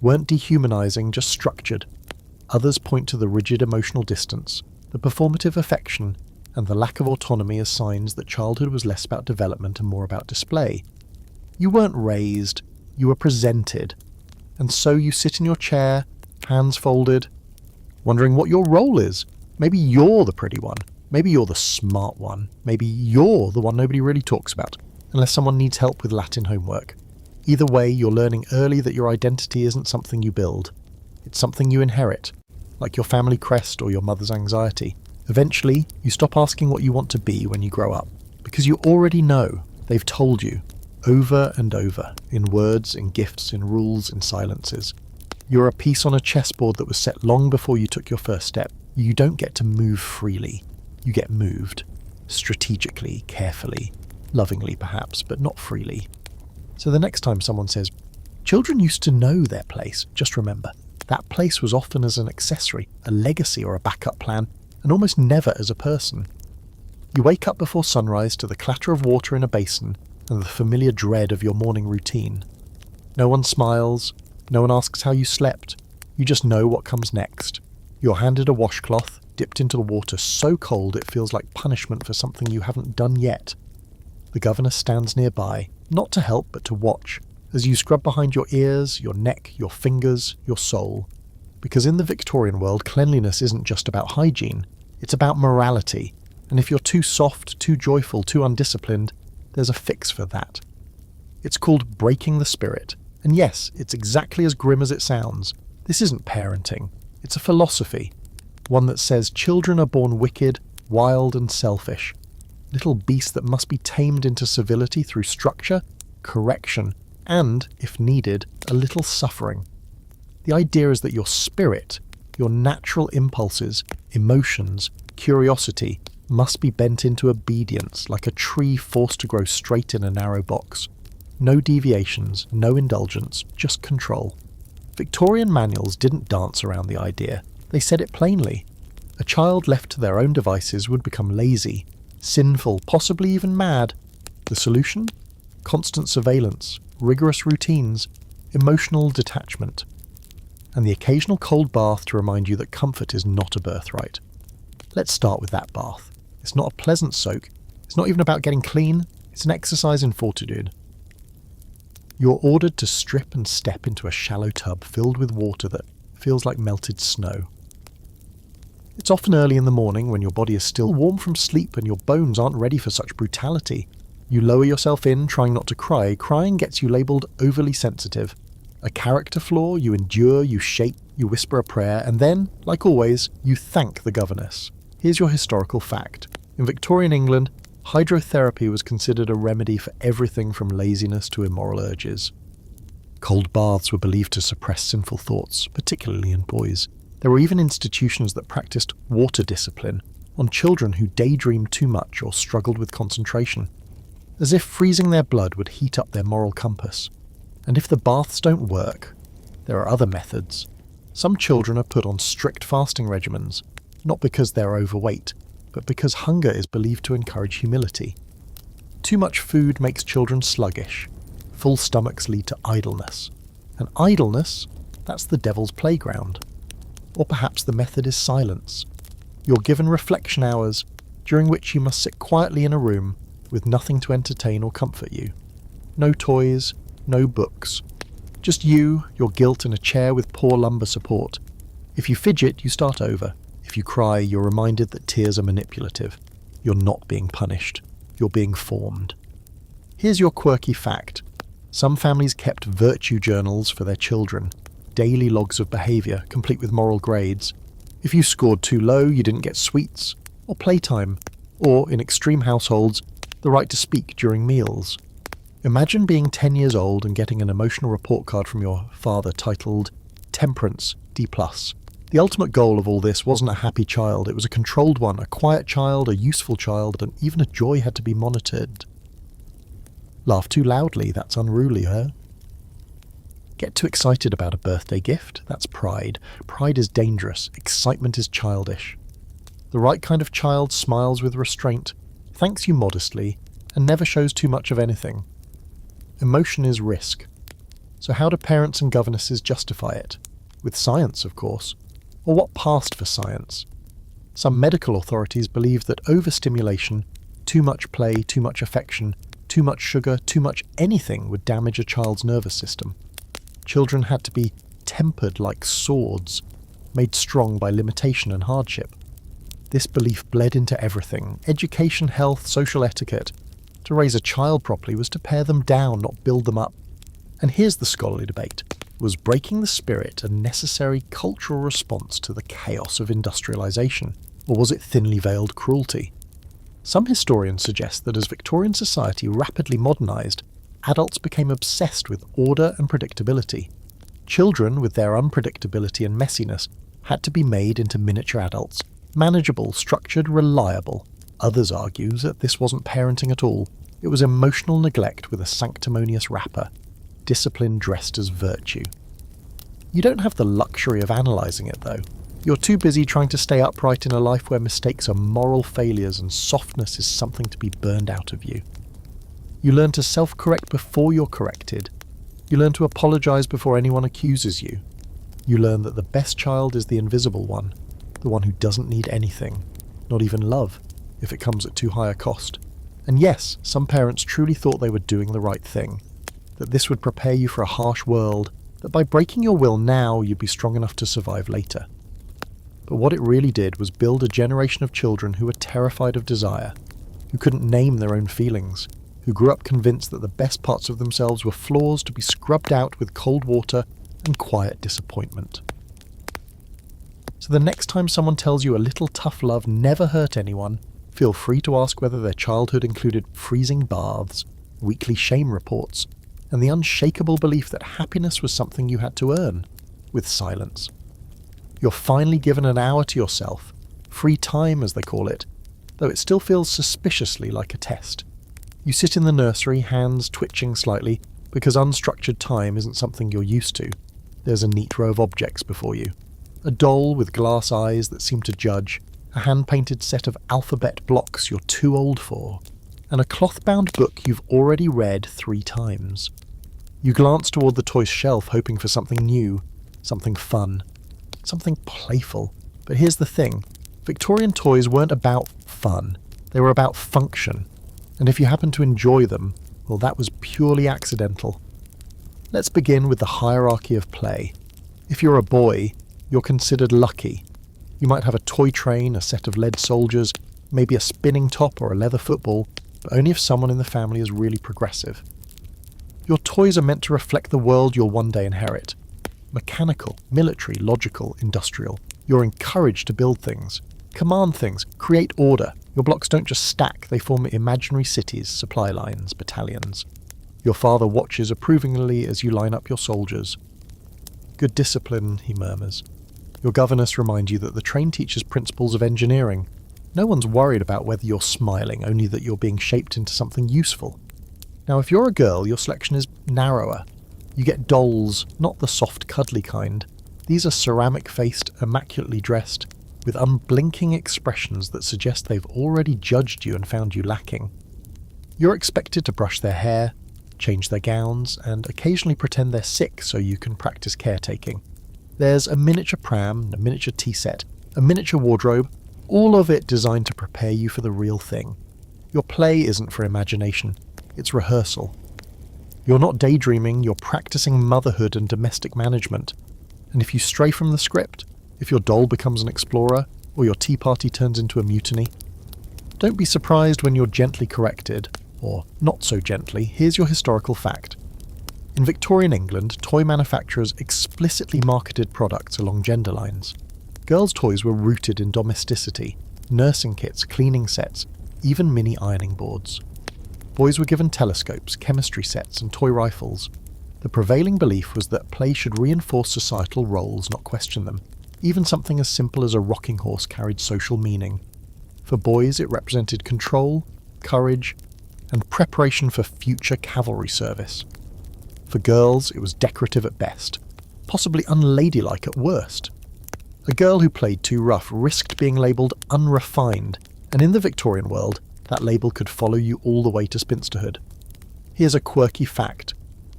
weren't dehumanizing, just structured. Others point to the rigid emotional distance, the performative affection, and the lack of autonomy as signs that childhood was less about development and more about display. You weren't raised, you were presented, and so you sit in your chair, hands folded, wondering what your role is. Maybe you're the pretty one. Maybe you're the smart one. Maybe you're the one nobody really talks about, unless someone needs help with Latin homework. Either way, you're learning early that your identity isn't something you build. It's something you inherit, like your family crest or your mother's anxiety. Eventually, you stop asking what you want to be when you grow up, Because you already know, they've told you, over and over, in words, in gifts, in rules, in silences. You're a piece on a chessboard that was set long before you took your first step. You don't get to move freely. You get moved. Strategically, carefully, lovingly perhaps, but not freely. So the next time someone says, children used to know their place, just remember, that place was often as an accessory, a legacy or a backup plan, and almost never as a person. You wake up before sunrise to the clatter of water in a basin and the familiar dread of your morning routine. No one smiles, no one asks how you slept, you just know what comes next. You're handed a washcloth, dipped into the water so cold it feels like punishment for something you haven't done yet. The governess stands nearby, not to help but to watch, as you scrub behind your ears, your neck, your fingers, your soul. Because in the Victorian world, cleanliness isn't just about hygiene, it's about morality, and if you're too soft, too joyful, too undisciplined, there's a fix for that. It's called breaking the spirit, and yes, it's exactly as grim as it sounds. This isn't parenting, it's a philosophy, one that says children are born wicked, wild and selfish, little beasts that must be tamed into civility through structure, correction, and, if needed, a little suffering. The idea is that your spirit, your natural impulses, emotions, curiosity, must be bent into obedience like a tree forced to grow straight in a narrow box. No deviations, no indulgence, just control. Victorian manuals didn't dance around the idea. They said it plainly. A child left to their own devices would become lazy, sinful, possibly even mad. The solution? Constant surveillance, rigorous routines, emotional detachment, and the occasional cold bath to remind you that comfort is not a birthright. Let's start with that bath. It's not a pleasant soak. It's not even about getting clean. It's an exercise in fortitude. You're ordered to strip and step into a shallow tub filled with water that feels like melted snow. It's often early in the morning when your body is still warm from sleep and your bones aren't ready for such brutality. You lower yourself in, trying not to cry. Crying gets you labelled overly sensitive. A character flaw, you endure, you shape, you whisper a prayer, and then, like always, you thank the governess. Here's your historical fact. In Victorian England, hydrotherapy was considered a remedy for everything from laziness to immoral urges. Cold baths were believed to suppress sinful thoughts, particularly in boys. There were even institutions that practiced water discipline on children who daydreamed too much or struggled with concentration, as if freezing their blood would heat up their moral compass. And if the baths don't work, there are other methods. Some children are put on strict fasting regimens, not because they're overweight, but because hunger is believed to encourage humility. Too much food makes children sluggish. Full stomachs lead to idleness. And idleness, that's the devil's playground. Or perhaps the method is silence. You're given reflection hours, during which you must sit quietly in a room with nothing to entertain or comfort you. No toys, no books. Just you, your guilt, and a chair with poor lumbar support. If you fidget, you start over. If you cry, you're reminded that tears are manipulative. You're not being punished. You're being formed. Here's your quirky fact. Some families kept virtue journals for their children, daily logs of behaviour, complete with moral grades. If you scored too low, you didn't get sweets, or playtime, or, in extreme households, the right to speak during meals. Imagine being 10 years old and getting an emotional report card from your father titled Temperance, D+. The ultimate goal of all this wasn't a happy child, it was a controlled one, a quiet child, a useful child, and even a joy had to be monitored. Laugh too loudly, that's unruly, huh? Get too excited about a birthday gift, that's pride. Pride is dangerous, excitement is childish. The right kind of child smiles with restraint, thanks you modestly, and never shows too much of anything. Emotion is risk. So how do parents and governesses justify it? With science, of course. Or what passed for science? Some medical authorities believe that overstimulation, too much play, too much affection, too much sugar, too much anything would damage a child's nervous system. Children had to be tempered like swords, made strong by limitation and hardship. This belief bled into everything: education, health, social etiquette. To raise a child properly was to pare them down, not build them up. And here's the scholarly debate. Was breaking the spirit a necessary cultural response to the chaos of industrialization, or was it thinly veiled cruelty? Some historians suggest that as Victorian society rapidly modernised, adults became obsessed with order and predictability. Children, with their unpredictability and messiness, had to be made into miniature adults, manageable, structured, reliable. Others argue that this wasn't parenting at all. It was emotional neglect with a sanctimonious wrapper, discipline dressed as virtue. You don't have the luxury of analysing it, though. You're too busy trying to stay upright in a life where mistakes are moral failures and softness is something to be burned out of you. You learn to self-correct before you're corrected. You learn to apologise before anyone accuses you. You learn that the best child is the invisible one, the one who doesn't need anything, not even love, if it comes at too high a cost. And yes, some parents truly thought they were doing the right thing, that this would prepare you for a harsh world, that by breaking your will now you'd be strong enough to survive later. But what it really did was build a generation of children who were terrified of desire, who couldn't name their own feelings, who grew up convinced that the best parts of themselves were flaws to be scrubbed out with cold water and quiet disappointment. So the next time someone tells you a little tough love never hurt anyone, feel free to ask whether their childhood included freezing baths, weekly shame reports, and the unshakable belief that happiness was something you had to earn, with silence. You're finally given an hour to yourself, free time as they call it, though it still feels suspiciously like a test. You sit in the nursery, hands twitching slightly, because unstructured time isn't something you're used to. There's a neat row of objects before you. A doll with glass eyes that seem to judge, a hand-painted set of alphabet blocks you're too old for, and a cloth-bound book you've already read 3 times. You glance toward the toy shelf hoping for something new, something fun, something playful. But here's the thing, Victorian toys weren't about fun, they were about function. And if you happen to enjoy them, well, that was purely accidental. Let's begin with the hierarchy of play. If you're a boy, you're considered lucky. You might have a toy train, a set of lead soldiers, maybe a spinning top or a leather football, but only if someone in the family is really progressive. Your toys are meant to reflect the world you'll one day inherit. Mechanical, military, logical, industrial. You're encouraged to build things, command things, create order. Your blocks don't just stack, they form imaginary cities, supply lines, battalions. Your father watches approvingly as you line up your soldiers. Good discipline, he murmurs. Your governess reminds you that the train teaches principles of engineering. No one's worried about whether you're smiling, only that you're being shaped into something useful. Now, if you're a girl, your selection is narrower. You get dolls, not the soft, cuddly kind. These are ceramic-faced, immaculately dressed, with unblinking expressions that suggest they've already judged you and found you lacking. You're expected to brush their hair, change their gowns, and occasionally pretend they're sick so you can practice caretaking. There's a miniature pram, a miniature tea set, a miniature wardrobe, all of it designed to prepare you for the real thing. Your play isn't for imagination, it's rehearsal. You're not daydreaming, you're practicing motherhood and domestic management. And if you stray from the script, if your doll becomes an explorer, or your tea party turns into a mutiny, don't be surprised when you're gently corrected, or not so gently. Here's your historical fact. In Victorian England, toy manufacturers explicitly marketed products along gender lines. Girls' toys were rooted in domesticity, nursing kits, cleaning sets, even mini ironing boards. Boys were given telescopes, chemistry sets, and toy rifles. The prevailing belief was that play should reinforce societal roles, not question them. Even something as simple as a rocking horse carried social meaning. For boys, it represented control, courage, and preparation for future cavalry service. For girls, it was decorative at best, possibly unladylike at worst. A girl who played too rough risked being labelled unrefined, and in the Victorian world, that label could follow you all the way to spinsterhood. Here's a quirky fact.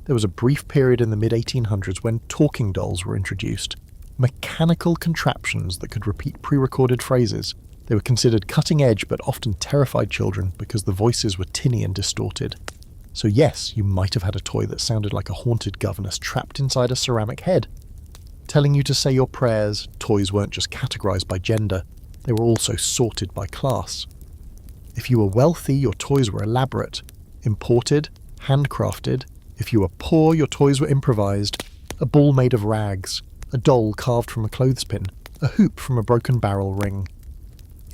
There was a brief period in the mid-1800s when talking dolls were introduced. Mechanical contraptions that could repeat pre-recorded phrases. They were considered cutting-edge but often terrified children because the voices were tinny and distorted. So yes, you might have had a toy that sounded like a haunted governess trapped inside a ceramic head. Telling you to say your prayers, toys weren't just categorised by gender, they were also sorted by class. If you were wealthy, your toys were elaborate, imported, handcrafted. If you were poor, your toys were improvised. A ball made of rags, a doll carved from a clothespin, a hoop from a broken barrel ring.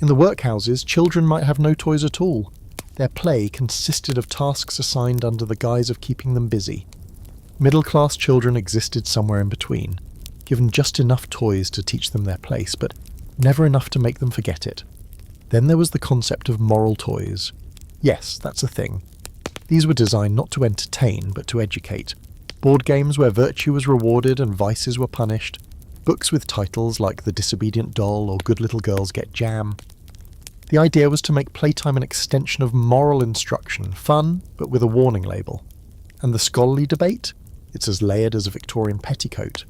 In the workhouses, children might have no toys at all. Their play consisted of tasks assigned under the guise of keeping them busy. Middle-class children existed somewhere in between, given just enough toys to teach them their place, but never enough to make them forget it. Then there was the concept of moral toys. Yes, that's a thing. These were designed not to entertain, but to educate. Board games where virtue was rewarded and vices were punished. Books with titles like The Disobedient Doll or Good Little Girls Get Jam. The idea was to make playtime an extension of moral instruction, fun, but with a warning label. And the scholarly debate? It's as layered as a Victorian petticoat.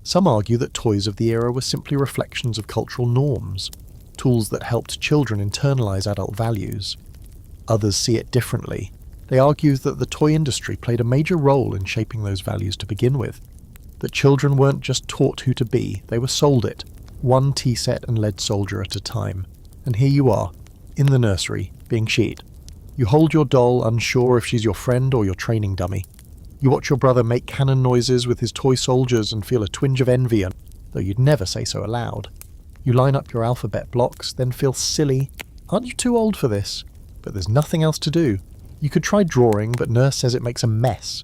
Some argue that toys of the era were simply reflections of cultural norms, tools that helped children internalise adult values. Others see it differently. They argue that the toy industry played a major role in shaping those values to begin with. That children weren't just taught who to be, they were sold it, one tea set and lead soldier at a time. And here you are, in the nursery, being sheared. You hold your doll, unsure if she's your friend or your training dummy. You watch your brother make cannon noises with his toy soldiers and feel a twinge of envy, though you'd never say so aloud. You line up your alphabet blocks, then feel silly. Aren't you too old for this? But there's nothing else to do. You could try drawing, but nurse says it makes a mess.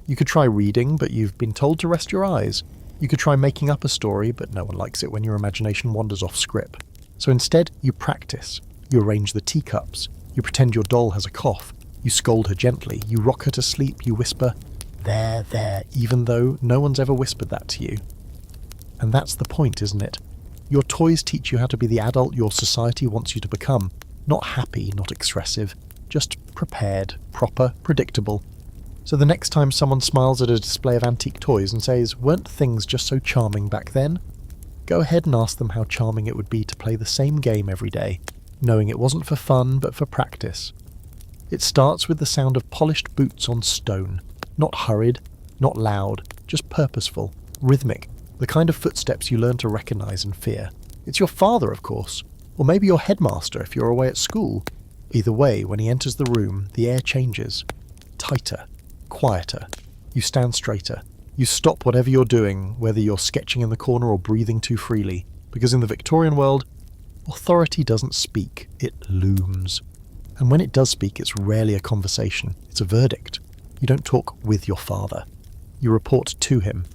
You could try reading, but you've been told to rest your eyes. You could try making up a story, but no one likes it when your imagination wanders off script. So instead, you practice. You arrange the teacups. You pretend your doll has a cough. You scold her gently. You rock her to sleep. You whisper, there, even though no one's ever whispered that to you. And that's the point, isn't it? Your toys teach you how to be the adult your society wants you to become. Not happy, not expressive. Just prepared, proper, predictable. So the next time someone smiles at a display of antique toys and says, "Weren't things just so charming back then?" go ahead and ask them how charming it would be to play the same game every day, knowing it wasn't for fun but for practice. It starts with the sound of polished boots on stone. Not hurried, not loud, just purposeful, rhythmic, the kind of footsteps you learn to recognise and fear. It's your father, of course, or maybe your headmaster if you're away at school. Either way, when he enters the room, the air changes. Tighter, quieter. You stand straighter. You stop whatever you're doing, whether you're sketching in the corner or breathing too freely, because in the Victorian world, authority doesn't speak, it looms. And when it does speak, it's rarely a conversation, it's a verdict. You don't talk with your father. You report to him.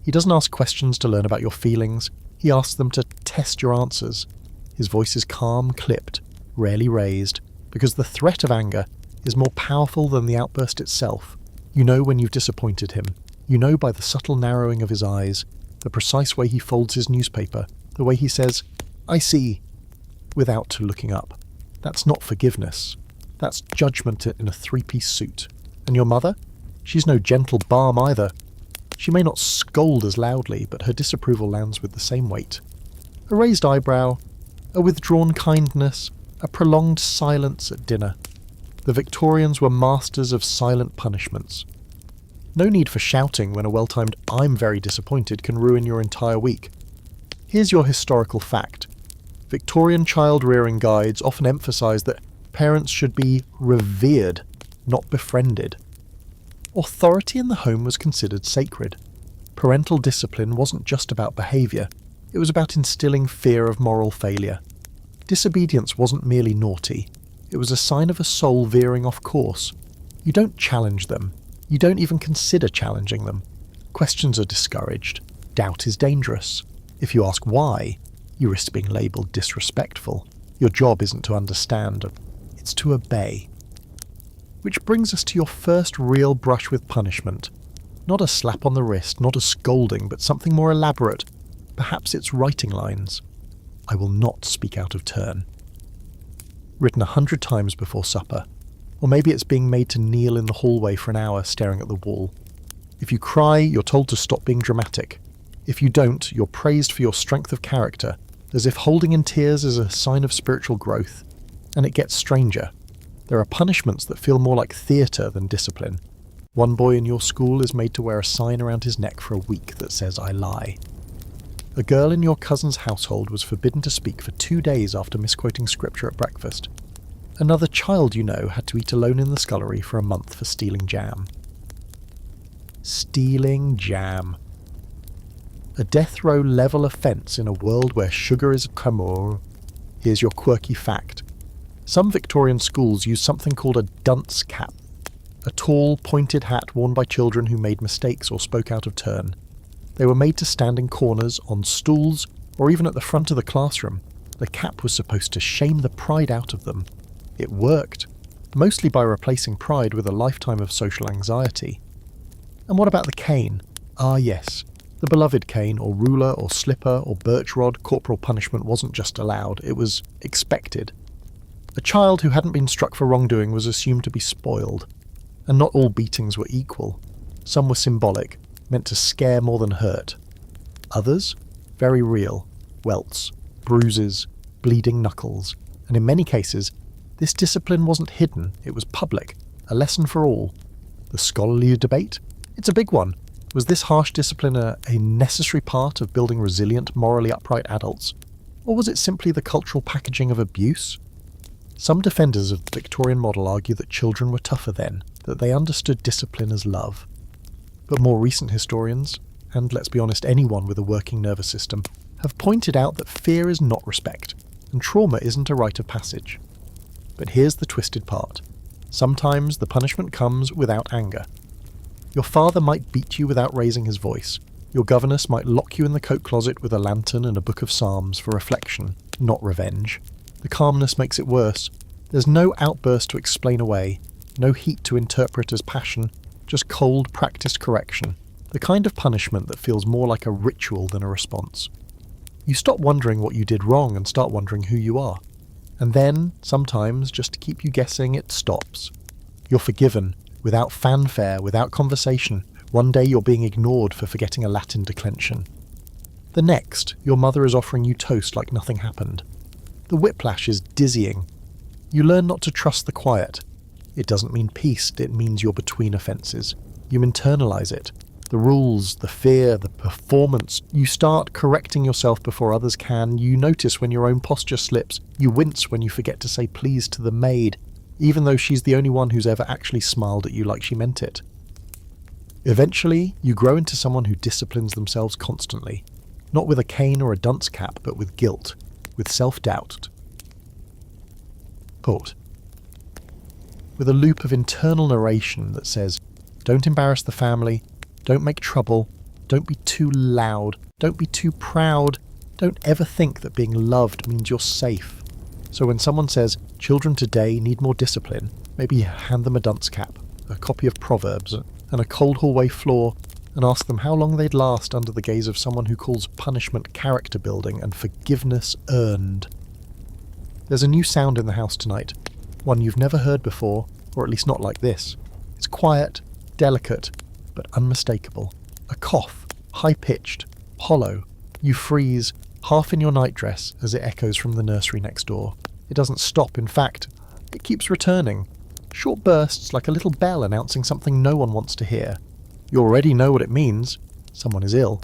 He doesn't ask questions to learn about your feelings, he asks them to test your answers. His voice is calm, clipped, rarely raised, because the threat of anger is more powerful than the outburst itself. You know when you've disappointed him. You know by the subtle narrowing of his eyes, the precise way he folds his newspaper, the way he says, "I see," without looking up. That's not forgiveness. That's judgment in a three-piece suit. And your mother? She's no gentle balm either. She may not scold as loudly, but her disapproval lands with the same weight. A raised eyebrow, a withdrawn kindness, a prolonged silence at dinner. The Victorians were masters of silent punishments. No need for shouting when a well-timed "I'm very disappointed" can ruin your entire week. Here's your historical fact. Victorian child-rearing guides often emphasise that parents should be revered, not befriended. Authority in the home was considered sacred. Parental discipline wasn't just about behaviour, it was about instilling fear of moral failure. Disobedience wasn't merely naughty, it was a sign of a soul veering off course. You don't challenge them. You don't even consider challenging them. Questions are discouraged. Doubt is dangerous. If you ask why, you risk being labelled disrespectful. Your job isn't to understand, it's to obey. Which brings us to your first real brush with punishment. Not a slap on the wrist, not a scolding, but something more elaborate. Perhaps it's writing lines. "I will not speak out of turn." Written 100 times before supper. Or maybe it's being made to kneel in the hallway for an hour staring at the wall. If you cry, you're told to stop being dramatic. If you don't, you're praised for your strength of character, as if holding in tears is a sign of spiritual growth. And it gets stranger. There are punishments that feel more like theatre than discipline. One boy in your school is made to wear a sign around his neck for a week that says "I lie." A girl in your cousin's household was forbidden to speak for 2 days after misquoting scripture at breakfast. Another child you know had to eat alone in the scullery for a month for stealing jam. Stealing jam. A death row level offence in a world where sugar is Camor. Here's your quirky fact. Some Victorian schools use something called a dunce cap, a tall, pointed hat worn by children who made mistakes or spoke out of turn. They were made to stand in corners, on stools, or even at the front of the classroom. The cap was supposed to shame the pride out of them. It worked, mostly by replacing pride with a lifetime of social anxiety. And what about the cane? Ah yes, the beloved cane, or ruler, or slipper, or birch rod. Corporal punishment wasn't just allowed, it was expected. A child who hadn't been struck for wrongdoing was assumed to be spoiled. And not all beatings were equal. Some were symbolic, meant to scare more than hurt. Others? Very real. Welts, bruises, bleeding knuckles. And in many cases, this discipline wasn't hidden, it was public, a lesson for all. The scholarly debate? It's a big one. Was this harsh discipline a necessary part of building resilient, morally upright adults? Or was it simply the cultural packaging of abuse? Some defenders of the Victorian model argue that children were tougher then, that they understood discipline as love. But more recent historians, and let's be honest, anyone with a working nervous system, have pointed out that fear is not respect, and trauma isn't a rite of passage. But here's the twisted part. Sometimes the punishment comes without anger. Your father might beat you without raising his voice. Your governess might lock you in the coat closet with a lantern and a book of psalms for reflection, not revenge. The calmness makes it worse. There's no outburst to explain away, no heat to interpret as passion, just cold, practiced correction, the kind of punishment that feels more like a ritual than a response. You stop wondering what you did wrong and start wondering who you are. And then, sometimes, just to keep you guessing, it stops. You're forgiven, without fanfare, without conversation. One day you're being ignored for forgetting a Latin declension. The next, your mother is offering you toast like nothing happened. The whiplash is dizzying. You learn not to trust the quiet. It doesn't mean peace, it means you're between offences. You internalise it. The rules, the fear, the performance. You start correcting yourself before others can. You notice when your own posture slips. You wince when you forget to say please to the maid, even though she's the only one who's ever actually smiled at you like she meant it. Eventually, you grow into someone who disciplines themselves constantly. Not with a cane or a dunce cap, but with guilt, with self-doubt. Port. With a loop of internal narration that says, don't embarrass the family, don't make trouble, don't be too loud, don't be too proud, don't ever think that being loved means you're safe. So when someone says, children today need more discipline, maybe hand them a dunce cap, a copy of Proverbs, and a cold hallway floor, and ask them how long they'd last under the gaze of someone who calls punishment character building and forgiveness earned. There's a new sound in the house tonight, one you've never heard before, or at least not like this. It's quiet, delicate, but unmistakable. A cough, high-pitched, hollow. You freeze, half in your nightdress, as it echoes from the nursery next door. It doesn't stop, in fact, it keeps returning. Short bursts like a little bell announcing something no one wants to hear. You already know what it means. Someone is ill.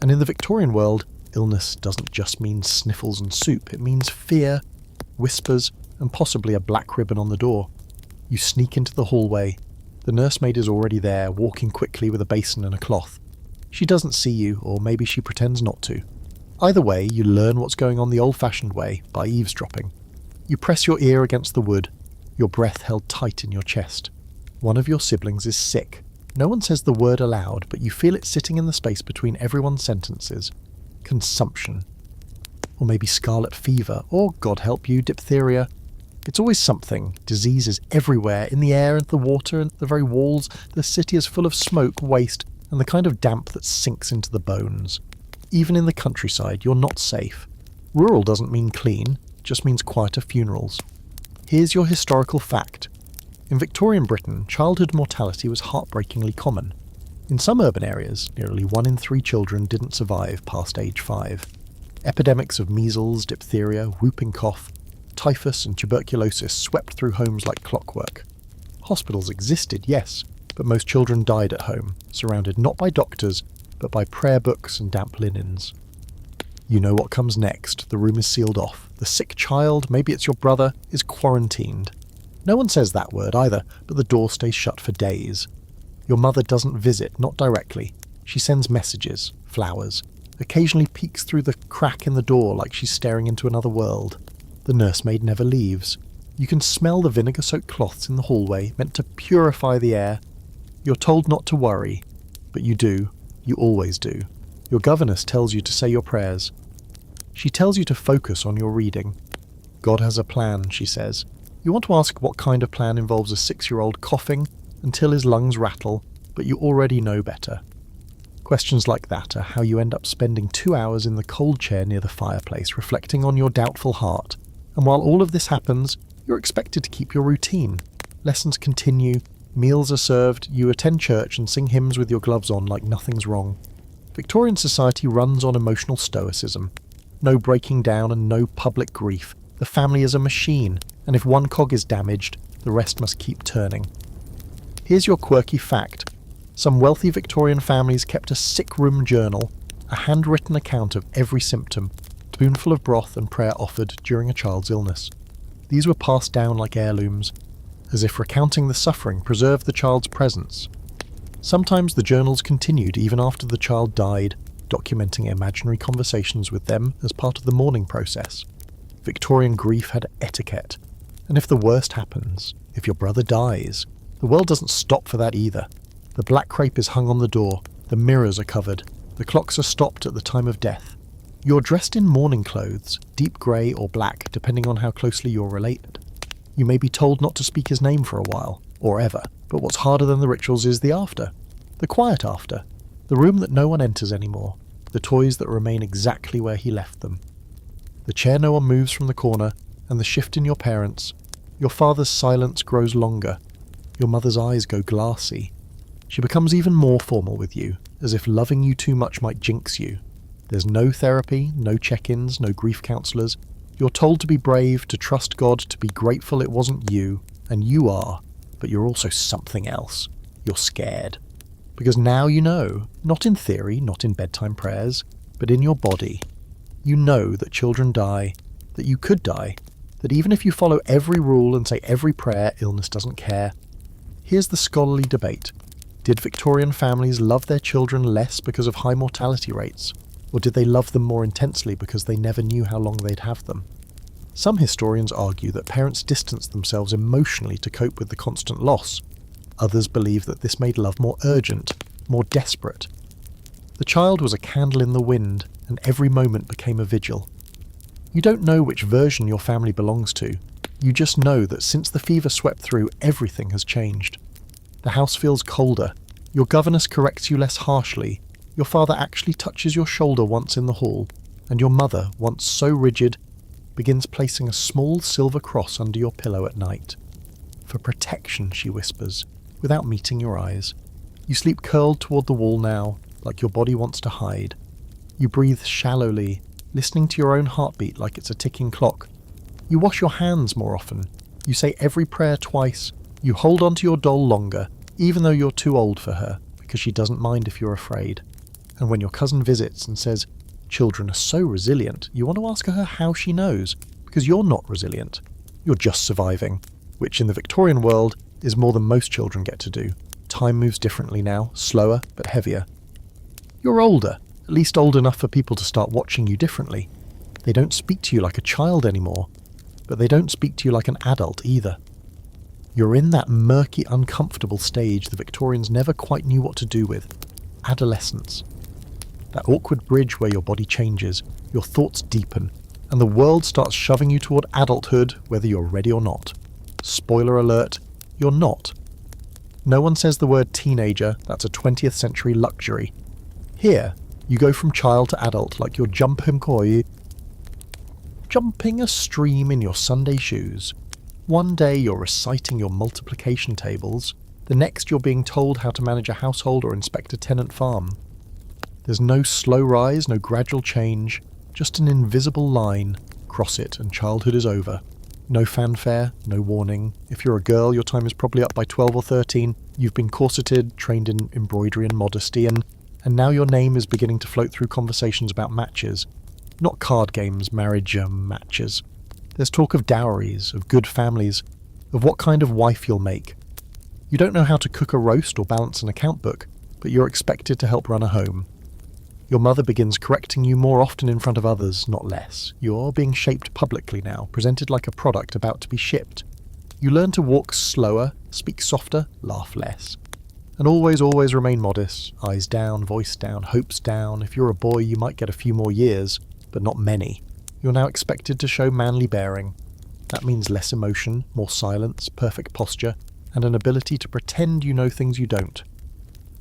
And in the Victorian world, illness doesn't just mean sniffles and soup. It means fear, whispers, and possibly a black ribbon on the door. You sneak into the hallway. The nursemaid is already there, walking quickly with a basin and a cloth. She doesn't see you, or maybe she pretends not to. Either way, you learn what's going on the old-fashioned way, by eavesdropping. You press your ear against the wood, your breath held tight in your chest. One of your siblings is sick. No one says the word aloud, but you feel it sitting in the space between everyone's sentences. Consumption. Or maybe scarlet fever, or, God help you, diphtheria. It's always something. Disease is everywhere, in the air and the water and the very walls. The city is full of smoke, waste, and the kind of damp that sinks into the bones. Even in the countryside, you're not safe. Rural doesn't mean clean, it just means quieter funerals. Here's your historical fact. In Victorian Britain, childhood mortality was heartbreakingly common. In some urban areas, nearly 1 in 3 children didn't survive past age 5. Epidemics of measles, diphtheria, whooping cough, typhus and tuberculosis swept through homes like clockwork. Hospitals existed, yes, but most children died at home, surrounded not by doctors, but by prayer books and damp linens. You know what comes next. The room is sealed off. The sick child, maybe it's your brother, is quarantined. No one says that word either, but the door stays shut for days. Your mother doesn't visit, not directly. She sends messages, flowers, occasionally peeks through the crack in the door like she's staring into another world. The nursemaid never leaves. You can smell the vinegar-soaked cloths in the hallway, meant to purify the air. You're told not to worry, but you do. You always do. Your governess tells you to say your prayers. She tells you to focus on your reading. God has a plan, she says. You want to ask what kind of plan involves a 6-year-old coughing until his lungs rattle, but you already know better. Questions like that are how you end up spending 2 hours in the cold chair near the fireplace, reflecting on your doubtful heart. And while all of this happens, you're expected to keep your routine. Lessons continue, meals are served, you attend church and sing hymns with your gloves on like nothing's wrong. Victorian society runs on emotional stoicism. No breaking down and no public grief. The family is a machine, and if one cog is damaged, the rest must keep turning. Here's your quirky fact. Some wealthy Victorian families kept a sick room journal, a handwritten account of every symptom, a spoonful of broth and prayer offered during a child's illness. These were passed down like heirlooms, as if recounting the suffering preserved the child's presence. Sometimes the journals continued even after the child died, documenting imaginary conversations with them as part of the mourning process. Victorian grief had etiquette, and if the worst happens, if your brother dies, the world doesn't stop for that either. The black crepe is hung on the door, the mirrors are covered, the clocks are stopped at the time of death. You're dressed in mourning clothes, deep grey or black, depending on how closely you're related. You may be told not to speak his name for a while, or ever, but what's harder than the rituals is the after. The quiet after. The room that no one enters anymore. The toys that remain exactly where he left them. The chair no one moves from the corner, and the shift in your parents. Your father's silence grows longer. Your mother's eyes go glassy. She becomes even more formal with you, as if loving you too much might jinx you. There's no therapy, no check-ins, no grief counsellors. You're told to be brave, to trust God, to be grateful it wasn't you, and you are, but you're also something else. You're scared. Because now you know, not in theory, not in bedtime prayers, but in your body. You know that children die, that you could die, that even if you follow every rule and say every prayer, illness doesn't care. Here's the scholarly debate. Did Victorian families love their children less because of high mortality rates? Or did they love them more intensely because they never knew how long they'd have them? Some historians argue that parents distanced themselves emotionally to cope with the constant loss. Others believe that this made love more urgent, more desperate. The child was a candle in the wind, and every moment became a vigil. You don't know which version your family belongs to. You just know that since the fever swept through, everything has changed. The house feels colder. Your governess corrects you less harshly. Your father actually touches your shoulder once in the hall, and your mother, once so rigid, begins placing a small silver cross under your pillow at night. For protection, she whispers, without meeting your eyes. You sleep curled toward the wall now, like your body wants to hide. You breathe shallowly, listening to your own heartbeat like it's a ticking clock. You wash your hands more often. You say every prayer twice. You hold on to your doll longer, even though you're too old for her, because she doesn't mind if you're afraid. And when your cousin visits and says, "Children are so resilient," you want to ask her how she knows, because you're not resilient. You're just surviving, which in the Victorian world is more than most children get to do. Time moves differently now, slower but heavier. You're older, at least old enough for people to start watching you differently. They don't speak to you like a child anymore, but they don't speak to you like an adult either. You're in that murky, uncomfortable stage the Victorians never quite knew what to do with. Adolescence. That awkward bridge where your body changes, your thoughts deepen, and the world starts shoving you toward adulthood whether you're ready or not. Spoiler alert, you're not. No one says the word teenager, that's a 20th century luxury. Here, you go from child to adult like you're jumping a stream in your Sunday shoes. One day you're reciting your multiplication tables, the next you're being told how to manage a household or inspect a tenant farm. There's no slow rise, no gradual change, just an invisible line. Cross it and childhood is over. No fanfare, no warning. If you're a girl, your time is probably up by 12 or 13. You've been corseted, trained in embroidery and modesty, and now your name is beginning to float through conversations about matches. Not card games, marriage matches. There's talk of dowries, of good families, of what kind of wife you'll make. You don't know how to cook a roast or balance an account book, but you're expected to help run a home. Your mother begins correcting you more often in front of others, not less. You're being shaped publicly now, presented like a product about to be shipped. You learn to walk slower, speak softer, laugh less. And always remain modest, eyes down, voice down, hopes down. If you're a boy, you might get a few more years, but not many. You're now expected to show manly bearing. That means less emotion, more silence, perfect posture, and an ability to pretend you know things you don't.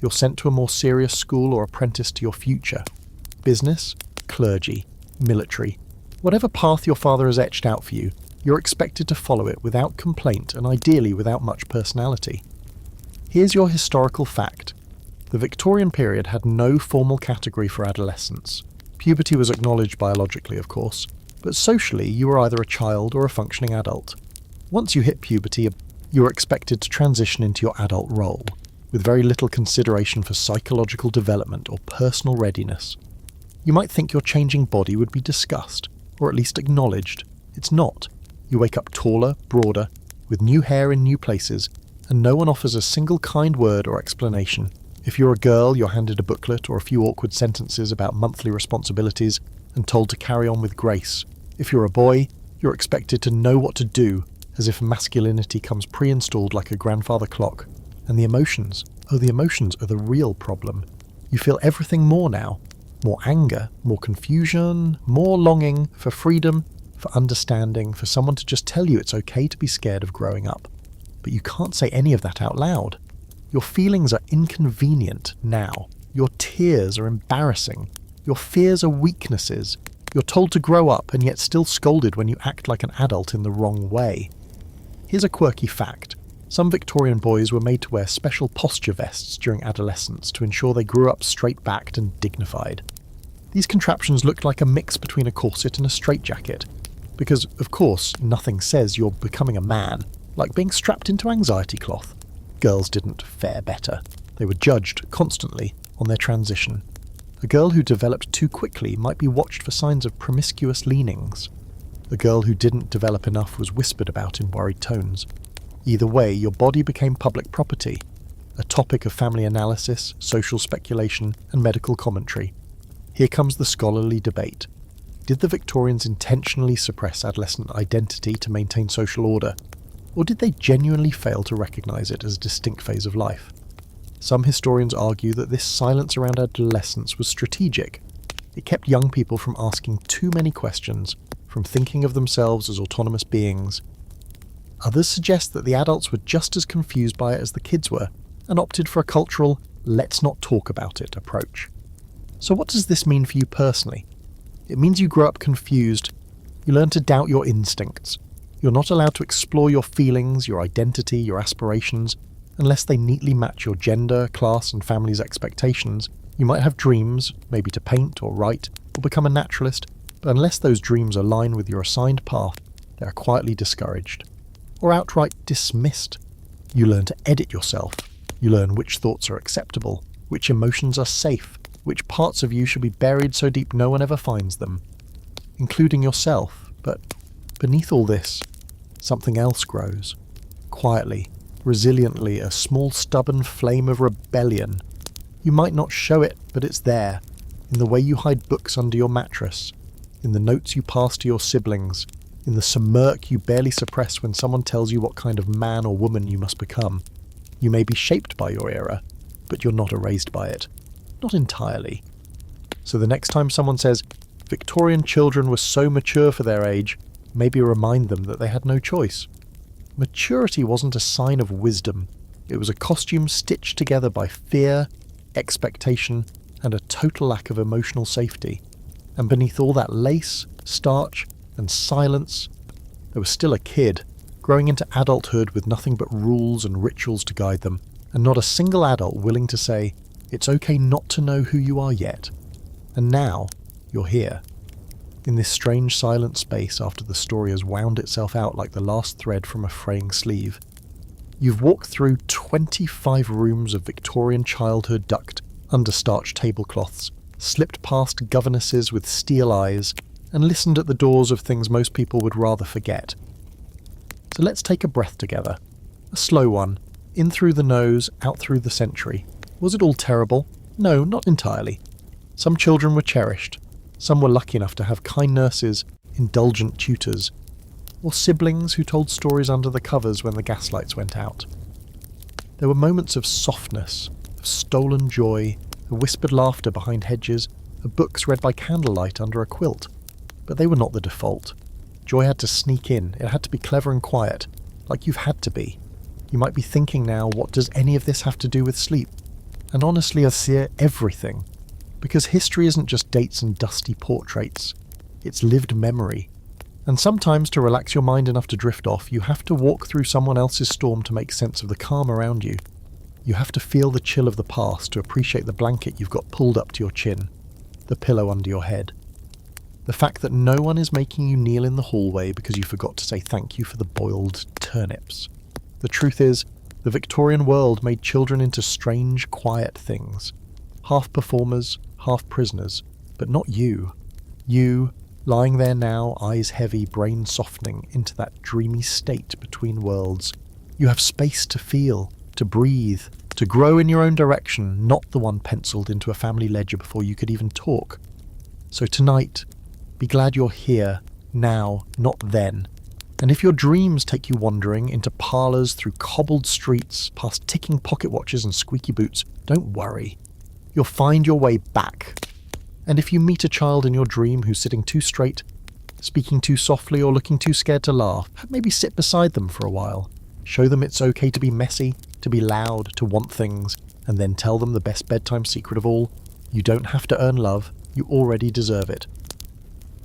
You're sent to a more serious school or apprenticed to your future. Business, clergy, military. Whatever path your father has etched out for you, you're expected to follow it without complaint and ideally without much personality. Here's your historical fact. The Victorian period had no formal category for adolescence. Puberty was acknowledged biologically, of course, but socially you were either a child or a functioning adult. Once you hit puberty, you were expected to transition into your adult role, with very little consideration for psychological development or personal readiness. You might think your changing body would be discussed, or at least acknowledged. It's not. You wake up taller, broader, with new hair in new places, and no one offers a single kind word or explanation. If you're a girl, you're handed a booklet or a few awkward sentences about monthly responsibilities and told to carry on with grace. If you're a boy, you're expected to know what to do, as if masculinity comes pre-installed like a grandfather clock. And the emotions are the real problem. You feel everything more now. More anger, more confusion, more longing for freedom, for understanding, for someone to just tell you it's okay to be scared of growing up. But you can't say any of that out loud. Your feelings are inconvenient now. Your tears are embarrassing. Your fears are weaknesses. You're told to grow up and yet still scolded when you act like an adult in the wrong way. Here's a quirky fact. Some Victorian boys were made to wear special posture vests during adolescence to ensure they grew up straight-backed and dignified. These contraptions looked like a mix between a corset and a straitjacket, because, of course, nothing says you're becoming a man like being strapped into anxiety cloth. Girls didn't fare better. They were judged constantly on their transition. A girl who developed too quickly might be watched for signs of promiscuous leanings. A girl who didn't develop enough was whispered about in worried tones. Either way, your body became public property, a topic of family analysis, social speculation, and medical commentary. Here comes the scholarly debate. Did the Victorians intentionally suppress adolescent identity to maintain social order? Or did they genuinely fail to recognise it as a distinct phase of life? Some historians argue that this silence around adolescence was strategic. It kept young people from asking too many questions, from thinking of themselves as autonomous beings. Others suggest that the adults were just as confused by it as the kids were, and opted for a cultural, let's not talk about it approach. So what does this mean for you personally? It means you grow up confused. You learn to doubt your instincts. You're not allowed to explore your feelings, your identity, your aspirations, unless they neatly match your gender, class, and family's expectations. You might have dreams, maybe to paint or write, or become a naturalist, but unless those dreams align with your assigned path, they are quietly discouraged, or outright dismissed. You learn to edit yourself. You learn which thoughts are acceptable, which emotions are safe, which parts of you should be buried so deep no one ever finds them, including yourself. But beneath all this, something else grows. Quietly, resiliently, a small stubborn flame of rebellion. You might not show it, but it's there, in the way you hide books under your mattress, in the notes you pass to your siblings, in the smirk you barely suppress when someone tells you what kind of man or woman you must become. You may be shaped by your era, but you're not erased by it. Not entirely. So the next time someone says, Victorian children were so mature for their age, maybe remind them that they had no choice. Maturity wasn't a sign of wisdom. It was a costume stitched together by fear, expectation, and a total lack of emotional safety. And beneath all that lace, starch, and silence, there was still a kid, growing into adulthood with nothing but rules and rituals to guide them, and not a single adult willing to say, it's okay not to know who you are yet. And now, you're here. In this strange silent space after the story has wound itself out like the last thread from a fraying sleeve. You've walked through 25 rooms of Victorian childhood ducked under starched tablecloths, slipped past governesses with steel eyes, and listened at the doors of things most people would rather forget. So let's take a breath together. A slow one. In through the nose, out through the century. Was it all terrible? No, not entirely. Some children were cherished. Some were lucky enough to have kind nurses, indulgent tutors, or siblings who told stories under the covers when the gaslights went out. There were moments of softness, of stolen joy, of whispered laughter behind hedges, of books read by candlelight under a quilt. But they were not the default. Joy had to sneak in. It had to be clever and quiet, like you've had to be. You might be thinking now, what does any of this have to do with sleep? And honestly, I see everything. Because history isn't just dates and dusty portraits. It's lived memory. And sometimes to relax your mind enough to drift off, you have to walk through someone else's storm to make sense of the calm around you. You have to feel the chill of the past to appreciate the blanket you've got pulled up to your chin, the pillow under your head. The fact that no one is making you kneel in the hallway because you forgot to say thank you for the boiled turnips. The truth is, the Victorian world made children into strange, quiet things. Half performers, half prisoners, but not you. You, lying there now, eyes heavy, brain softening into that dreamy state between worlds. You have space to feel, to breathe, to grow in your own direction, not the one penciled into a family ledger before you could even talk. So tonight, be glad you're here, now, not then. And if your dreams take you wandering into parlours through cobbled streets, past ticking pocket watches and squeaky boots, don't worry. You'll find your way back. And if you meet a child in your dream who's sitting too straight, speaking too softly or looking too scared to laugh, maybe sit beside them for a while. Show them it's okay to be messy, to be loud, to want things, and then tell them the best bedtime secret of all. You don't have to earn love, you already deserve it.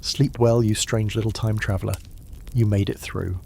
Sleep well, you strange little time traveller. You made it through.